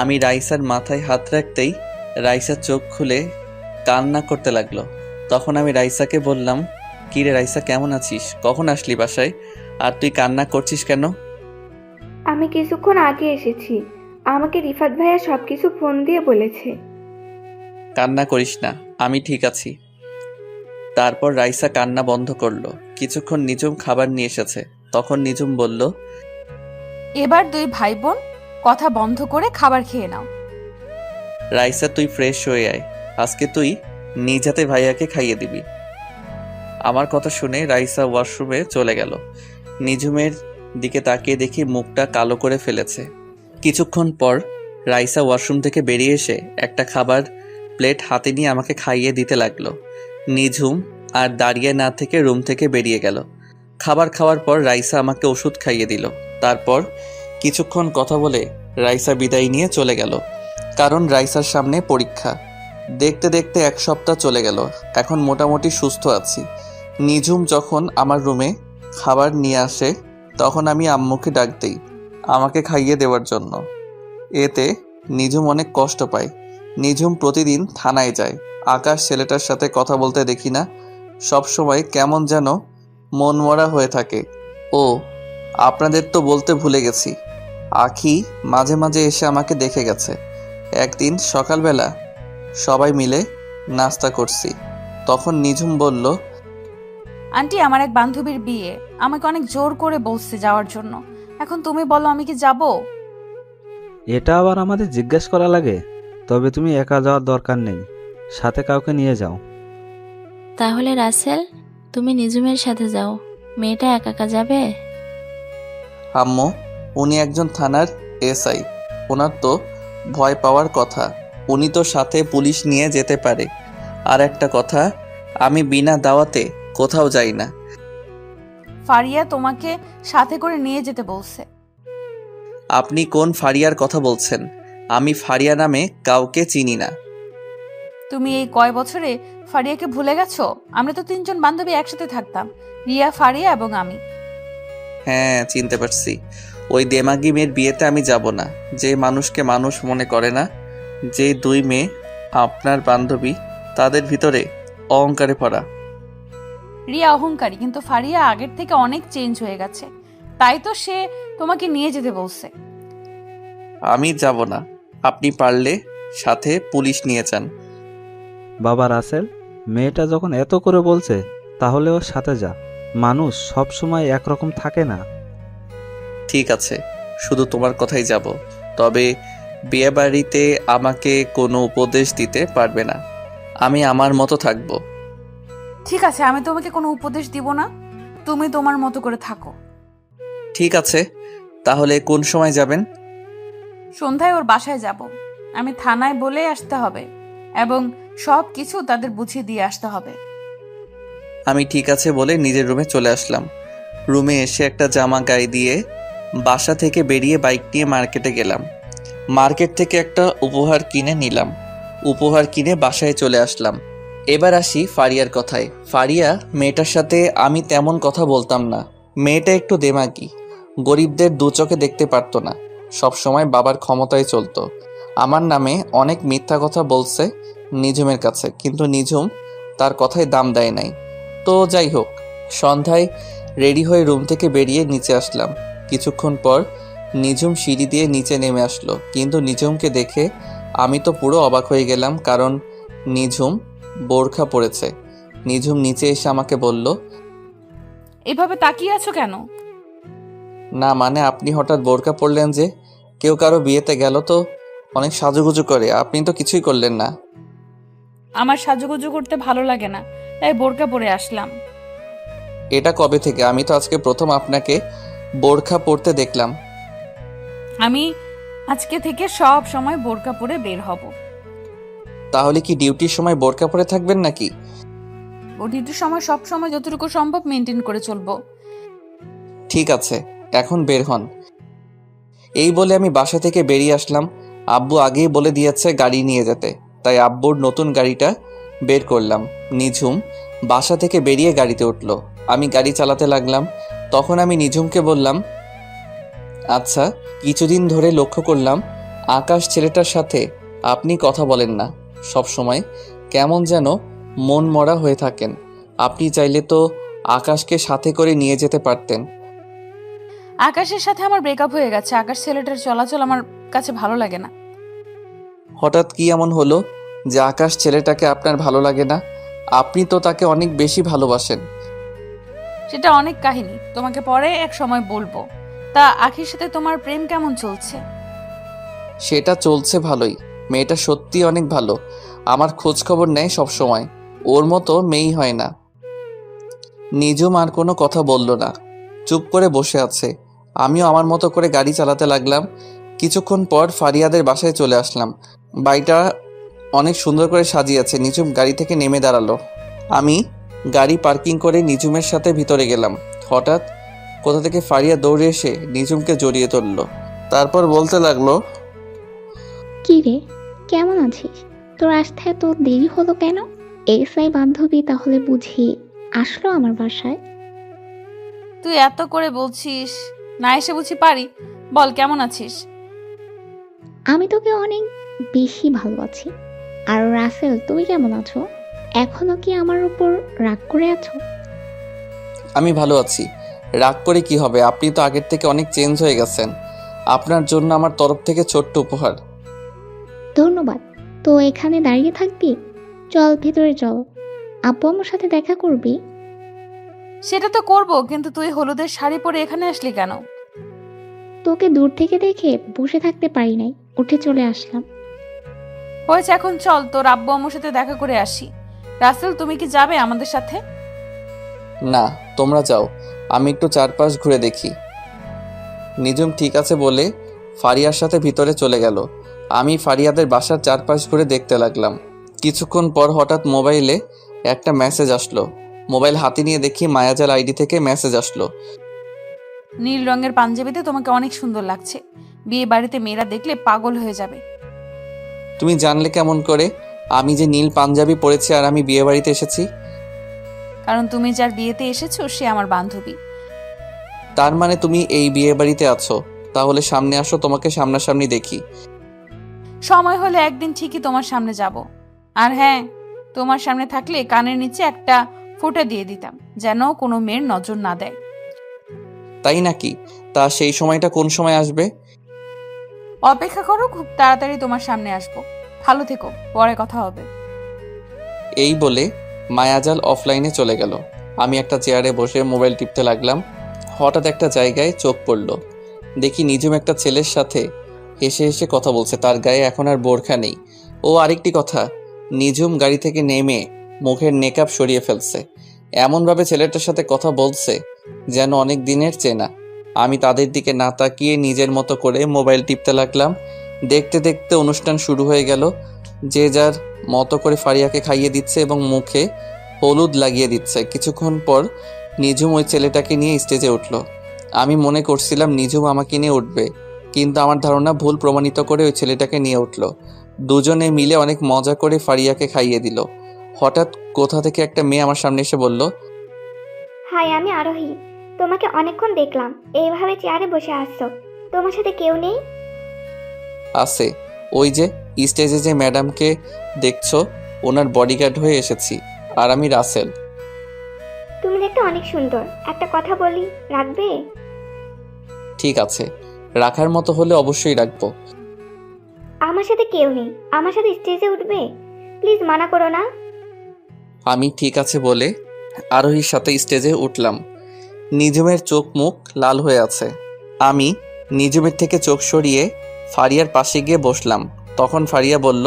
আমি রাইসার মাথায় হাত রাখতেই রাইসা চোখ খুলে কান্না করতে লাগলো। তখন আমি রাইসাকে বললাম, কিরে রাইসা, কেমন আছিস? কখন আসলি বাসায়? আর তুই কান্না করছিস কেন? আমি কিছুক্ষণ আগে এসেছি। আমাকে রিফাত ভাইয়া সবকিছু ফোন দিয়ে বলেছে। কান্না করিস না, আমি ঠিক আছি। তারপর রাইসা কান্না বন্ধ করলো। কিছুক্ষণ নিঝুম খাবার নিয়ে এসেছে। তখন নিঝুম বলল, এবার 2 ভাই বোন কথা বন্ধ করে খাবার খেয়ে নাও। রাইসা তুই ফ্রেশ হয়ে আয়, আজকে তুই নিজ হাতে ভাইয়াকে খাইয়ে দিবি। আমার কথা শুনে রাইসা ওয়াশরুমে চলে গেল। নিঝুমের দিকে তাকিয়ে দেখি মুখটা কালো করে ফেলেছে। কিছুক্ষণ পর রাইসা ওয়াশরুম থেকে বেরিয়ে এসে একটা খাবার প্লেট হাতে নিয়ে আমাকে খাইয়ে দিতে লাগলো। নিঝুম আর দাঁড়িয়ে না থেকে রুম থেকে বেরিয়ে গেল। খাবার খাওয়ার পর রাইসা আমাকে ওষুধ খাইয়ে দিল। তারপর কিছুক্ষণ কথা বলে রাইসা বিদায় নিয়ে চলে গেল, কারণ রাইসার সামনে পরীক্ষা। দেখতে দেখতে 1 সপ্তাহ চলে গেল। এখন মোটামুটি সুস্থ আছি। নিঝুম যখন আমার রুমে খাবার নিয়ে আসে তখন আমি আম্মুকে ডাক দিই আমাকে খাইয়ে দেওয়ার জন্য। এতে নিঝুম অনেক কষ্ট পায়। নিঝুম প্রতিদিন থানায় যায়। আকাশ ছেলেটার সাথে কথা বলতে দেখি না, সবসময় কেমন যেন মনমরা হয়ে থাকে। ও, আপনাদের তো বলতে ভুলে গেছি, আখি মাঝে মাঝে এসে আমাকে দেখে গেছে। একদিন সকালবেলা সবাই মিলে নাস্তা করছি, তখন নিঝুম বলল, আন্টি, আমার এক বান্ধবীর বিয়ে, আমাকে অনেক জোর করে বলছে যাওয়ার জন্য। এখন তুমি বলো, আমি কি যাব? এটা আবার আমাদের জিজ্ঞেস করা লাগে? তবে তুমি একা যাওয়ার দরকার নেই, সাথে কাউকে নিয়ে যাও। তাহলে রাসেল, তুমি নিঝুমের সাথে যাও। মেয়েটা একা একা যাবে? আম্মু, উনি একজন থানার এসআই, ওনার তো ভয় পাওয়ার কথা। উনি তো সাথে পুলিশ নিয়ে যেতে পারে। আর একটা কথা, আমি বিনা দাওয়াতে কোথাও যাই না। ফারিয়া তোমাকে সাথে করে নিয়ে যেতে বলছে। আপনি কোন ফারিয়ার কথা বলছেন? আমি ফারিয়া নামে কাউকে চিনি না। তুমি এই কয় বছরে ফারিয়াকে ভুলে গেছো? আমরা তো 3জন বান্ধবী একসাথে থাকতাম, রিয়া, ফারিয়া এবং আমি। হ্যাঁ, চিনতে পারছি। ওই দেমাগি মেয়ের বিয়েতে আমি যাব না, যে মানুষকে মানুষ মনে করে না। যে দুই মেয়ে আপনার বান্ধবী, তাদের ভিতরে অহংকারে ভরা। রিয়া অহংকারী, কিন্তু ফারিয়া আগের থেকে অনেক চেঞ্জ হয়ে গেছে, তাই তো সে তোমাকে নিয়ে যেতে বলছে। আমি যাব না। আপনি পারলে সাথে পুলিশ নিয়ে যান। বাবা রাসেল, মেয়েটা যখন এত করে বলছে তাহলে ওর সাথে যা। মানুষ সব সময় একরকম থাকে না। ঠিক আছে, শুধু তোমার কথাই যাব। তবে বিয়ে বাড়িতে আমাকে কোনো উপদেশ দিতে পারবে না। আমি আমার মতো থাকব। ঠিক আছে, আমি তোমাকে কোনো উপদেশ দিব না, তুমি তোমার মতো করে থাকো। ঠিক আছে, তাহলে কোন সময় যাবেন? সন্ধ্যায় ওর বাসায় যাব। আমি থানায় বলে আসতে হবে এবং সব কিছু তাদের বুঝিয়ে দিয়ে আসতে হবে। আমি ঠিক আছে বলে নিজের রুমে চলে আসলাম। রুমে এসে একটা জামা গায়ে দিয়ে বাসা থেকে বেরিয়ে বাইক নিয়ে মার্কেটে গেলাম। মার্কেট থেকে একটা উপহার কিনে নিলাম। উপহার কিনে বাসায় চলে আসলাম। এবার আসি ফারিয়ার কথায়। ফারিয়া মেয়েটার সাথে আমি তেমন কথা বলতাম না। মেয়েটা একটু দেমাগি, গরিবদের দু চোখে দেখতে পারতো না, সব সময় বাবার ক্ষমতায় চলতো। আমার নামে অনেক মিথ্যা কথা বলছে নিঝুমের কাছে, কিন্তু নিঝুম তার কথায় দাম দেয় নাই। তো যাই হোক, সন্ধ্যায় রেডি হয়ে রুম থেকে বেরিয়ে নিচে আসলাম। কিছুক্ষণ পর নিঝুম সিঁড়ি দিয়ে নিচে নেমে আসলো, কিন্তু নিঝুমকে দেখে আমি তো পুরো অবাক হয়ে গেলাম, কারণ নিঝুম বোরখা পরেছে। নিঝুম নিচে এসে আমাকে বলল, এভাবে তাকিয়ে আছো কেন? না মানে আপনি হঠাৎ বোরখা পরলেন যে? কেউ কারো বিয়েতে গেল তো অনেক সাজুগুজু করে, আপনি তো কিছুই করলেন না। আমার সাজুগুজু করতে ভালো লাগে না, তাই বোরকা পরে আসলাম। এটা কবে থেকে? আমি তো আজকে প্রথম আপনাকে বোরখা পরতে দেখলাম। আমি আজকে থেকে সব সময় বোরকা পরে বের হব। তাহলে কি ডিউটির সময় বোরখা পরে থাকবেন নাকি? ও ডিউটির সময় সব সময় যতটুকু সম্ভব মেনটেন করে চলবো। ঠিক আছে, এখন বের হন। এই বলে আমি বাসা থেকে বেরিয়ে আসলাম। আব্বু আগেই বলে দিয়েছে গাড়ি নিয়ে যেতে, তাই আব্বুর নতুন গাড়িটা বের করলাম। নিঝুম বাসা থেকে বেরিয়ে গাড়িতে উঠলো। আমি গাড়ি চালাতে লাগলাম। তখন আমি নিঝুমকে বললাম, আচ্ছা, কিছুদিন ধরে লক্ষ্য করলাম আকাশ ছেলেটার সাথে আপনি কথা বলেন না, সব সময় কেমন যেন মন মরা হয়ে থাকেন। আপনি চাইলে তো আকাশকে সাথে করে নিয়ে যেতে পারতেন। আকাশের সাথে আমার ব্রেকআপ হয়ে গেছে। আকাশ ছেলেটার চলাচল আমার কাছে ভালো লাগে না। হঠাৎ কি এমন হলো যে আকাশ ছেলেটাকে আপনার ভালো লাগে না? আপনি তো তাকে অনেক বেশি ভালোবাসেন। সেটা অনেক কাহিনী, তোমাকে পরে এক সময় বলবো। তা আখির সাথে তোমার প্রেম কেমন চলছে? সেটা চলছে ভালোই। মেয়েটা সত্যি অনেক ভালো, আমার খোঁজ খবর নেয় সব সময়। ওর মতো মেয়েই হয় না। নিঝুম আর কোনো কথা বলল না, চুপ করে বসে আছে। আমিও আমার মতো করে গাড়ি চালাতে লাগলাম। কিছুক্ষণ পর ফারিয়াদের বাসায় চলে আসলাম। বাড়িটা অনেক সুন্দর করে সাজিয়েছে। নিঝুম গাড়ি থেকে নেমে দাঁড়ালো। আমি গাড়ি পার্কিং করে নিঝুমের সাথে ভিতরে গেলাম। হঠাৎ কোথা থেকে ফারিয়া দৌড়ে এসে নিঝুমকে জড়িয়ে ধরল। তারপর বলতে লাগলো, কি রে, কেমন আছিস? তোর আসতে এত দেরি হলো কেন? এসআই বান্ধবী তাহলে বুঝি আসলো আমার বাসায়? তুই এত করে বলছিস, না এসে বুঝি পারি? বল কেমন আছিস? আমি তোকে অনেক বেশি ভালো আছি। আর রাসেল, তুমি কেমন আছো? এখনো কি আমার উপর রাগ করে আছো? আমি ভালো আছি। রাগ করে কি হবে? আপনি তো আগের থেকে অনেক চেঞ্জ হয়ে গেছেন। আপনার জন্য আমার তরফ থেকে ছোট্ট উপহার। ধন্যবাদ। তো এখানে দাঁড়িয়ে থাকবি? চল ভেতরে চল, আব্বু আম্মুর সাথে দেখা করবি। সেটা তো করবো, কিন্তু তুই হলুদের শাড়ি পরে এখানে আসলি কেন? তোকে দূর থেকে দেখে বসে থাকতে পারি নাই, উঠে চলে আসলাম। হয়েছে, এখন চল তোর আব্বু আম্মুর সাথে দেখা করে আসি। রাসেল, তুমি কি যাবে আমাদের সাথে? না, তোমরা যাও, আমি একটু চারপাশ ঘুরে দেখি। নিঝুম ঠিক আছে বলে ফারিয়ার সাথে ভিতরে চলে গেল। আমি ফারিয়াদের বাসার চারপাশ ঘুরে দেখতে লাগলাম। কিছুক্ষণ পর হঠাৎ মোবাইলে একটা মেসেজ আসলো। মোবাইল হাতে নিয়ে দেখি মায়াজাল আইডি থেকে মেসেজ আসলো। নীল রঙের পাঞ্জাবিতে তোমাকে অনেক সুন্দর লাগছে, বিয়ে বাড়িতে মেয়েরা দেখলে পাগল হয়ে যাবে। তুমি জানলে কেমন করে? আমি যে নীল পাঞ্জাবি পরেছি আর আমি বিয়ে বাড়িতে এসেছি? কারণ তুমি যার বিয়েতে এসেছো সে আমার বান্ধবী। তার মানে তুমি এই বিয়ে বাড়িতে আছো? তাহলে সামনে আসো, তোমাকে সামনাসামনি দেখি। সময় হলে একদিন ঠিকই তোমার সামনে যাব। আর হ্যাঁ, তোমার সামনে থাকলে কানের নিচে একটা ফোঁটা দিয়ে দিতাম, যেন কোনো মেয়ের নজর না দেয়। তাই নাকি? তা সেই সময়টা কোন সময় আসবে? অপেক্ষা করো, খুব তাড়াতাড়ি তোমার সামনে আসবো। ভালো থেকো, পরে কথা হবে। এই বলে মায়াজাল অফলাইনে চলে গেল। আমি একটা চেয়ারে বসে মোবাইল টিপতে লাগলাম। হঠাৎ একটা জায়গায় চোখ পড়ল। দেখি নিজুম একটা ছেলের সাথে হেসে হেসে কথা বলছে। তার গায়ে এখন আর বোরখা নেই। ও আরেকটি কথা, নিজুম গাড়ি থেকে নেমে মুখের নেকআপ সরিয়ে ফেলছে। এমনভাবে ছেলেটার সাথে কথা বলছে যেন অনেক দিনের চেনা। আমি তাদের দিকে না তাকিয়ে নিজের মতো করে মোবাইল টিপতে লাগলাম। দেখতে দেখতে অনুষ্ঠান শুরু হয়ে গেল। যে যার মতো করে ফারিয়াকে খাইয়ে দিচ্ছে এবং মুখে হলুদ লাগিয়ে দিচ্ছে। কিছুক্ষণ পর নিজুম ওই ছেলেটাকে নিয়ে স্টেজে উঠল। আমি মনে করছিলাম নিজুম আমাকে নিয়ে উঠবে, কিন্তু আমার ধারণা ভুল প্রমাণিত করে ওই ছেলেটাকে নিয়ে উঠল। দুজনে মিলে অনেক মজা করে ফারিয়াকে খাইয়ে দিল। হঠাৎ কোথা থেকে একটা মেয়ে আমার সামনে এসে বলল, হাই, আমি আরোহী। তোমাকে অনেকক্ষণ দেখলাম এইভাবে চেয়ারে বসে আসছো। তোমার সাথে কেউ নেই? আছে, ওই যে স্টেজে যে ম্যাডামকে দেখছো, ওনার বডিগার্ড হয়ে এসেছি। আর আমি রাসেল। তুমি দেখতে অনেক সুন্দর। একটা কথা বলি, রাখবে? ঠিক আছে, রাখার মতো হলে অবশ্যই রাখবো। আমার সাথে কেউ নেই, আমার সাথে স্টেজে উঠবে? প্লিজ মানা করো না। আমি ঠিক আছে বলে আরোহীর সাথে স্টেজে উঠলাম। নিজুমের চোখ মুখ লাল হয়ে আছে। আমি নিজুমের থেকে চোখ সরিয়ে ফারিয়ার পাশে গিয়ে বসলাম। তখন ফারিয়া বলল,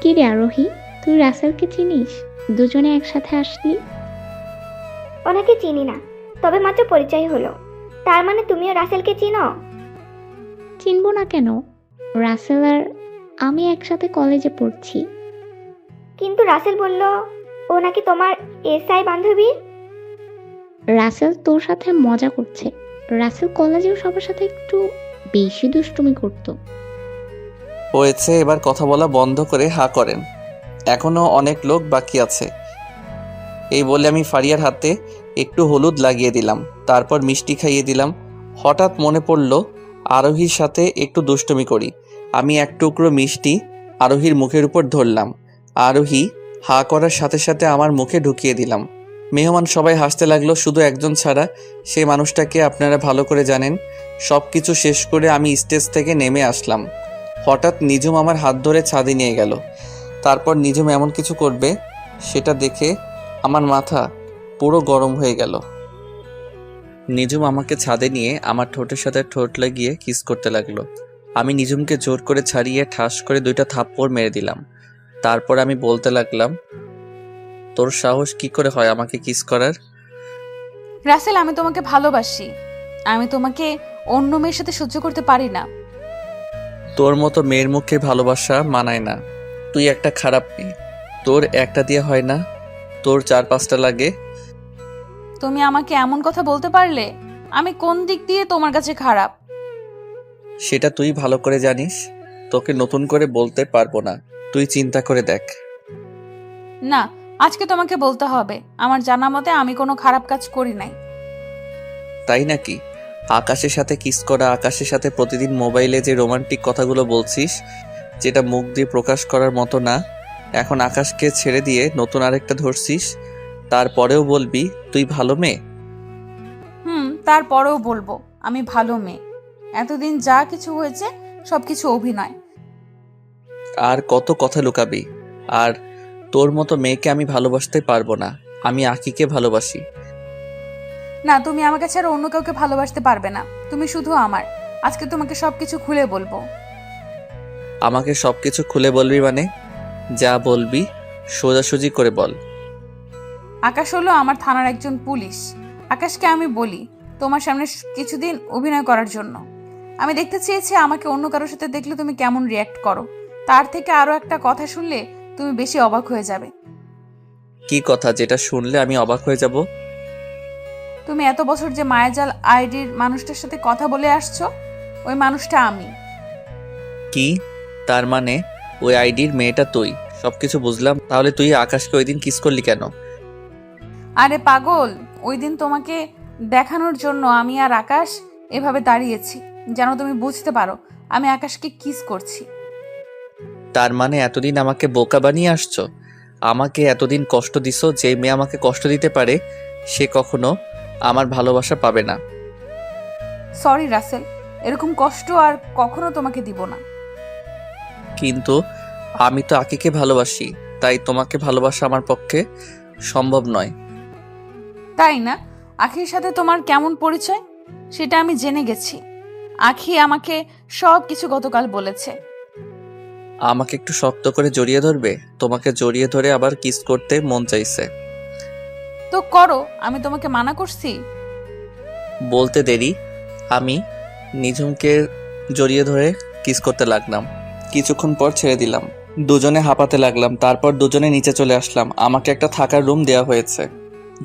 কি রে আরোহী, তুই রাসেলকে চিনিস? দুজনে একসাথে আসলি। ওনাকে চিনি না, তবে মাত্র পরিচয় হলো। তার মানে তুমিও রাসেলকে চিনো? চিনবো না কেন? রাসেল আর আমি একসাথে কলেজে পড়ছি। কিন্তু রাসেল বলল ও নাকি তোমার এসআই বান্ধবী। রাসেল তোর সাথে মজা করছে। রাসেল কলেজেও সবার সাথে একটু বেশি দুষ্টুমি করতো। হয়েছে, এবার কথা বলা বন্ধ করে হা করেন। এখনো অনেক লোক বাকি আছে। এই বলে আমি ফারিয়ার হাতে একটু হলুদ লাগিয়ে দিলাম, তারপর মিষ্টি খাইয়ে দিলাম। হঠাৎ মনে পড়ল আরোহীর সাথে একটু দুষ্টুমি করি। আমি এক টুকরো মিষ্টি আরোহীর মুখের উপর ধরলাম। আরোহী হা করার সাথে সাথে আমার মুখে ঢুকিয়ে দিলাম। মেহমান সবাই হাসতে লাগলো, শুধু একজন ছাড়া। সেই মানুষটাকে আপনারা ভালো করে জানেন। সব কিছু শেষ করে আমি স্টেজ থেকে নেমে আসলাম। হঠাৎ নিজুম আমার হাত ধরে ছাদে নিয়ে গেল। তারপর নিজুম এমন কিছু করবে সেটা দেখে আমার মাথা পুরো গরম হয়ে গেল। নিজুম আমাকে ছাদে নিয়ে আমার ঠোঁটের সাথে ঠোঁট লাগিয়ে কিস করতে লাগলো। আমি নিজুমকে জোর করে ছাড়িয়ে ঠাস করে 2টা থাপ্পড় মেরে দিলাম। তারপর আমি বলতে লাগলাম, তোর সাহস কি করে হয় আমাকে কিস করার? রাসেল, আমি তোমাকে ভালোবাসি। আমি তোমাকে অন্য মেয়ের সাথে সহ্য করতে পারি না। তোর মতো মেয়ের মুখে ভালোবাসা মানায় না। তুই একটা খারাপ মেয়ে। তোর একটা দিয়ে হয় না, তোর 4-5টা লাগে। তুমি আমাকে এমন কথা বলতে পারলে? আমি কোন দিক দিয়ে তোমার কাছে খারাপ? সেটা তুই ভালো করে জানিস। তোকে নতুন করে বলতে পারবো না, তুই চিন্তা করে দেখ। না, আজকে তোমাকে বলতে হবে। আমার জানা মতে আমি কোনো খারাপ কাজ করি নাই। তাই নাকি? আকাশের সাথে কিস করা, আকাশের সাথে প্রতিদিন মোবাইলে যে রোমান্টিক কথাগুলো বলছিস, যেটা মুখ দিয়ে প্রকাশ করার মতো না, এখন আকাশকে ছেড়ে দিয়ে নতুন আরেকটা ধরছিস, তারপরেও বলবি তুই ভালো মেয়ে? তারপরেও বলবো আমি ভালো মেয়ে। এতদিন যা কিছু হয়েছে সবকিছু অভিনয়। আর কত কথা লুকাবি? আর তোর মতো মেয়েকে আমি ভালোবাসতে পারবো না। আমি আকিকে ভালোবাসি। না, তুমি আমাকে ছাড়া অন্য কাউকে ভালোবাসতে পারবে না। তুমি শুধু আমার। আজকে তোমাকে সবকিছু খুলে বলবো। আমাকে সবকিছু খুলে বলবি মানে? যা বলবি সোজাসুজি করে বল। আকাশ হলো আমার থানার একজন পুলিশ। আকাশকে আমি বলি তোমার সামনে কিছুদিন অভিনয় করার জন্য। আমি দেখতে চেয়েছি আমাকে অন্য কারোর সাথে দেখলে তুমি কেমন রিয়্যাক্ট করো। তার থেকে আরো একটা কথা শুনলে তুমি বেশি অবাক হয়ে যাবে। কি কথা যেটা শুনলে আমি অবাক হয়ে যাব? তুমি এত বছর যে মায়াজাল আইডির মানুষটার সাথে কথা বলে আসছো, ওই মানুষটা আমি। কি? তার মানে ওই আইডির মেয়েটা তুই, সবকিছু বুঝলাম। তাহলে তুই আকাশকে ওই দিন কিস করলি কেন? আরে পাগল, ওই দিন তোমাকে দেখানোর জন্য আমি আর আকাশ এভাবে দাঁড়িয়েছি যেন তুমি বুঝতে পারো আমি আকাশকে কিস করছি। তার মানে এতদিন আমাকে বোকা বানিয়ে আসছো? আমাকে এতদিন কষ্ট দিছো। যে মেয়ে আমাকে কষ্ট দিতে পারে সে কখনো আমার ভালোবাসা পাবে না। সরি রাসেল, এরকম কষ্ট আর কখনো তোমাকে দিব না। কিন্তু আমি তো আকিকে ভালোবাসি, তাই তোমাকে ভালোবাসা আমার পক্ষে সম্ভব নয়। তাই না? আখির সাথে তোমার কেমন পরিচয় সেটা আমি জেনে গেছি। আখি আমাকে সব কিছু গতকাল বলেছে। আমাকে একটু শক্ত করে জড়িয়ে ধরবে? তোমাকে জড়িয়ে ধরে আবার কিস করতে মন চাইছে। তো করো, আমি তোমাকে মানা করছি? বলতে দেরি, আমি নিঝুমকে জড়িয়ে ধরে কিস করতে লাগলাম। কিছুক্ষণ পর ছেড়ে দিলাম। দুজনে হাঁপাতে লাগলাম। তারপর দুজনে নিচে চলে আসলাম। আমাকে একটা থাকার রুম দেওয়া হয়েছে,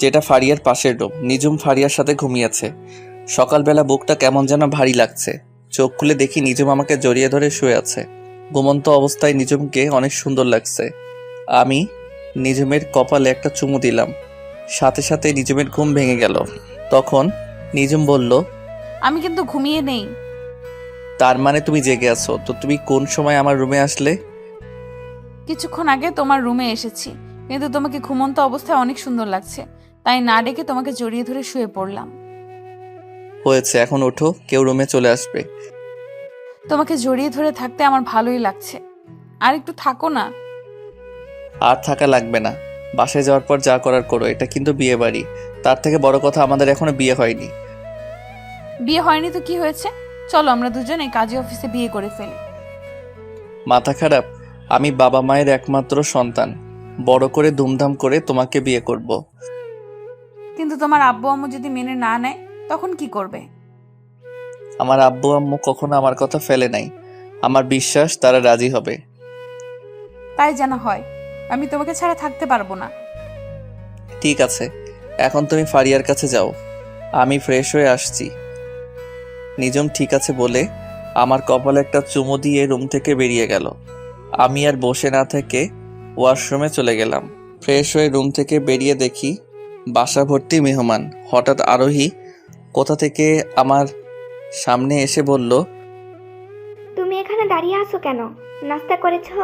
যেটা ফারিয়ার পাশের রুম। নিঝুম ফারিয়ার সাথে ঘুমিয়েছে। সকালবেলা বুকটা কেমন যেন ভারী লাগছে। চোখ খুলে দেখি নিঝুম আমাকে জড়িয়ে ধরে শুয়ে আছে। ঘুমন্ত অবস্থায় নিঝুমকে অনেক সুন্দর লাগছে। আমি নিঝুমের কপালে একটা চুমু দিলাম। সাথে সাথে নিঝুমের ঘুম ভেঙে গেল। তখন নিঝুম বলল, আমি কিন্তু ঘুমিয়ে নেই। তার মানে তুমি জেগে আছো? তো তুমি কোন সময় আমার রুমে আসলে? কিছুক্ষণ আগে তোমার রুমে এসেছি, কিন্তু তোমাকে ঘুমন্ত অবস্থায় অনেক সুন্দর লাগছে, তাই না ডেকে তোমাকে জড়িয়ে ধরে শুয়ে পড়লাম। হয়েছে, এখন ওঠো, কেউ রুমে চলে আসবে। তোমাকে জড়িয়ে ধরে থাকতে আমার ভালোই লাগছে, আর একটু থাকো না। আর থাকা লাগবে না। বাসায় যাওয়ার পর যা করার করো। এটা কিন্তু বিয়ে বাড়ি। তার থেকে বড় কথা, আমাদের এখনো বিয়ে হয়নি। বিয়ে হয়নি তো কি হয়েছে? চলো আমরা দুজনে কাজী অফিসে বিয়ে করে ফেলি। মাথা খারাপ? আমি বাবা মায়ের একমাত্র সন্তান। বড় করে ধুমধাম করে তোমাকে বিয়ে করব। কিন্তু তোমার আব্বু আম্মু যদি মেনে না নেয় তখন কি করবে? আমার আব্বু আম্মু কখনো আমার কথা ফেলে নাই। আমার বিশ্বাস তারা রাজি হবে। তাই যেন হয়। আমি তোমাকে ছাড়া থাকতে পারবো না। ঠিক আছে, এখন তুমি ফারিয়ার কাছে যাও, আমি ফ্রেশ হয়ে আসছি। নিঝুম ঠিক আছে বলে আমার কপালে একটা চুমু দিয়ে রুম থেকে বেরিয়ে গেল। আমি আর বসে না থেকে ওয়াশরুমে চলে গেলাম। ফ্রেশ হয়ে রুম থেকে বেরিয়ে দেখি বাসা ভর্তি মেহমান। হঠাৎ আরোহী কোথা থেকে আমার সামনে এসে বলল, তুমি এখানে দাঁড়িয়ে আছো কেন? নাস্তা করেছো?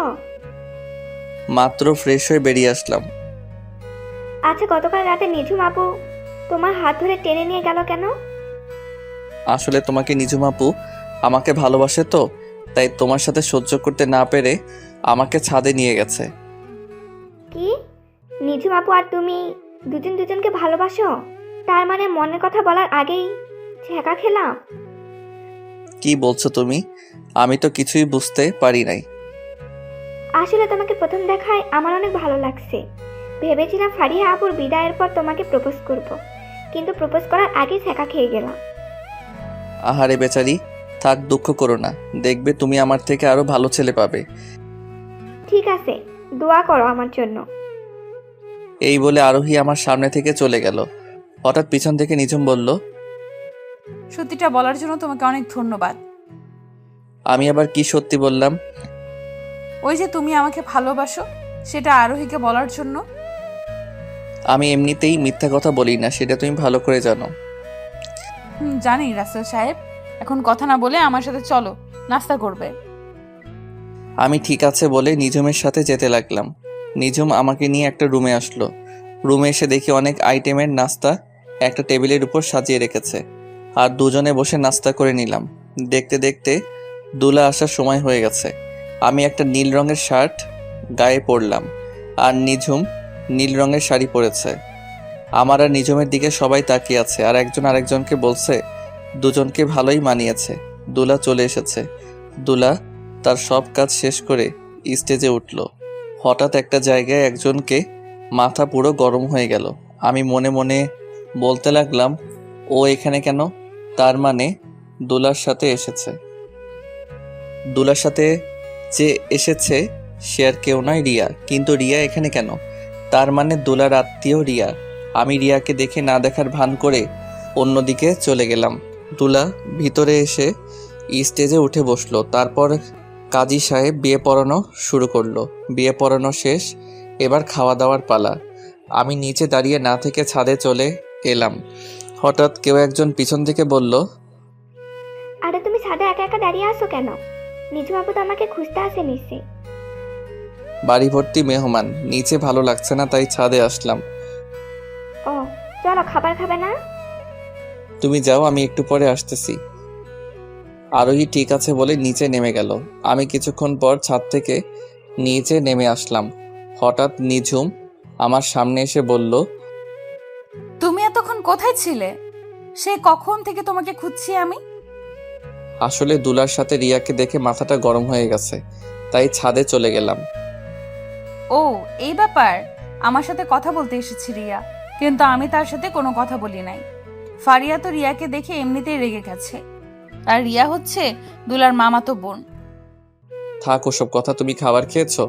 মাত্র ফ্রেশ হয়ে বেরিয়ে আসলাম। আচ্ছা, গতকাল রাতে নিঝুম আপু তোমার হাত ধরে টেনে নিয়ে গেল কেন? আসলে তোমাকে নিঝুম আপু আমাকে ভালোবাসে তো, তাই তোমার সাথে সহ্য করতে না পেরে আমাকে ছাদে নিয়ে গেছে। কি? নিঝুম আপু আর তুমি দুজন দুজনকে ভালোবাসো? তার মানে মনের কথা বলার আগেই ছেঁকা খেলাম? কি বলছো তুমি? আমি তো কিছুই বুঝতে পারি নাই। আসলে তোমাকে প্রথম দেখায় আমার অনেক ভালো লাগছে। ভেবেছিলাম ফারিয়া আপুর বিদায়ের পর তোমাকে প্রপোজ করব, কিন্তু প্রপোজ করার আগেই ছেঁকা খেয়ে গেলাম। আহারে বেচারি, থাক, দুঃখ করো না। দেখবে তুমি আমার থেকে আরো ভালো ছেলে পাবে। ঠিক আছে, দোয়া করো আমার জন্য। এই বলে আরোহী আমার সামনে থেকে চলে গেল। হঠাৎ পিছন থেকে নিঝুম বলল, সত্যিটা বলার জন্য তোমাকে অনেক ধন্যবাদ। আমি আবার কি সত্যি বললাম? ওই যে তুমি আমাকে ভালোবাসো, সেটা আরোহীকে বলার জন্য। আমি এমনিতেই মিথ্যা কথা বলি না, সেটা তুমি ভালো করে জানো। জানি রাসেল সাহেব। এখন কথা না বলে আমার সাথে চলো, নাস্তা করবে। আমি ঠিক আছে বলে নিঝুমের সাথে যেতে লাগলাম। নিঝুম আমাকে নিয়ে একটা রুমে আসলো। রুমে এসে দেখি অনেক আইটেমের নাস্তা একটা টেবিলের উপর সাজিয়ে রেখেছে, আর দুজনে বসে নাস্তা করে নিলাম। দেখতে দেখতে দুলা আসার সময় হয়ে গেছে। আমি একটা নীল রঙের শার্ট গায়ে পরলাম, আর নিঝুম নীল রঙের শাড়ি পরেছে। আমার আর নিঝুমের দিকে সবাই তাকিয়ে আছে, আর একজন আরেকজনকে বলছে দুজনকে ভালোই মানিয়েছে। দুলা চলে এসেছে। দুলা তার সব কাজ শেষ করে স্টেজে উঠল। হঠাৎ একটা জায়গায় একজনকে মাথা পুরো গরম হয়ে গেল। আমি মনে মনে বলতে লাগলাম, ও এখানে কেন? তার মানে দুলার সাথে এসেছে। দুলার সাথে যে এসেছে সে আর কেউ নয়, রিয়া। কিন্তু রিয়া এখানে কেন? তার মানে দুলার আত্মীয় রিয়া। আমি রিয়াকে দেখে না দেখার ভান করে অন্যদিকে চলে গেলাম। দুলা ভিতরে এসে স্টেজে উঠে বসলো। তারপর কাজী সাহেব বিয়ে পড়ানো শুরু করলো। বিয়ে পড়ানো শেষ, এবার খাওয়া দাওয়ার পালা। আমি নিচে দাঁড়িয়ে না থেকে ছাদে চলে এলাম। হঠাৎ কেউ একজন পিছন থেকে বলল, আরে তুমি ছাদে একা একা দাঁড়িয়ে আসো কেন? নিজু বাবু তো আমাকে খুঁজতে আসে নিশ্চয়ই। বাড়ি ভর্তি মেহমান, নিচে ভালো লাগছে না তাই ছাদে আসলাম। ও চলো, খাবার খাবে না? তুমি যাও, আমি একটু পরে আসতেছি। আরোহী ঠিক আছে বলে নিচে নেমে গেল। আমি কিছুক্ষণ পর ছাদ থেকে নিচে নেমে আসলাম। হঠাৎ নিঝুম আমার সামনে এসে বলল, তুমি এতক্ষণ কোথায় ছিলে? সে কখন থেকে তোমাকে খুঁজছি আমি। আসলে দুলার সাথে রিয়াকে দেখে মাথাটা গরম হয়ে গেছে, তাই ছাদে চলে গেলাম। ও এই ব্যাপার। আমার সাথে কথা বলতে এসেছি রিয়া, কিন্তু আমি তার সাথে কোনো কথা বলি নাই। ফারিয়া তো রিয়াকে দেখে এমনিতেই রেগে গেছে, আর রিয়া হচ্ছে দুলার মামাতো বোন। থাক ওসব কথা, তুমি খাবার খেয়েছো?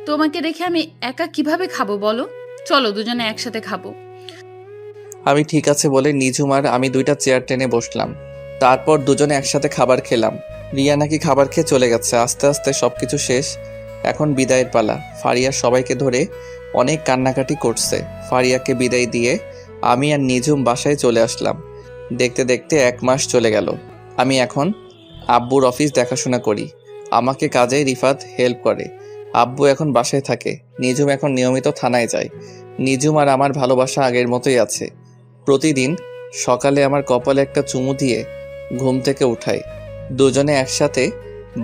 তোমাকে রেখে আমি একা কিভাবে খাবো বলো? চলো দুজনে একসাথে খাবো। আমি ঠিক আছে বলে নিঝুম আর আমি দুইটা চেয়ার টেনে বসলাম। তারপর দুজনে একসাথে খাবার খেলাম। রিয়া নাকি খাবার খেয়ে চলে গেছে। আস্তে আস্তে সবকিছু শেষ, এখন বিদায়ের পালা। ফারিয়া সবাইকে ধরে অনেক কান্নাকাটি করছে। ফারিয়াকে বিদায় দিয়ে আমি আর নিঝুম বাসায় চলে আসলাম। দেখতে দেখতে 1 মাস চলে গেল। আমি এখন আব্বুর অফিস দেখাশোনা করি, আমাকে কাজে রিফাত হেল্প করে। আব্বু এখন বাসায় থাকে, নিঝুম এখন নিয়মিত থানায় যায়। নিঝুম আর আমার ভালোবাসা আগের মতোই আছে। প্রতিদিন সকালে আমার কপালে একটা চুমু দিয়ে ঘুম থেকে উঠাই। দুজনে একসাথে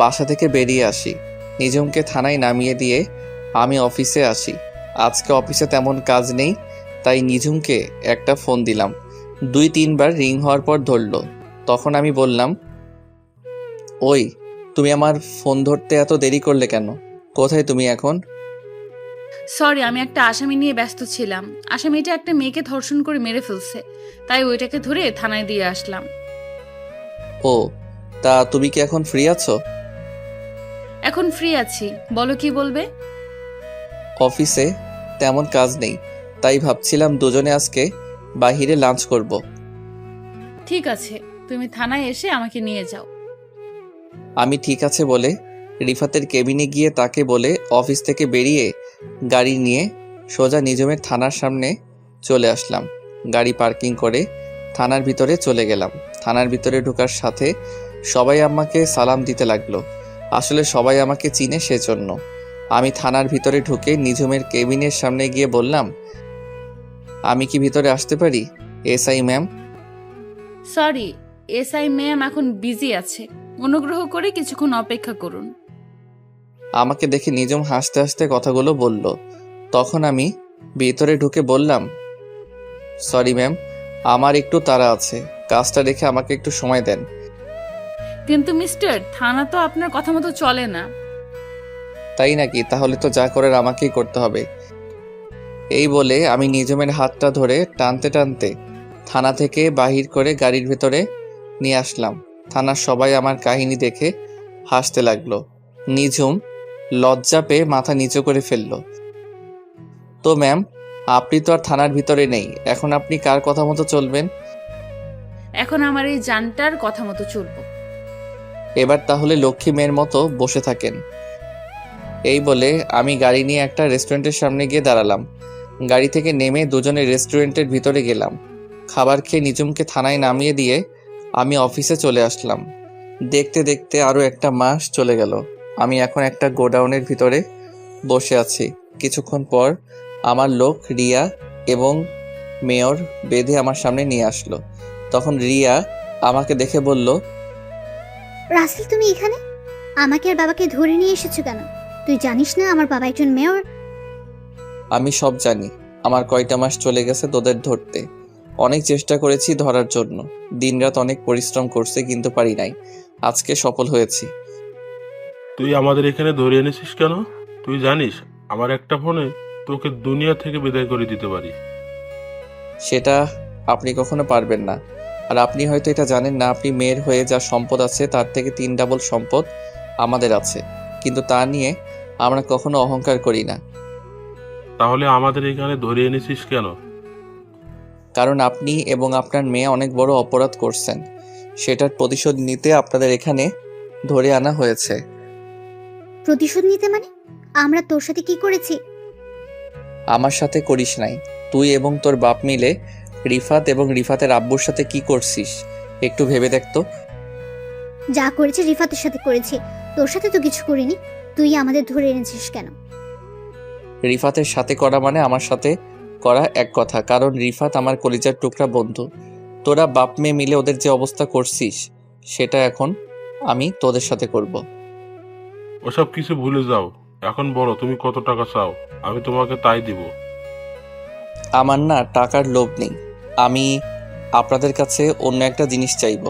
বাসা থেকে বেরিয়ে আসি। নিঝুমকে থানায় নামিয়ে দিয়ে আমি অফিসে আসি। আজকে অফিসে তেমন কাজ নেই, তাই নিঝুমকে একটা ফোন দিলাম। 2-3 বার রিং হওয়ার পর ধরলো। তখন আমি বললাম, ওই তুমি আমার ফোন ধরতে এত দেরি করলে কেন? কোথায় তুমি এখন? সরি, আমি একটা আসামি নিয়ে ব্যস্ত ছিলাম। আসামিটা একটা মেয়েকে ধর্ষণ করে মেরে ফেলছে, তাই ওইটাকে ধরে থানায় দিয়ে আসলাম। ও, তা তুমি কি এখন ফ্রি আছো? এখন ফ্রি আছি, বলো কি বলবে? অফিসে তেমন কাজ নেই, তাই ভাবছিলাম দুজনে আজকে বাহিরে লাঞ্চ করব। ঠিক আছে, তুমি থানায় এসে আমাকে নিয়ে যাও। আমি ঠিক আছে বলে রিফাতের কেবিনে গিয়ে তাকে বলে অফিস থেকে বেরিয়ে গাড়ি নিয়ে সোজা নিঝুমের থানার সামনে চলে আসলাম। গাড়ি পার্কিং করে থানার ভিতরে চলে গেলাম। থানার ভিতরে ঢোকার সাথে সবাই আমাকে সালাম দিতে লাগলো। আসলে সবাই আমাকে চিনে, সেজন্য। আমি থানার ভিতরে ঢুকে নিঝুমের কেবিনের সামনে গিয়ে বললাম, আমি কি ভিতরে আসতে পারি SI ma'am? Sorry, SI ma'am এখন বিজি আছে, অনুগ্রহ করে কিছুক্ষণ অপেক্ষা করুন। আমাকে দেখে নিঝুম হাসতে হাসতে কথাগুলো বলল। তখন আমি ভিতরে ঢুকে বললাম, সরি ম্যাম, আমার একটু তাড়া আছে, কাজটা রেখে আমাকে একটু সময় দেন। কিন্তু মিস্টার, থানা তো আপনার কথা মতো চলে না। তাই নাকি? তাহলে তো যা করার আমাকেই করতে হবে। এই বলে আমি নিঝুমের হাতটা ধরে টানতে টানতে থানা থেকে বাহির করে গাড়ির ভেতরে নিয়ে আসলাম। থানার সবাই আমার কাহিনী দেখে হাসতে লাগলো। নিঝুম লজ্জা পেয়ে মাথা নিচু করে ফেলল। তো ম্যাম, আপনি তো আর থানার ভিতরে নেই, এখন আপনি কার কথা মতো চলবেন? এখন আমার এই জানটার কথা মতো চলবো। এবার তাহলে লক্ষ্মী মেয়ের মতো বসে থাকেন। এই বলে আমি গাড়ি নিয়ে একটা রেস্টুরেন্টের সামনে গিয়ে দাঁড়ালাম। গাড়ি থেকে নেমে দুজনে রেস্টুরেন্টের ভিতরে গেলাম। খাবার খেয়ে নিঝুমকে থানায় নামিয়ে দিয়ে আমি অফিসে চলে আসলাম। দেখতে দেখতে আরও 1 মাস চলে গেল। আমি এখন একটা গোডাউনের ভিতরে বসে আছি। কিছুক্ষণ পর আমার লোক রিয়া এবং মেয়র বেঁধে আমার সামনে নিয়ে আসলো। তখন রিয়া আমাকে দেখে বলল, রাসেল তুমি এখানে? আমাকে আর বাবাকে ধরে নিয়ে এসেছো কেন? তুই জানিস না আমার বাবা একজন মেয়র? আমি সব জানি। আমার কয়টা মাস চলে গেছে তোদের ধরতে। অনেক চেষ্টা করেছি ধরার জন্য, দিনরাত অনেক পরিশ্রম করছে, কিন্তু পারি নাই। আজকে সফল হয়েছি। তুই আমাদের এখানে ধরে এনেছিস কেন? তুই জানিস আমার একটা ফোনে তোকে দুনিয়া থেকে বিদায় করে দিতে পারি। সেটা আপনি কখনো পারবেন না। আর আপনি হয়তো এটা জানেন না, আপনি মেয়ের হয়ে যা সম্পদ আছে তার থেকে 3 ডাবল সম্পদ আমাদের আছে, কিন্তু তা নিয়ে আমরা কখনো অহংকার করি না। তাহলে আমাদের এখানে ধরে এনেছিস কেন? কারণ আপনি এবং আপনার মেয়ে অনেক বড় অপরাধ করছেন, সেটার প্রতিশোধ নিতে আপনাদের এখানে ধরে আনা হয়েছে। প্রতিশোধ নিতে মানে? আমরা তোর সাথে কি করেছি? আমার সাথে করিস নাই, তুই এবং তোর বাপ মিলে রিফাত এবং রিফাতের আব্বুর সাথে কি করছিস একটু ভেবে দেখ তো। যা করেছি রিফাতের সাথে করেছি, তোর সাথে তো কিছু করিনি। তুই আমাদের ধরে এনেছিস কেন? রিফাতের সাথে করা মানে আমার সাথে করা এক কথা, কারণ রিফাত আমার কলিজার টুকরা বন্ধু। তোরা বাপ মেয়ে মিলে ওদের যে অবস্থা করছিস সেটা এখন আমি তোদের সাথে করব। ওসব কিছু ভুলে যাও, এখন বলো তুমি কত টাকা চাও, আমি তোমাকে তাই দিব। আমার না টাকার লোভ নেই, আমি আপনাদের কাছে অন্য একটা জিনিস চাইব,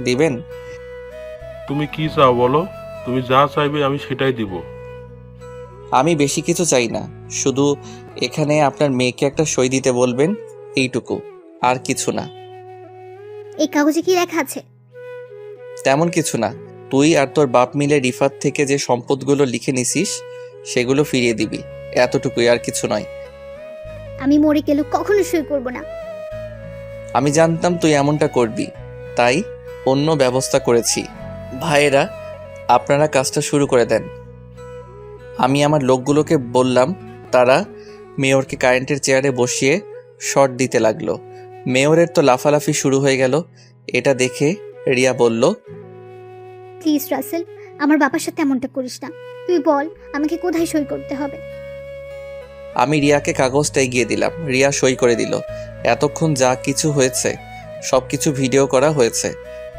দিবেন? তুমি কি চাও বলো, তুমি যা চাইবে আমি সেটাই দিব। আমি বেশি কিছু চাই না, শুধু এখানে আপনার মেয়েকে একটা সই দিতে বলবেন, এইটুকু, আর কিছু না। এই কাগজে কি লেখা আছে? তেমন কিছু না, তুই আর তোর বাপ মিলে রিফাত থেকে যে সম্পদগুলো লিখে নিছিস সেগুলো ফিরিয়ে দিবি, এতটুকুই, আর কিছু নয়। আমি মরে গেলেও কখনো সই করব না। আমি জানতাম তুই এমনটা করবি, তাই অন্য ব্যবস্থা করেছি। ভাইয়েরা, আপনারা কাজটা শুরু করে দেন। আমি আমার লোকগুলোকে বললাম, তারা মেয়রকে কারেন্টের চেয়ারে বসিয়ে শট দিতে লাগলো। মেয়রের তো লাফালাফি শুরু হয়ে গেল। এটা দেখে রিয়া বলল, প্লিজ রাসেল, আমার বাবার সাথে এমনটা করিস না। তুই বল আমাকে কোথায় সই করতে হবে। আমি রিয়াকে কাগজটা এগিয়ে দিলাম, রিয়া সই করে দিল। এতক্ষণ যা কিছু হয়েছে সব কিছু ভিডিও করা হয়েছে।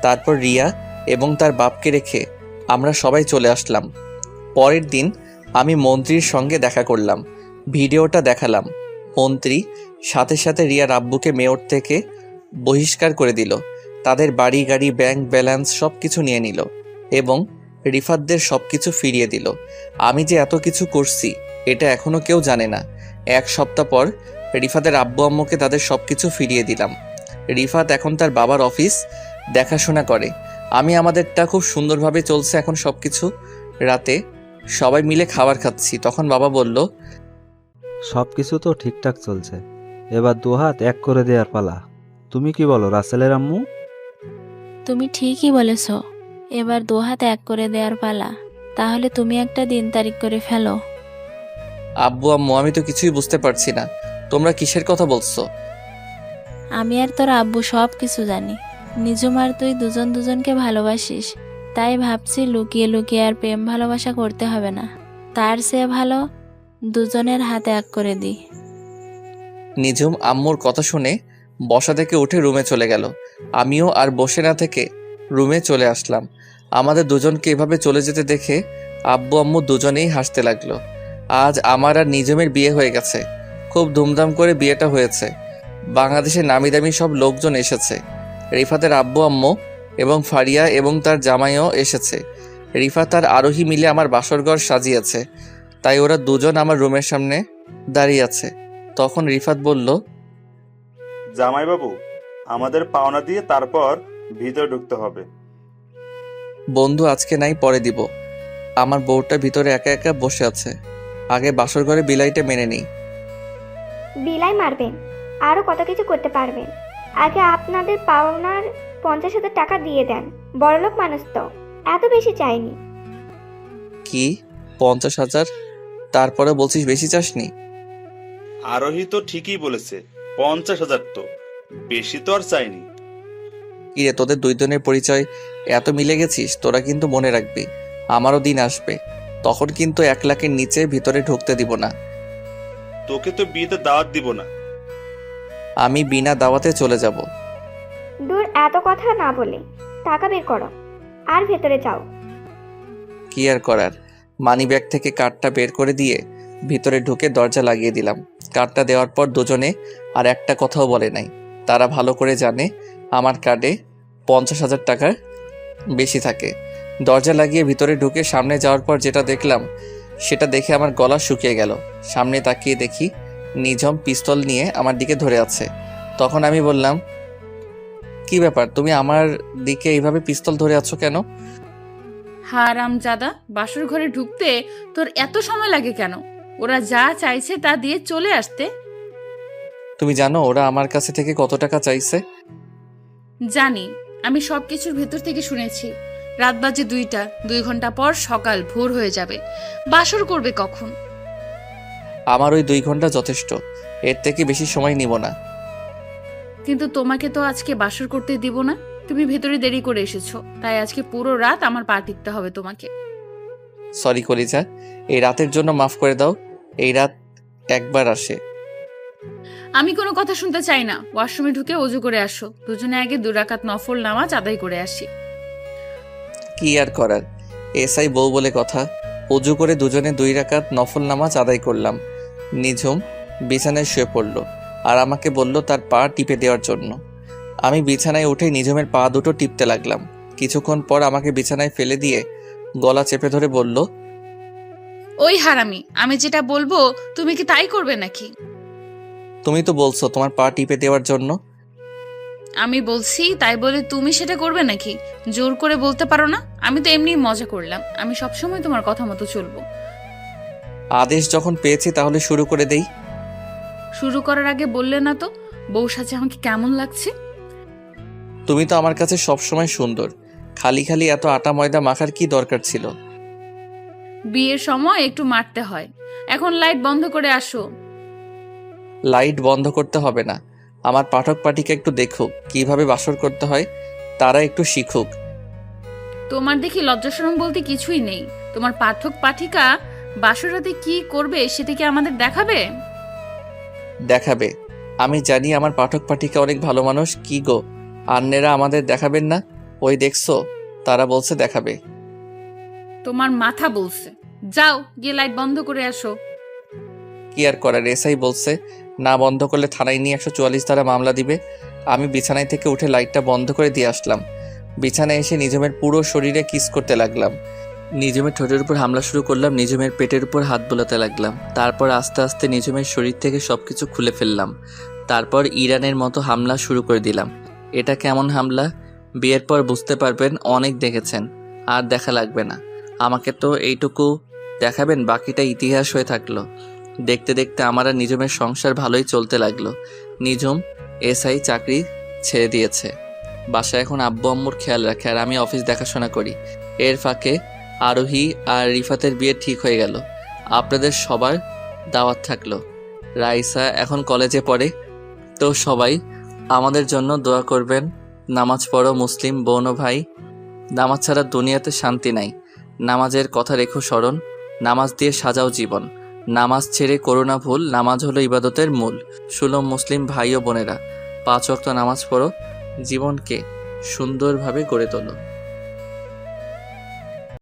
তারপর রিয়া এবং তার বাপকে রেখে আমরা সবাই চলে আসলাম। পরের দিন আমি মন্ত্রীর সঙ্গে দেখা করলাম, ভিডিওটা দেখালাম। মন্ত্রী সাথে সাথে রিয়ার আব্বুকে মেয়র থেকে বহিষ্কার করে দিল, তাদের বাড়ি গাড়ি ব্যাংক ব্যালেন্স সব কিছু নিয়ে নিল এবং রিফাতদের সব কিছু ফিরিয়ে দিল। আমি যে এত কিছু করছি এটা এখনো কেউ জানে না। 1 সপ্তাহ পর রিফাতের আব্বু আম্মুকে তাদের সব কিছু ফিরিয়ে দিলাম। রিফাত এখন তার বাবার অফিস দেখাশোনা করে। আমি আমাদেরটা খুব সুন্দরভাবে চলছে এখন সব কিছু। রাতে সবাই মিলে খাবার খাচ্ছি, তখন বাবা বলল, সব কিছু তো ঠিকঠাক চলছে, এবার দুহাত এক করে দেওয়ার পালা। তুমি কি বলো রাসেলের আম্মু? তুমি ঠিকই বলেছ, এবার 2 হাত এক করে দেওয়ার পালা। তাহলে তুমি একটা দিন তারিখ করে ফেলো। আব্বু আম্মু, আমি তো কিছুই বুঝতে পারছি না, তোমরা কিসের কথা বলছো? আমি আর তোর আব্বু সব কিছু জানি। নিজুম আর তুই দুজন দুজনকে ভালোবাসিস, তাই ভাবছি লুকিয়ে লুকিয়ে আর প্রেম ভালোবাসা করতে হবে না। তার চেয়ে ভালো দুজনের হাতে এক করে দিই। নিজুম আম্মুর কথা শুনে বসা থেকে উঠে রুমে চলে গেল। আমিও আর বসে না থেকে রুমে চলে আসলাম। আমাদের দুজনকে এভাবে চলে যেতে দেখে আব্বু আম্মু দুজনেই হাসতে লাগলো। আজ আমার আর নিজুমের বিয়ে হয়ে গেছে, খুব ধুমধাম করে বিয়েটা হয়েছে। বাংলাদেশের নামি দামি সব লোকজন এসেছে। রিফাতের আব্বু আম্মু এবং ফারিয়া এবং তার জামাইও এসেছে। রিফাত আর আরোহী মিলে আমার বাসরঘর সাজিয়েছে, তাই ওরা দুজন আমার রুমের সামনে দাঁড়িয়ে আছে। তখন রিফাত বলল, জামাইবাবু, আমাদের পাওনা দিয়ে তারপর ভিতরে ঢুকতে হবে। বন্ধু আজকে নাই, পরে দিব। আমার বউটা ভিতরে একা একা বসে আছে, আগে বাসর ঘরে বিলাইটা মেনে নেই। বিলাই মারবেন, আরও কত কিছু করতে পারবেন। আগে আপনাদের পাওনার 50,000 টাকা দিয়ে দেন। বড়লোক মানুষ তো, এত বেশি চাইনি। কি 50,000? তারপরে বলছিস বেশি চাসনি? আরোহী তো ঠিকই বলেছে, 50,000 তো বেশি তো আর চাইনি। কিরে, তোদের দুইজনের পরিচয় এত মিলে গেছিস, তোরা কিন্তু মনে রাখবি আমারও দিন আসবে, তখন কিন্তু 1 লাখের নিচে ভিতরে ঢুকতে দিব না। তোকে তো বিয়েতে দাওয়াত দিব না। আমি বিনা দাওয়াতে চলে যাব। দূর, এত কথা না বলে টাকা বের করো আর ভেতরে যাও। কি আর করার, মানি ব্যাগ থেকে কার্ডটা বের করে দিয়ে ভিতরে ঢুকে দরজা লাগিয়ে দিলাম। কার্ডটা দেওয়ার পর দুজনে আর একটা কথাও বলে নাই। তারা ভালো করে জানে আমার কার্ডে 50,000 টাকার বেশি থাকে। দরজা লাগিয়ে ভিতরে ঢুকে সামনে যাওয়ার পর যেটা দেখলাম সেটা দেখে আমার গলা শুকিয়ে গেল। সামনে তাকিয়ে দেখি নিঝুম পিস্তল নিয়ে আমার দিকে ধরে আছে। তখন আমি বললাম, কি ব্যাপার, তুমি আমার দিকে এইভাবে পিস্তল ধরে আছো কেন? হারামজাদা, বাসর ঘরে ঢুকতে তোর এত সময় লাগে কেন? ওরা যা চাইছে তা দিয়ে চলে আসতে। তুমি জানো ওরা আমার কাছে থেকে কত টাকা চাইছে? জানি, আমি সবকিছুর ভেতর থেকে শুনেছি। রাত বাজে 2টা, 2 ঘন্টা পর সকাল ভোর হয়ে যাবে। বাসর করবে কখন? আমার ওই 2 ঘন্টা যথেষ্ট, এর থেকে বেশি সময় নিব না। কিন্তু তোমাকে তো আজকে বাসর করতে দিব না। তুমি ভেতরে দেরি করে এসেছো, তাই আজকে পুরো রাত আমার পা টিপতে হবে তোমাকে। সরি কলিজা, এই রাতের জন্য মাফ করে দাও। এই রাত একবার আসে। আমি কোনো কথা শুনতে চাই না। ওয়াশরুমে ঢুকে অজু করে আসো। দুজনে আগে 2 রাকাত নফল নামাজ আদায় করে আসি। কি আর করার, এসআই বউ বলে কথা। অজু করে দুজনে 2 রাকাত নফল নামাজ আদায় করলাম। নিঝুম বিছানায় শুয়ে পড়ল আর আমাকে বলল তার পা টিপে দেওয়ার জন্য। আমি বিছানায় উঠে নিঝুমের পা দুটো টিপতে লাগলাম। কিছুক্ষণ পর আমাকে বিছানায় ফেলে দিয়ে গলা চেপে ধরে বলল, ওই হারামি, আমি যেটা বলবো তুমি কি তাই করবে নাকি? তুমি তো বলছো তোমার পা টিপে দেওয়ার জন্য। আমি বলছি তাই বলে তুমি সেটা করবে নাকি? জোর করে বলতে পারো না? আমি তো এমনি মজা করলাম। আমি সবসময় তোমার কথা মতো চলবো। আদেশ যখন পেয়েছি তাহলে শুরু করে দেই। শুরু করার আগে বললে না তো বউ সাজে আমাকে কেমন লাগছে? তুমি তো আমার কাছে সবসময় সুন্দর। খালি খালি এত আটা ময়দা মাখার কি দরকার ছিল? বিয়ের সময় একটু মারতে হয়। এখন লাইট বন্ধ করে আসো। লাইট বন্ধ করতে হবে না। আমার পাঠক পাঠিকা একটু দেখুক কিভাবে বাসর করতে হয়, তারা একটু শিখুক। তোমার দেখি লজ্জাশরম বলতে কিছুই নেই। তোমার পাঠক পাঠিকা বাসরাতে কি করবে সেটা কি আমাদের দেখাবে? দেখাবে। আমি জানি আমার পাঠক পাঠিকা অনেক ভালো মানুষ। কি গো, আন্নেরা আমাদের দেখাবেন না? ওই দেখছো, তারা বলছে দেখাবে। তোমার মাথা বলছে। যাও গিয়ে লাইট বন্ধ করে আসো। কি আর করার, এসআই বলছে না বন্ধ করলে থানায় নিয়ে 144 ধারা মামলা দিবে। আমি বিছানায় থেকে উঠে লাইটটা বন্ধ করে দিয়ে আসলাম। বিছানায় এসে নিঝুমের পুরো শরীরে কিস করতে লাগলাম। নিঝুমের ঠোঁটের উপর হামলা শুরু করলাম। নিঝুমের পেটের উপর হাত বোলাতে লাগলাম। তারপর আস্তে আস্তে নিঝুমের শরীর থেকে সবকিছু খুলে ফেললাম। তারপর ইরানের মতো হামলা শুরু করে দিলাম। এটা কেমন হামলা বিয়ের পর বুঝতে পারবেন, অনেক দেখেছেন, আর দেখা লাগবে না। আমাকে তো এইটুকু দেখাবেন, বাকিটা ইতিহাস হয়ে থাকলো। দেখতে দেখতে আমার আর নিঝুমের সংসার ভালোই চলতে লাগলো। নিঝুম এসআই চাকরি ছেড়ে দিয়েছে। বাসায় এখন আব্বু আম্মুর খেয়াল রাখে আর আমি অফিস দেখাশোনা করি। এর ফাঁকে আরোহী আর রিফাতের বিয়ে ঠিক হয়ে গেল। আপনাদের সবার দাওয়াত থাকলো। রাইসা এখন কলেজে পড়ে, তো সবাই আমাদের জন্য দোয়া করবেন। নামাজ পড়ো মুসলিম বোন ও ভাই। নামাজ ছাড়া দুনিয়াতে শান্তি নাই। নামাজের কথা রেখো স্মরণ। নামাজ দিয়ে সাজাও জীবন। নামাজ ছেড়ে করো না ভুল। নামাজ হলো ইবাদতের মূল। সুলম মুসলিম ভাই ও বোনেরা, 5 ওয়াক্ত নামাজ পড়ো। জীবনকে সুন্দরভাবে গড়ে তোলো।